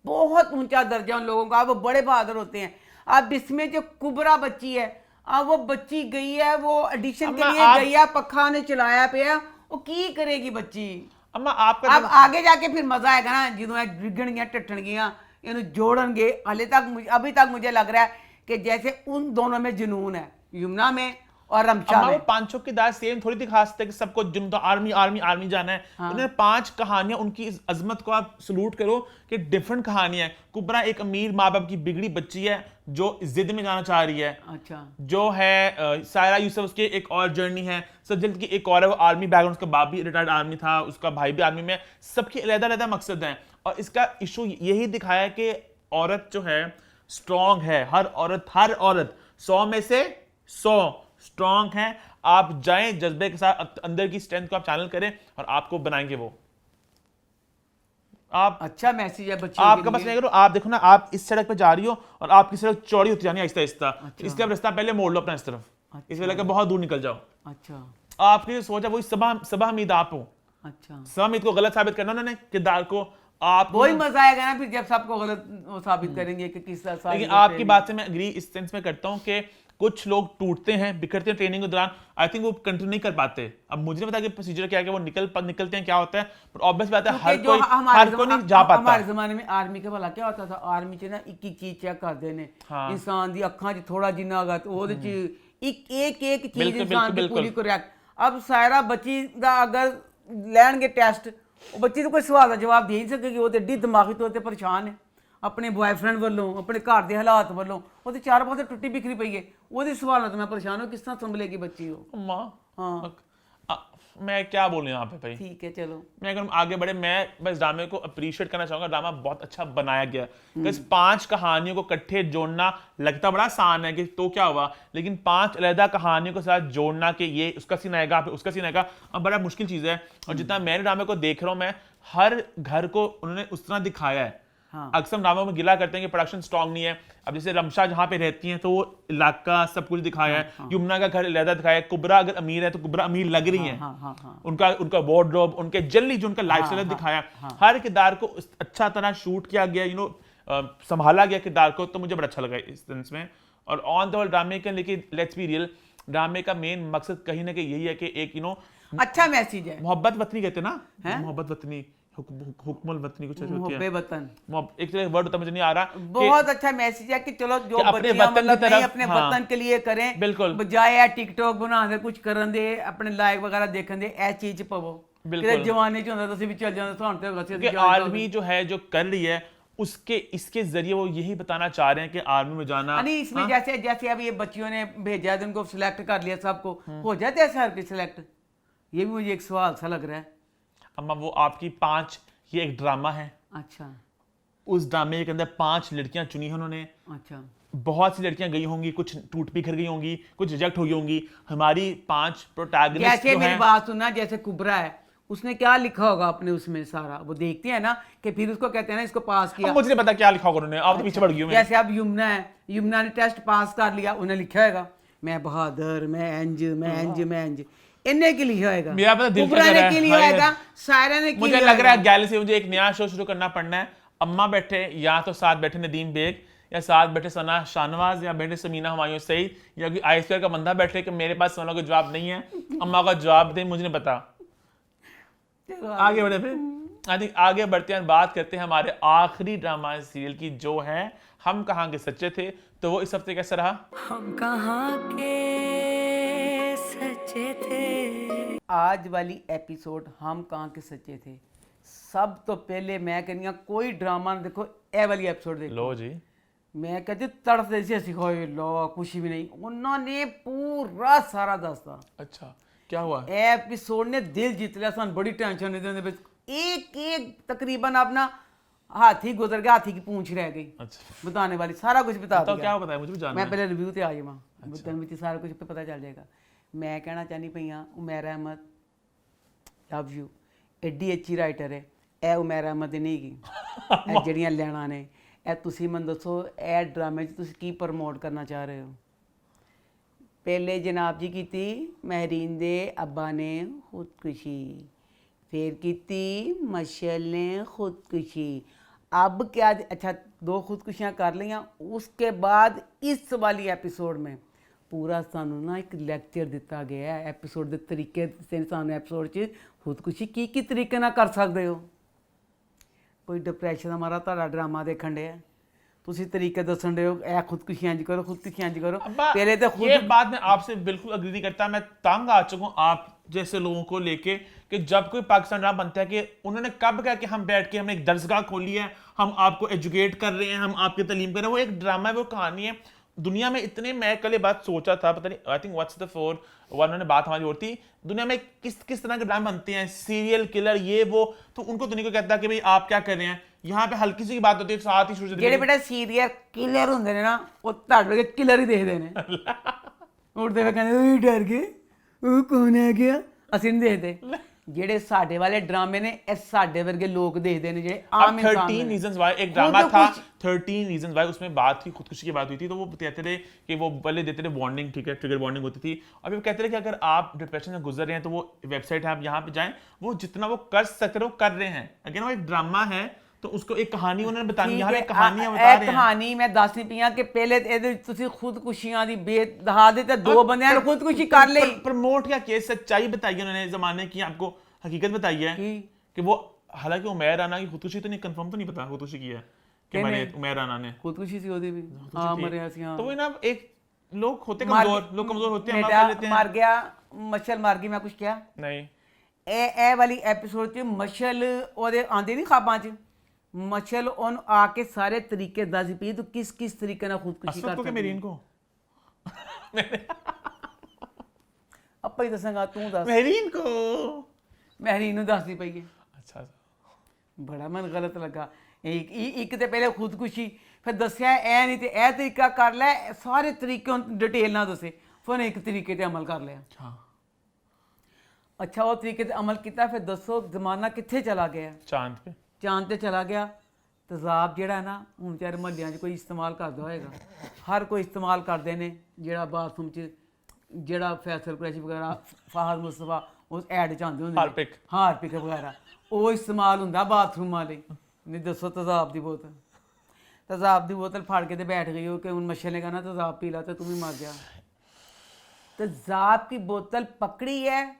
बहुत ऊंचा दर्जा उन लोगों का, वो बड़े बहादुर होते हैं। अब इसमें जो कुबरा बच्ची है, अब वो बच्ची गई है, वो एडिशन के लिए गई है, पखा ने चलाया पे है, वो की करेगी बच्ची। अम्मा आपका अब आगे जाके फिर मजा आएगा ना, जो डिगणगियां टटणगियां इन्हें जोड़नगे। हाले तक अभी तक मुझे लग रहा है कि जैसे उन दोनों में जुनून है, यमुना में और रमशा में। 5 की दाद सेम थोड़ी दिखा सकते कि सबको जुनून तो आर्मी आर्मी आर्मी जाना है। उन्होंने 5 कहानियां, उनकी इस अजमत को आप सलूट करो कि डिफरेंट कहानियां। कुबरा एक अमीर माँ बाप की बिगड़ी बच्ची है जो जिद में जाना चाह रही है। अच्छा। जो है सायरा यूसुफ, उसकी एक और जर्नी है। सज्जल की एक और है, वो आर्मी बैकग्राउंड, उसका बाप भी रिटायर्ड आर्मी था, उसका भाई भी आर्मी में। सबके अलग-अलग मकसद हैं और इसका इशू यही दिखाया कि औरत जो है स्ट्रॉन्ग है। हर औरत 100 में से 100 स्ट्रॉन्ग है। आप जाएं जज्बे के साथ, अंदर की स्ट्रेंथ को आप चैनल करें और आपको बनाएंगे वो। आप अच्छा मैसेज है बच्चे आपका बस नहीं करो। आप देखो ना, आप इस सड़क पे जा रही हो और आपकी सड़क चौड़ी होती जानी है आहिस्ता आहिस्ता। अच्छा। इसलिए आप रास्ता पहले मोड़ लो अपना इस तरफ। अच्छा। इस वजह के बहुत दूर निकल जाओ। अच्छा। आपकी जो सोच है वही सबा हमीद आप हो। अच्छा। सबा हमीद को गलत साबित करना उन्होंने किरदार को। आप वही मजा आएगा ना फिर जब सबको गलत साबित करेंगे कि किस तरह। लेकिन आपकी बात से मैं एग्री इस सेंस में करता हूं कि कुछ लोग टूटते हैं, बिखरते हैं ट्रेनिंग के दौरान। आई थिंक वो कंटिन्यू नहीं कर पाते। अब मुझे नहीं पता कि प्रोसीजर क्या है कि वो निकलते हैं क्या होता है, पर ऑब्वियस बात है हर कोई नहीं जा पाता। हमारे जमाने में आर्मी के भला क्या होता था, आर्मी च ना एक चीज चेक करते हैं, इंसान दी अखां च थोड़ा जिन्ना होगा तो ਉਹਦੇ ਚ एक चीज बिल्कुल, इंसान की बिल्कुल, पूरी करेक्ट। अब सायरा बच्ची दा अगर लैणगे टेस्ट, ਉਹ ਬੱਚੀ ਨੂੰ ਕੋਈ ਸਵਾਲ ਦਾ ਜਵਾਬ ਦੇ ਨਹੀਂ ਸਕੇਗੀ, ਉਹ ਤੇ ਏਡੀ ਦਿਮਾਗੀ ਤੌਰ ਤੇ ਪਰੇਸ਼ਾਨ ਹੈ ਆਪਣੇ ਬॉयਫ੍ਰੈਂਡ ਵੱਲੋਂ, ਆਪਣੇ ਘਰ ਦੇ ਹਾਲਾਤ ਵੱਲੋਂ, ਉਹਦੇ ਚਾਰ ਪਾਸੇ ਟੁੱਟੀ ਬਿਖਰੀ ਪਈ ਹੈ, ਉਹਦੇ ਸਵਾਲਾਂ ਤੋਂ ਮੈਂ ਪਰੇਸ਼ਾਨ ਹਾਂ, ਕਿਸ ਤਰ੍ਹਾਂ ਸੰਭਲੇਗੀ ਬੱਚੀ ਉਹ। अम्मा हाँ मैं क्या बोलूं यहाँ पे भाई, ठीक है चलो। मैं अगर हम आगे बढ़े, मैं बस ड्रामे को अप्रिशिएट करना चाहूंगा, ड्रामा बहुत अच्छा बनाया गया। बस 5 कहानियों को इकट्ठे जोड़ना लगता बड़ा आसान है कि तो क्या हुआ, लेकिन 5 अलग कहानियों के साथ जोड़ना कि ये उसका सीन आएगा फिर उसका सीन आएगा, अब बड़ा मुश्किल चीज है। और जितना मैंने ड्रामे को देख रहा हूँ, मैं हर घर को उन्होंने उस तरह दिखाया है। हाँ। अक्सर ड्रामों में गिला करते हैं कि प्रोडक्शन स्ट्रांग नहीं है। अब जैसे रमशा जहाँ पे रहती हैं तो वो इलाका सब कुछ दिखाया है, यमुना का घर अलग दिखाया है, कुबरा अगर अमीर है तो कुबरा अमीर लग रही है, उनका वार्डरोब, उनके जल्दी जो उनका लाइफस्टाइल दिखाया, हर किरदार को अच्छा तरह शूट किया गया, संभाला गया किरदार को, तो मुझे बड़ा अच्छा लगा इस सेंस में। और ऑन द होल ड्रामे के, लेकिन लेट्स बी रियल, ड्रामे का मेन मकसद कहीं ना कहीं यही है कि एक अच्छा मैसेज है, मोहब्बत वतनी कहते हैं ना, मोहब्बत वतनी, हुक्मुल वतनी कुछ ऐसे होती है, वतन एक वर्ड होता मुझे नहीं आ रहा, बहुत अच्छा मैसेज है कि चलो जो अपने बच्चियां वतन की मतलब नहीं तरफ, अपने हाँ, वतन के लिए करें, बिल्कुल, बजाय टिकटॉक बना दे कुछ करन दे, अपने लाइक वगैरह देखन दे, ऐ चीज पवो। बिल्कुल जवानी च होंदा तुसी भी चल जांदे थान ते गसे कि आर्मी जो है जो कर रही है उसके इसके जरिए वो यही बताना चाह रहे हैं कि आर्मी में जाना नहीं इसमें हाँ? जैसे जैसे अब ये बच्चियों ने भेजा है, उनको सिलेक्ट कर लिया, सबको हो जाते हैं हर कोई सिलेक्ट, ये भी मुझे एक सवाल सा लग रहा है। अम्मा वो आपकी 5, ये एक ड्रामा है, अच्छा उस ड्रामे के अंदर 5 लड़कियां चुनी है उन्होंने, अच्छा बहुत सी लड़कियां गई होंगी, कुछ टूट बिखर गई होंगी, कुछ रिजेक्ट हो गई होंगी। हमारी 5 प्रोटैगनिस्ट जैसे जो मेरी हैं, बात सुनना, जैसे कुबरा है, उसने क्या लिखा होगा अपने उसमें सारा, वो देखते हैं ना कि फिर उसको कहते हैं ना इसको पास किया, अब मुझे नहीं पता क्या लिखा होगा उन्होंने, आप तो पीछे पड़ गई हूं मैं। जैसे अब यमुना है, यमुना ने टेस्ट पास कर लिया, उन्हें लिखा होगा मैं बहादुर, मैं इंज इन्हें के लिए होएगा, मेरा पता दिल कुबरा कर ने रहा के है, लिए हाँ, होएगा, सायरा ने के मुझे लिए लग रहा है होएगा। गैलेक्सी मुझे एक नया शो शुरू करना पड़ना है। अम्मा बैठे या तो साथ बैठे नदीम बेग, या साथ बैठे सना शाहनवाज, या बैठे समीना हुमायूं सईद, या कोई आईएसपीआर का बंदा बैठे कि मेरे पास सवालों का जवाब नहीं है, अम्मा का जवाब दे, मुझे नहीं पता। आगे बढ़े फिर, आई थिंक आगे बढ़ते हैं, बात करते हैं हमारे आखिरी ड्रामा सीरियल की, जो है हम कहाँ के सच्चे थे। तो वो इस हफ्ते कैसा रहा? हम कहाँ के सच्चे थे। आज वाली एपिसोड हम कहाँ के सच्चे थे। सब तो पहले मैं कहनी कोई ड्रामा ना देखो, ए वाली एपिसोड देखो। लो जी, मैं कहती तड़फ जैसे सिखाए लो, कुछ भी नहीं, उन्होंने पूरा सारा दसता। अच्छा क्या हुआ? एपिसोड ने दिल जीत लिया, सन बड़ी टेंशन नहीं देते, एक एक तकरीबन अपना हाथी गुजर गया, हाथी की पूंछ रह गई। अच्छा बताने वाली सारा कुछ बता तो दिया। क्या बताया मुझे भी जानना मैं है। पहले रिव्यू ते आ जावां, बतन विच सारा कुछ पता चल जाएगा। मैं कहना चाहनी पई हां, उमैर अहमद लव यू, एडी अच्छी राइटर है ए उमैर अहमद नहीं की ए जड़ियां लैणा ने ए तुसी मन दसो ए ड्रामे च तुसी की प्रमोट करना चाह रहे हो। पहले जनाब जी कीती महरीन दे अब्बा ने खुदकुशी, फिर कीती मशल ने खुदकुशी, अब क्या अच्छा 2 खुदकुशियाँ कर लियाँ। उसके बाद इस वाली एपिसोड में पूरा सानू ना एक लैक्चर दिता गया है एपिसोड के तरीके से, सानू एपिसोड च खुदकुशी की तरीके ना कर सकते हो। कोई डिप्रैशन हमारा ताड़ा ड्रामा देखण डे तुसी तरीके दसन डे हो, ए खुदकुशी इंज करो, खुदकुशी इंज करो। पहले तो खुद ये बात मैं आपसे बिल्कुल अग्री नहीं करता। मैं तंग आ चुका हूँ आप जैसे लोगों को लेके कि जब कोई पाकिस्तान ड्रामा बनता है कि उन्होंने कब कहा कि हम बैठ के हमने एक दर्सगाह खोली है, हम आपको एजुकेट कर रहे हैं, हम आपकी तालीम कर रहे हैं। वो एक ड्रामा है, वो कहानी है। दुनिया में इतने, मैं कल ये बात सोचा था, पता नहीं I think what's the four उन्होंने बात हमारी और थी, दुनिया में किस तरह के ड्रामा बनते हैं, सीरियल किलर ये वो, तो उनको दुनिया को कहता कि भाई आप क्या कर रहे हैं। यहाँ पे हल्की सी बात होती है, साथ ही शुरू से ਜਿਹੜੇ ਬੇਟਾ ਸੀਰੀਅਲ ਕਿਲਰ ਹੁੰਦੇ ਨੇ ਨਾ, ਉਹ ਤੁਹਾਡੇ ਵਰਗੇ ਕਿਲਰ ਹੀ ਦੇਖਦੇ ਨੇ। ਉੱਠਦੇ ਵੇ ਕਹਿੰਦੇ ਉਹ ਡਰ ਗਏ, ਉਹ ਕੌਣ ਆ ਗਿਆ, ਅਸੀਂ ਨਹੀਂ ਦੇਖਦੇ। ਜਿਹੜੇ ਸਾਡੇ ਵਾਲੇ ਡਰਾਮੇ ਨੇ ਇਹ ਸਾਡੇ ਵਰਗੇ ਲੋਕ ਦੇਖਦੇ ਨੇ, ਜਿਹੜੇ ਆਮ इंसान 13 रीजंस वाई एक ड्रामा था, 13 रीजंस वाई, उसमें बात थी खुदकुशी की बात हुई थी। तो वो कहते थे कि वो पहले देते थे वार्निंग, ठीक है, ट्रिगर वार्निंग होती थी। और फिर कहते थे कि अगर आप डिप्रेशन से गुजर रहे हैं तो वो वेबसाइट है, आप यहाँ पे जाएं, वो जितना वो कर सकते हैं वो कर रहे हैं। अगेन वो एक ड्रामा है तो उसको एक कहानी उन्होंने बतानी, यहाँ पे कहानियां बता रहे हैं। कहानी मैं दस नहीं पईयां कि पहले ਇਹਦੇ ਤੁਸੀਂ खुदकुशियां दी बेदहा दे ते 2 ਬੰਦਿਆਂ ਨੇ खुदकुशी कर ਲਈ। प्रमोट क्या किया, सच्चाई बताई उन्होंने, जमाने की आपको हकीकत बताई है कि वो, हालांकि उमैर राना की खुदकुशी तो नहीं, कंफर्म तो नहीं पता खुदकुशी की है कि मैंने उमैर राना ने खुदकुशी सी ਉਹਦੀ ਵੀ ਹਾਂ ਮਰਿਆ ਸੀ। ਹਾਂ तो वो ना एक लोग होते कमजोर, लोग कमजोर होते हैं, हम बेटा कर लेते हैं। मर गया, मच्छर मर गई, मैं कुछ किया? नहीं, ਇਹ ਵਾਲੀ ਐਪੀਸੋਡ 'ਚ ਮਸ਼ਲ ਉਹਦੇ ਆਂਦੇ ਨਹੀਂ ਖਾਬਾਂ 'ਚ, ਮਸ਼ਲ ਉਹਨੂੰ ਆ ਕੇ ਸਾਰੇ ਤਰੀਕੇ ਦੱਸ ਪਈ ਤੂੰ ਕਿਸ ਕਿਸ ਤਰੀਕੇ ਨਾਲ ਖੁਦਕੁਸ਼ੀ असवद ਕਰ को कि ਸਕਦੀ मेरीन को? ਆਪਾਂ ਹੀ ਦੱਸਾਂਗਾ, ਤੂੰ ਦੱਸ। मेरीन को। ਮਹਿਰੀਨ ਨੂੰ ਦੱਸਦੀ ਪਈ ਹੈ। अच्छा, ਬੜਾ ਮਨ ਗਲਤ ਲੱਗਾ। ਇੱਕ ਤੇ ਪਹਿਲੇ ਖੁਦਕੁਸ਼ੀ, ਫਿਰ ਦੱਸਿਆ ਇਹ ਨਹੀਂ ਤੇ ਇਹ ਤਰੀਕਾ ਕਰ ਲੈ, ਸਾਰੇ ਤਰੀਕੇ ਡਿਟੇਲ ਨਾਲ ਦੱਸੇ, ਫਿਰ ਉਹਨੇ ਇੱਕ ਤਰੀਕੇ ਤੇ ਅਮਲ ਕਰ ਲਿਆ। ਅੱਛਾ ਉਹ ਤਰੀਕੇ ਤੇ ਅਮਲ ਕੀਤਾ, ਫਿਰ ਦੱਸੋ ਜ਼ਮਾਨਾ ਕਿੱਥੇ ਚਲਾ ਗਿਆ? चांद पे। ਚਾਂਦ ਤੇ ਚਲਾ ਗਿਆ। ਤੇਜ਼ਾਬ ਜਿਹੜਾ ਨਾ ਹੁਣ ਵਿਚਾਰੇ ਮੁਹੱਲਿਆਂ 'ਚ ਕੋਈ ਇਸਤੇਮਾਲ ਕਰਦਾ ਹੋਏਗਾ, ਹਰ ਕੋਈ ਇਸਤੇਮਾਲ ਕਰਦੇ ਨੇ, ਜਿਹੜਾ ਬਾਥਰੂਮ 'ਚ ਜਿਹੜਾ ਫੈਸਲ ਕੁਰੈਸ਼ੀ ਵਗੈਰਾ, ਫਾਹਦ ਮੁਸਤਫਾ ਉਸ ਐਡ 'ਚ ਆਉਂਦੇ ਹੁੰਦੇ ਹਾਰਪਿਕ। ਹਾਰਪਿਕ ਵਗੈਰਾ, ਉਹ ਇਸਤੇਮਾਲ ਹੁੰਦਾ ਬਾਥਰੂਮਾਂ ਲਈ। ਨਹੀਂ ਦੱਸੋ ਤੇਜ਼ਾਬ ਦੀ ਬੋਤਲ, ਤੇਜ਼ਾਬ ਦੀ ਬੋਤਲ ਫੜ ਕੇ ਤੇ ਬੈਠ ਗਈ ਹੋ ਕਿ ਹੁਣ ਮੱਛਰ ਨੇ ਕਹਿਣਾ ਤੇਜ਼ਾਬ ਪੀ ਲਾ ਤੇ ਤੂੰ ਵੀ ਮਰ ਜਾ। ਤੇਜ਼ਾਬ की बोतल पकड़ी है,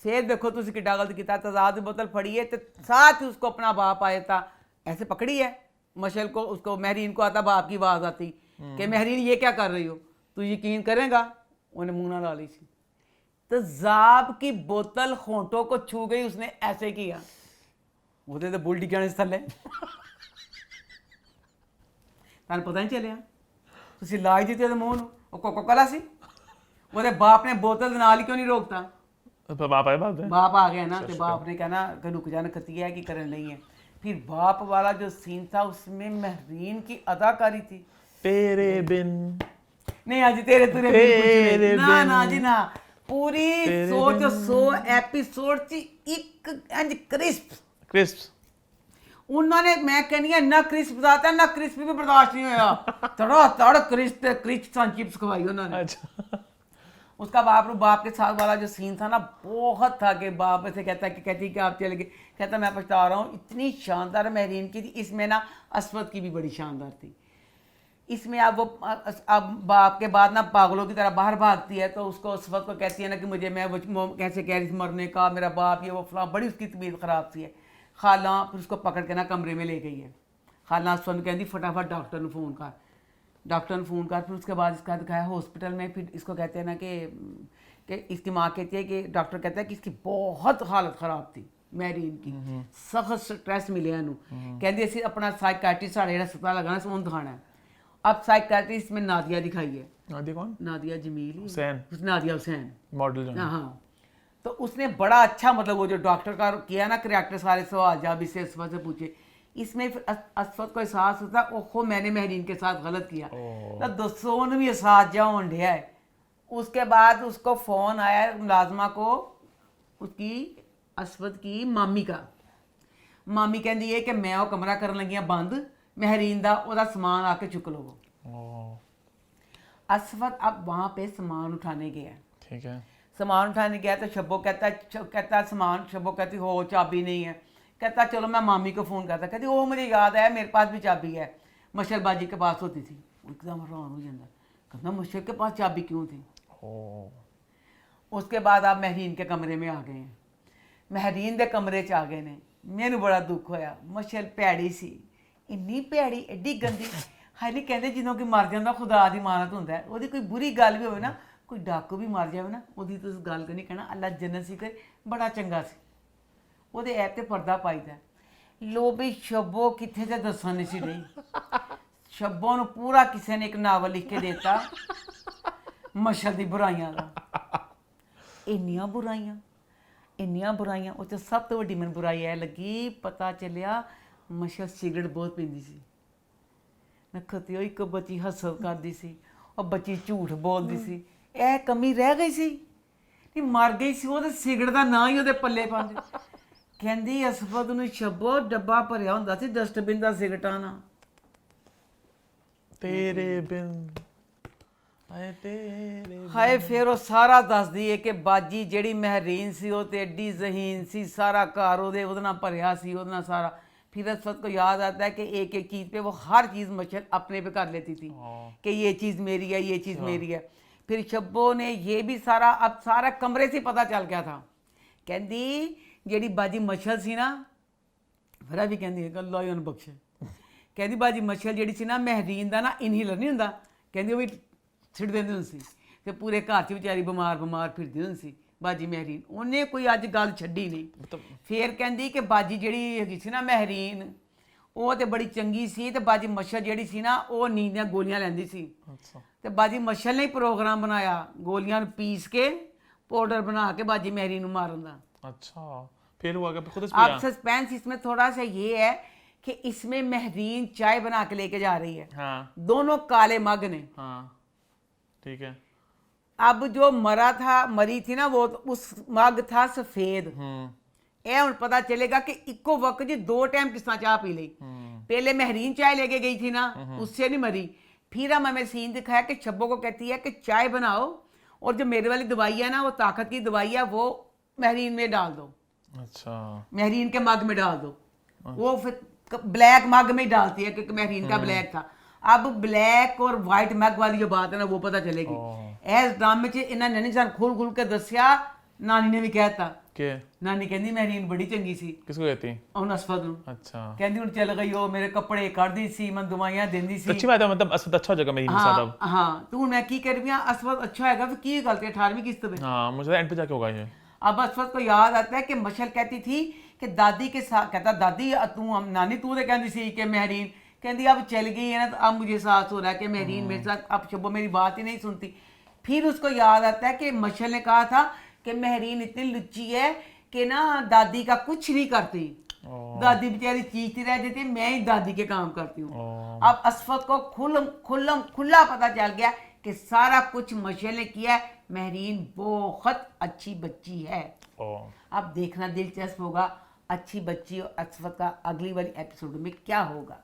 फिर देखो तुझे कितना गलत किया, तजाद की बोतल फड़ी है तो साथ ही उसको अपना बाप आया था, ऐसे पकड़ी है मशल को, उसको महरीन को आता बाप की आवाज़ आती कि महरीन ये क्या कर रही हो, तू यकीन करेगा? उन्हें मुंह ना ला ली थी। तजाब की बोतल होंठों को छू गई, उसने ऐसे किया, वो तो बुल डिगने थले तुम पता नहीं चलिया, तुम लाई दी तो मूँह ਨੂੰ ਕੋਕੋ ਕੋਲਾ ਸੀ। ਉਹਦੇ ਬਾਪ ਨੇ ਬੋਤਲ ਦੇ ਨਾਲ ਹੀ ਕਿਉਂ ਨਹੀਂ ਰੋਕਤਾ? बाप आए, बाप है। बाप आ गया ना तो बाप ने कहना कि रुक जाना, खतिया है कि करन नहीं है। फिर बाप वाला जो सीन था उसमें महरीन की अदाकारी थी। तेरे बिन नहीं आज तेरे तुरे तेरे ना ना जी ना, पूरी 100 एपिसोड ची एक इंज क्रिस्प क्रिस्प। उन्होंने, मैं कहनी है ना क्रिस्प बताता ना क्रिस्प भी बर्दाश्त नहीं होया, तड़ा तड़ क्रिस्प क्रिस्प चिप्स खवाई उन्होंने। अच्छा। उसका बाप के साथ वाला जो सीन था ना बहुत था कि बाप ऐसे कहती कि आप चले गए, कहता मैं पछता रहा हूँ। इतनी शानदार महरीन की थी, इसमें ना असवद की भी बड़ी शानदार थी। इसमें अब वो अब बाप के बाद ना पागलों की तरह बाहर भागती है, तो उसको असवद को कहती है ना कि मुझे, मैं वो कैसे कह रही थी मरने का, मेरा बाप ये वो फलां, बड़ी उसकी तबीयत ख़राब सी है। खाला फिर उसको पकड़ के ना कमरे में ले गई है। खाला असवद कहती फटाफट डॉक्टर ने फ़ोन कर, डॉक्टर ने फ़ोन कर। फिर उसके बाद इसका दिखाया हॉस्पिटल में, फिर इसको कहते हैं ना कि इसकी माँ कहती है कि डॉक्टर कहता है कि इसकी बहुत हालत ख़राब थी मैरीन की, सख्त स्ट्रेस मिले इनू, कहती असी अपना साइकाट्रिस्ट साढ़े जो अस्पताल लगाना उन्होंने दिखाना है। अब साइकाट्रिस्ट में नादिया दिखाई है। नादिया कौन? नादिया जमील हुसैन। नादिया हुसैन मॉडल जो है। हाँ, तो उसने बड़ा अच्छा मतलब वो जो डॉक्टर का किया ना करैक्टर, सारे सवाल जब इससे असफद से पूछे, इसमें फिर असफद को एहसास होता है ओहो मैंने महरीन के साथ गलत किया, तो दोस्तों ने भी एहसास जा ढिया है। उसके बाद उसको फ़ोन आया मुलाजमा को, उसकी असफद की मामी का। मामी कहती है कि मैं वो कमरा कर लगी हाँ बंद, महरीन दा ओदा समान आके चुक लो। असफद अब वहाँ पे सामान उठाने गया, ठीक है, सामान उठाने गया तो शब्बो कहता सामान, शब्बो कहती हो चाबी नहीं है, कहता चलो मैं मामी को फ़ोन करता, कहती ओ मुझे याद है मेरे पास भी चाबी है, मशरबाजी के पास होती थी। एकदम हैरान हो जाता, कहता मशर के पास चाबी क्यों थी? उसके बाद आप महरीन के कमरे में आ गए हैं, महरीन के कमरे च आ गए ने, मैनू बड़ा दुख होया। मशर भैड़ी सी, इन्नी भैड़ी एडी गंदी, हाली कहते जिन्हों कि मर जाता खुदा दी मानत होंदा है, ओदी कोई बुरी गल भी होवे ना, कोई डाकू भी मर जाए ना, ओदी तुस गल नहीं कहना अल्लाह जन्नत सी करे बड़ा चंगा सी, ਉਹਦੇ ਐਪ ਤੇ ਪਰਦਾ ਪਾਈਦਾ। ਲੋ ਵੀ ਸ਼ੱਬੋ ਕਿੱਥੇ ਤੇ ਦੱਸਣ ਨਹੀਂ ਸੀ ਰਹੀ, ਸ਼ੱਬੋ ਨੂੰ ਪੂਰਾ ਕਿਸੇ ਨੇ ਇੱਕ ਨਾਵਲ ਲਿਖ ਕੇ ਦਿੱਤਾ ਮਸ਼ਰ ਦੀ ਬੁਰਾਈਆਂ ਦਾ। ਇੰਨੀਆਂ ਬੁਰਾਈਆਂ, ਉਹ 'ਚ ਸਭ ਤੋਂ ਵੱਡੀ ਮੈਨੂੰ ਬੁਰਾਈ ਇਹ ਲੱਗੀ, ਪਤਾ ਚੱਲਿਆ ਮਸ਼ਰ ਸਿਗਰਟ ਬਹੁਤ ਪੀਂਦੀ ਸੀ। ਨਖਤੀ ਉਹ ਇੱਕ ਬੱਚੀ ਹਸਦ ਕਰਦੀ ਸੀ, ਉਹ ਬੱਚੀ ਝੂਠ ਬੋਲਦੀ ਸੀ, ਇਹ ਕਮੀ ਰਹਿ ਗਈ ਸੀ, ਨਹੀਂ ਮਰ ਗਈ ਸੀ, ਉਹਦੇ ਸਿਗਰਟ ਦਾ ਨਾਂ ਹੀ ਉਹਦੇ ਪੱਲੇ ਪਾਉਂਦੇ। ਕਹਿੰਦੀ ਅਸਫਦ ਨੂੰ ਸ਼ੱਬੋ ਡੱਬਾ ਭਰਿਆ ਹੁੰਦਾ ਸੀ ਡਸਟਬਿਨ ਦਾ ਸਿਗਰਟਾਂ ਨਾਲ। ਤੇਰੇ ਬਿਨ ਹਾਏ ਤੇਰੇ ਹਾਏ ਫਿਰ ਉਹ ਸਾਰਾ ਦੱਸਦੀ ਏ ਕਿ ਬਾਜੀ ਜਿਹੜੀ ਮਹਿਰੀਨ ਸੀ ਉਹ ਤੇ ਐਡੀ ਜ਼ਹੀਨ ਸੀ, ਸਾਰਾ ਘਰ ਉਹਦੇ ਨਾਲ ਭਰਿਆ ਸੀ, ਉਹਦੇ ਨਾਲ सारा। फिर असफद को याद आता है कि एक एक चीज़ पे वो हर चीज़ मशर अपने पे कर लेती थी कि ये चीज़ मेरी है, ये चीज़ मेरी है। फिर शब्बो ने ये भी सारा, अब सारा कमरे से पता चल गया था। कहती ਜਿਹੜੀ ਬਾਜੀ ਮਸ਼ਲ ਸੀ ਨਾ, ਫਿਰ ਵੀ ਕਹਿੰਦੀ ਹੈ ਅੱਲਾ ਹੀ ਉਹਨੂੰ ਬਖਸ਼ੇ, ਕਹਿੰਦੀ ਬਾਜੀ ਮਸ਼ਲ ਜਿਹੜੀ ਸੀ ਨਾ ਮਹਿਰੀਨ ਦਾ ਨਾ ਇਨਹੀਲਰ ਨਹੀਂ ਹੁੰਦਾ, ਕਹਿੰਦੀ ਉਹ ਵੀ ਛਿੜ ਦਿੰਦੇ ਹੁੰਦੇ ਸੀ ਤੇ ਪੂਰੇ ਘਰ 'ਚ ਵਿਚਾਰੀ ਬਿਮਾਰ ਫਿਰਦੀ ਹੁੰਦੀ ਸੀ ਬਾਜੀ ਮਹਿਰੀਨ। ਉਹਨੇ ਕੋਈ ਅੱਜ ਗੱਲ ਛੱਡੀ ਨਹੀਂ। ਫੇਰ ਕਹਿੰਦੀ ਕਿ ਬਾਜੀ ਜਿਹੜੀ ਹੈਗੀ ਸੀ ਨਾ ਮਹਿਰੀਨ, ਉਹ ਤੇ ਬੜੀ ਚੰਗੀ ਸੀ ਤੇ ਬਾਜੀ ਮਸ਼ਲ ਜਿਹੜੀ ਸੀ ਨਾ ਉਹ ਨੀਂਦ ਦੀਆਂ ਗੋਲੀਆਂ ਲੈਂਦੀ ਸੀ। ਅੱਛਾ ਤੇ ਬਾਜੀ ਮਸ਼ਲ ਨੇ ਹੀ ਪ੍ਰੋਗਰਾਮ ਬਣਾਇਆ ਗੋਲੀਆਂ ਨੂੰ ਪੀਸ ਕੇ पाउडर बना के बाजी मਹਿਰੀਨ ਨੂੰ मारन दा। अच्छा फिर हुआ क्या? खुद अब सस्पेंस इसमें थोड़ा सा ये है कि इसमें महरीन चाय बना के लेके जा रही है। हाँ दोनों काले मग ने। हाँ ठीक है। अब जो मरी थी ना वो उस मग था सफेद। ਇਹ ਹੁਣ ਪਤਾ चलेगा कि इको वक्त जी 2 टाइम किस तरह चाय पी ली। पहले महरीन चाय लेके गई थी ना, उससे नहीं मरी। फिर हमें सीन दिखाया कि छब्बो को कहती है कि चाय बनाओ और जो मेरे वाली दवाई है ना वो ताकत की दवाई है, वो महरीन में डाल दो। अच्छा महरीन के मग में डाल दो। वो फिर ब्लैक मग में ही डालती है क्योंकि महरीन का ब्लैक था। अब ब्लैक और वाइट मग वाली जो बात है ना वो पता चलेगी। इस ड्रामे च इन्होंने नहीं सान खुल के दसिया। नानी ने भी कहता के नानी कहती महरीन बड़ी चंगी सी। किसको कहती? उन असफद ਨੂੰ। अच्छा ਕਹਿੰਦੀ ਹੁਣ ਚੱਲ ਗਈ ਉਹ ਮੇਰੇ ਕੱਪੜੇ ਕੱਢਦੀ ਸੀ, ਮੈਂ ਦਵਾਈਆਂ ਦਿੰਦੀ ਸੀ। अच्छी बात है, मतलब असद अच्छा हो जाएगा मेरी साथ अब। हाँ तू मैं की कर रही हूं असफद अच्छा हैगा फिर की गलती 18वीं किस्त पे। हाँ मुझे एंड पे जाके होगा ये। अब असफद को याद आता है कि मशल कहती थी कि दादी के साथ, कहता दादी तू नानी तू तो कहती सी कि महरीन कहती अब चल गई है ना, तो अब मुझे एहसास हो रहा है कि महरीन मेरे साथ अब शब्बो मेरी बात ही नहीं सुनती। फिर उसको याद आता है कि मशल ने कहा था कि महरीन इतनी लुच्ची है कि ना दादी का कुछ नहीं करती, दादी बेचारी चीखती रह जाती, मैं ही दादी के काम करती हूँ। अब असफद को खुला पता चल गया कि सारा कुछ मशल ने किया है, महरीन बहुत अच्छी बच्ची है। अब देखना दिलचस्प होगा अच्छी बच्ची और असफद का अगली वाली एपिसोड में क्या होगा।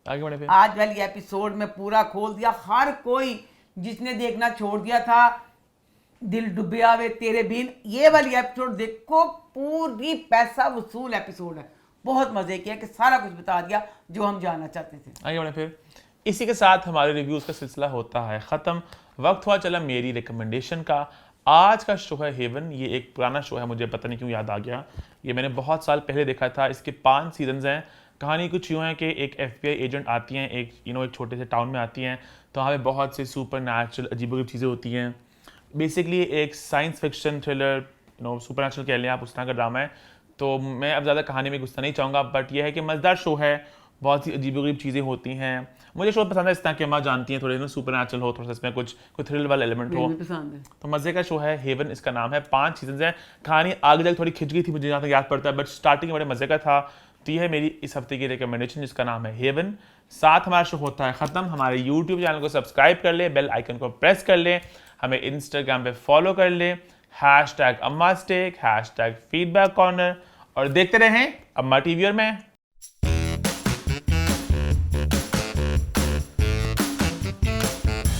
आगे बढ़े फिर। आज वाली एपिसोड में पूरा खोल दिया, हर कोई जिसने देखना छोड़ दिया था दिल डुबिया वे तेरे बिन, ये वाली एपिसोड देखो, पूरी पैसा वसूल एपिसोड है। बहुत मजे किया कि सारा कुछ बता दिया जो हम जानना चाहते थे। आगे बढ़े फिर। इसी के साथ हमारे रिव्यूज का सिलसिला होता है खत्म। वक्त हुआ चला मेरी रिकमेंडेशन का। आज का शो है हेवन। ये एक पुराना शो है, मुझे पता नहीं क्यों याद आ गया। ये मैंने बहुत साल पहले देखा था। इसके 5 सीजन्स हैं। कहानी कुछ यूँ है कि एक FBI एजेंट आती हैं एक छोटे से टाउन में आती हैं, तो वहाँ पे बहुत से सुपर नेचुरल अजीब चीज़ें होती हैं। बेसिकली एक science fiction thriller super natural कह लें आप, उस तरह का ड्रामा है। तो मैं अब ज़्यादा कहानी में घुसना नहीं चाहूँगा, बट यह है कि मज़ेदार शो है। बहुत सी अजीब चीज़ें होती हैं। मुझे शो पसंद है इस तरह कि माँ जानती हैं, थोड़े सुपर नेचुरल हो, थोड़ा सा इसमें कोई थ्रिल वाला एलिमेंट हो, तो मज़े का शो है। हेवन इसका नाम है। 5 सीजन है। कहानी आगे जाकर थोड़ी खिंच गई थी, मुझे जहाँ तक याद पड़ता है, बट स्टार्टिंग में बड़े मज़े का था। तो यह है मेरी इस हफ्ते की रिकमेंडेशन जिसका नाम है हेवन। साथ हमारा शो होता है ख़त्म। हमारे यूट्यूब चैनल को सब्सक्राइब कर ले, बेल आइकन को प्रेस कर ले, हमें इंस्टाग्राम पे फॉलो कर ले, #अम्मा स्टेक, #फीडबैक कॉर्नर, और देखते रहें अम्मा टीवी और मैं।